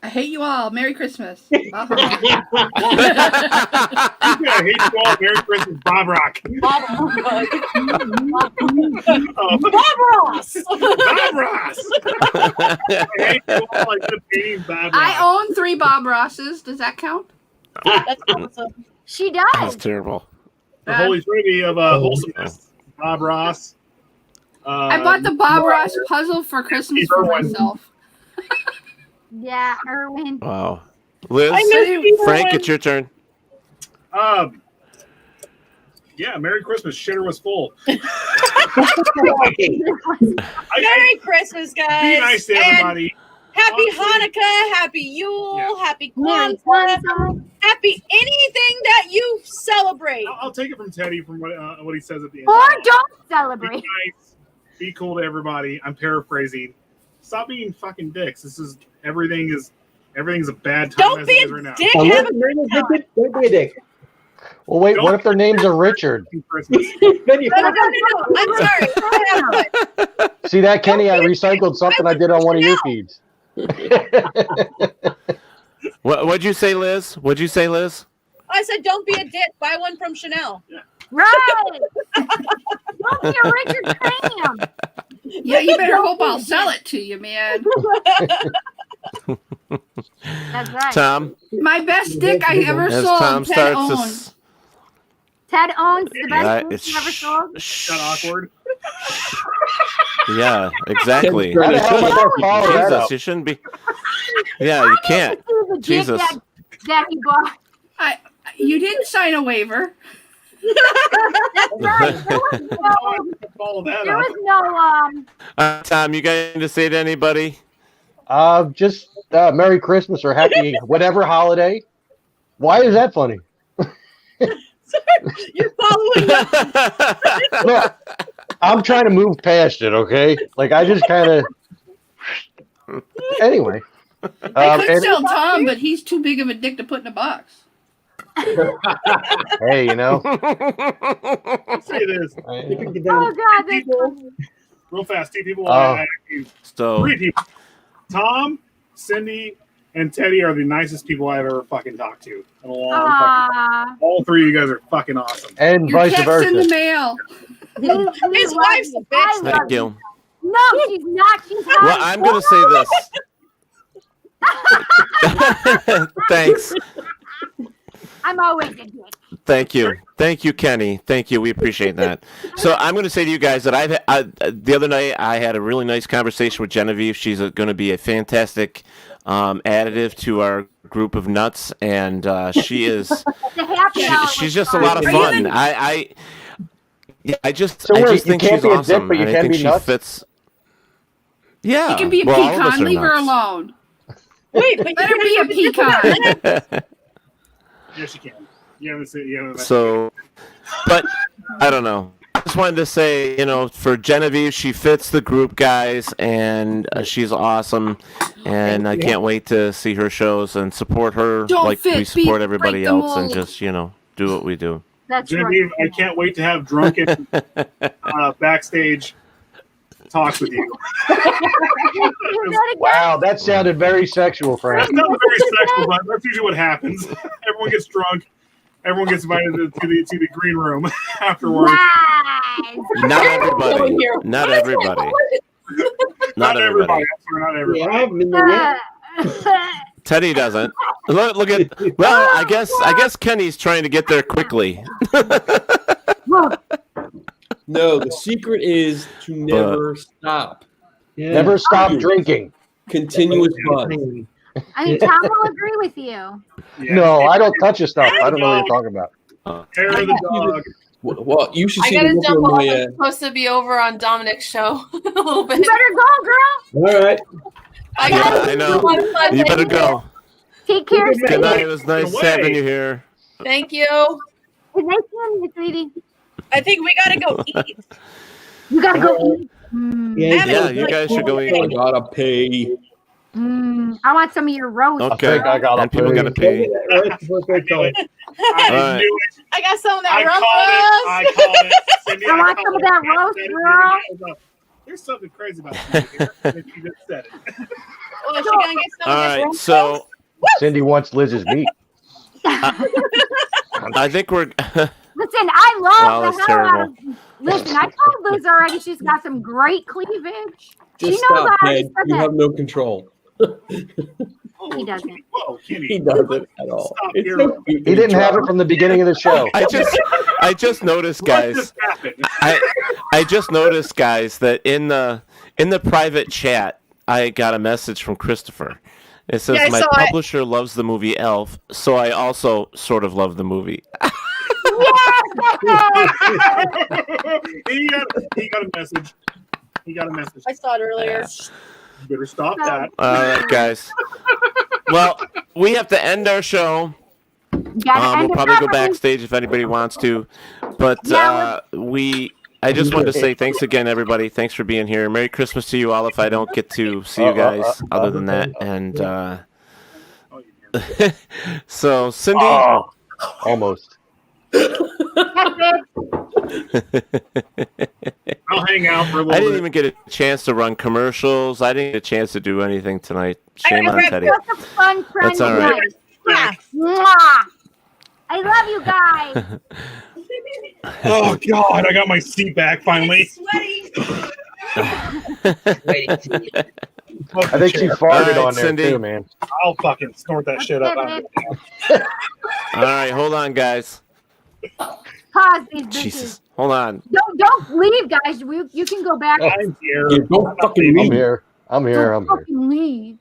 I hate you all. Merry Christmas. I hate you all. Merry Christmas, Bob Rock. Bob Ross. Bob Ross. I hate you all. Like the pain, Bob Ross. I own 3 Bob Rosses. Does that count? That's awesome. She does. That's terrible. The Holy Trinity of wholesomeness. Bob Ross. I bought the Bob Ross puzzle for Christmas for myself. Yeah, Erwin. Wow. Liz, Frank, it's your turn. Yeah, Merry Christmas. Shitter was full. Merry Christmas, guys. Be nice to everybody. Happy Hanukkah, happy Yule, happy Kwanzaa, happy anything that you celebrate. I'll take it from Teddy from what he says at the end. Or don't celebrate. Be nice. Be cool to everybody. I'm paraphrasing. Stop being fucking dicks. Everything's a bad time. Don't be a right now. dick. Don't be a dick. Well, wait, what if their names are Richard? No. I'm sorry. See that, Kenny? I recycled something I did on one of your feeds. What'd you say, Liz? I said, don't be a dick. Buy one from Chanel. Right. Don't be a Richard Cram. Yeah, you better hope I'll sell it to you, man. That's right. Tom? My best dick I ever As sold, Tom Ted starts owns. Ted owns the Yeah, best dick you ever sold. Got awkward. Yeah, exactly. How the hell am I gonna follow that Jesus, up? you shouldn't be. Yeah, you can't. Jesus. That you bought. You didn't sign a waiver. That's right. There was no Tom, you got anything to say to anybody? Just Merry Christmas or Happy whatever holiday. Why is that funny? You're following up. Look, I'm trying to move past it, okay? Like, I just kind of... Anyway. I could sell Tom, but he's too big of a dick to put in a box. Hey, you know. I'll say this. Oh God! Real fast, 2 people. So 3 people. Tom, Cindy, and Teddy are the nicest people I've ever fucking talked to in a long fucking time. All 3 of you guys are fucking awesome. And Your vice text versa. in the mail. His wife's a bitch. Thank you. No, she's not. She's not. Well, I'm going to say this. Thanks. I'm always a dick. Thank you, Kenny. Thank you. We appreciate that. So I'm going to say to you guys that the other night I had a really nice conversation with Genevieve. She's going to be a fantastic additive to our group of nuts, and she is. She's just a lot of fun. I just think she's awesome. But you and I can think be she nuts? fits. Yeah, You can be a well, all of us pecan. are Leave her nuts. alone. Wait, but Let her be a pecan. Yes, you can. You haven't said. So, but I don't know. I just wanted to say, for Genevieve, she fits the group, guys, and she's awesome. And I can't wait to see her shows and support her like we support everybody else, and just do what we do. That's Genevieve, right. I can't wait to have drunken backstage talks with you. Wow, that sounded very sexual, Frank. That's not very sexual, but that's usually what happens. Everyone gets drunk. Everyone gets invited to the green room afterwards. Lies. Not everybody. Not everybody. Not everybody. Not everybody. Yeah, I haven't been there yet. Teddy doesn't. Look at. Well, I guess Kenny's trying to get there quickly. No, the secret is to never stop. Yeah. Never stop drinking. Continuous buzz. I think Tom will agree with you. No, I don't touch your stuff. I don't know what you're talking about. Hair of the dog. Well, you should I see gotta the look jump on off. my. I'm supposed to be over on Dominic's show a little bit. You better go, girl. All right. I know. You better go. Take care. Good night. It was nice having you here. Thank you. It's nice seeing you, sweetie. I think we gotta go eat. You gotta go eat. Yeah, you guys should go eat. I gotta pay. I want some of your roast. Okay, and people gotta pay. I I got some of that I roast. called it. Cindy, I want some of that roast, girl. There's something crazy about Cindy here. You just said it. Well, is she gonna get some All of this right, roast? so Cindy wants Liz's meat. I think we're. Listen, I love Wow, that's the hell out terrible. of. Listen, I told Liz already she's got some great cleavage. Just she knows stop, I already Ted. said You that. have no control. He doesn't. Whoa, Kitty. He doesn't at all. It's so He didn't have it from the beginning of the show. I just noticed, guys. I just noticed, guys, that in the private chat, I got a message from Christopher. It says Yeah, I my saw it. publisher loves the movie Elf, so I also sort of love the movie. he got a message. He got a message. I saw it earlier. You better stop that. All right, guys. Well, we have to end our show. We'll probably go backstage if anybody wants to, but I just wanted to say thanks again, everybody. Thanks for being here. Merry Christmas to you all. If I don't get to see you guys, other than that, and so Cindy, almost. I'll hang out for a little I didn't bit. even get a chance to run commercials. I didn't get a chance to do anything tonight. Shame on Teddy. Such a fun friend. That's all right. Yeah. Mwah. I love you guys. Oh God, I got my seat back finally. I think she farted on there Cindy. too, man. I'll fucking snort that shit up. All right, hold on, guys. Pause these bitches. Jesus, hold on. Don't leave, guys. You can go back. I'm here. Yeah, don't fucking I'm leave. here. I'm here. Don't I'm here. fucking leave.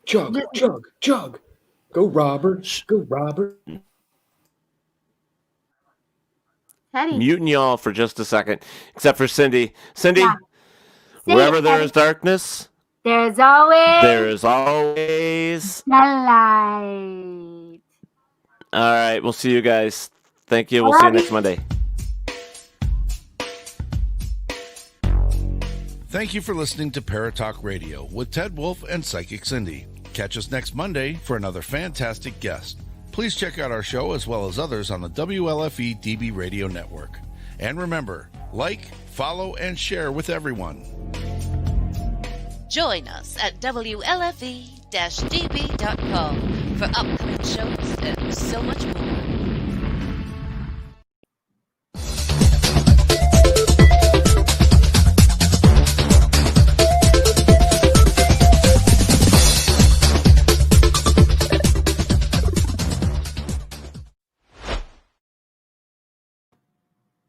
Chug. Go, Robert. Go, Robert. Teddy. Muting y'all for just a second, except for Cindy. Cindy, Yeah. wherever Say it, there Teddy. is darkness, There's always there is always. sunlight. All right, we'll see you guys. Thank you. We'll see you next Monday. Thank you for listening to Paratalk Radio with Ted Wolf and Psychic Cindy. Catch us next Monday for another fantastic guest. Please check out our show as well as others on the WLFE DB Radio Network. And remember, like, follow, and share with everyone. Join us at WLFE-DB.com for upcoming shows and so much more.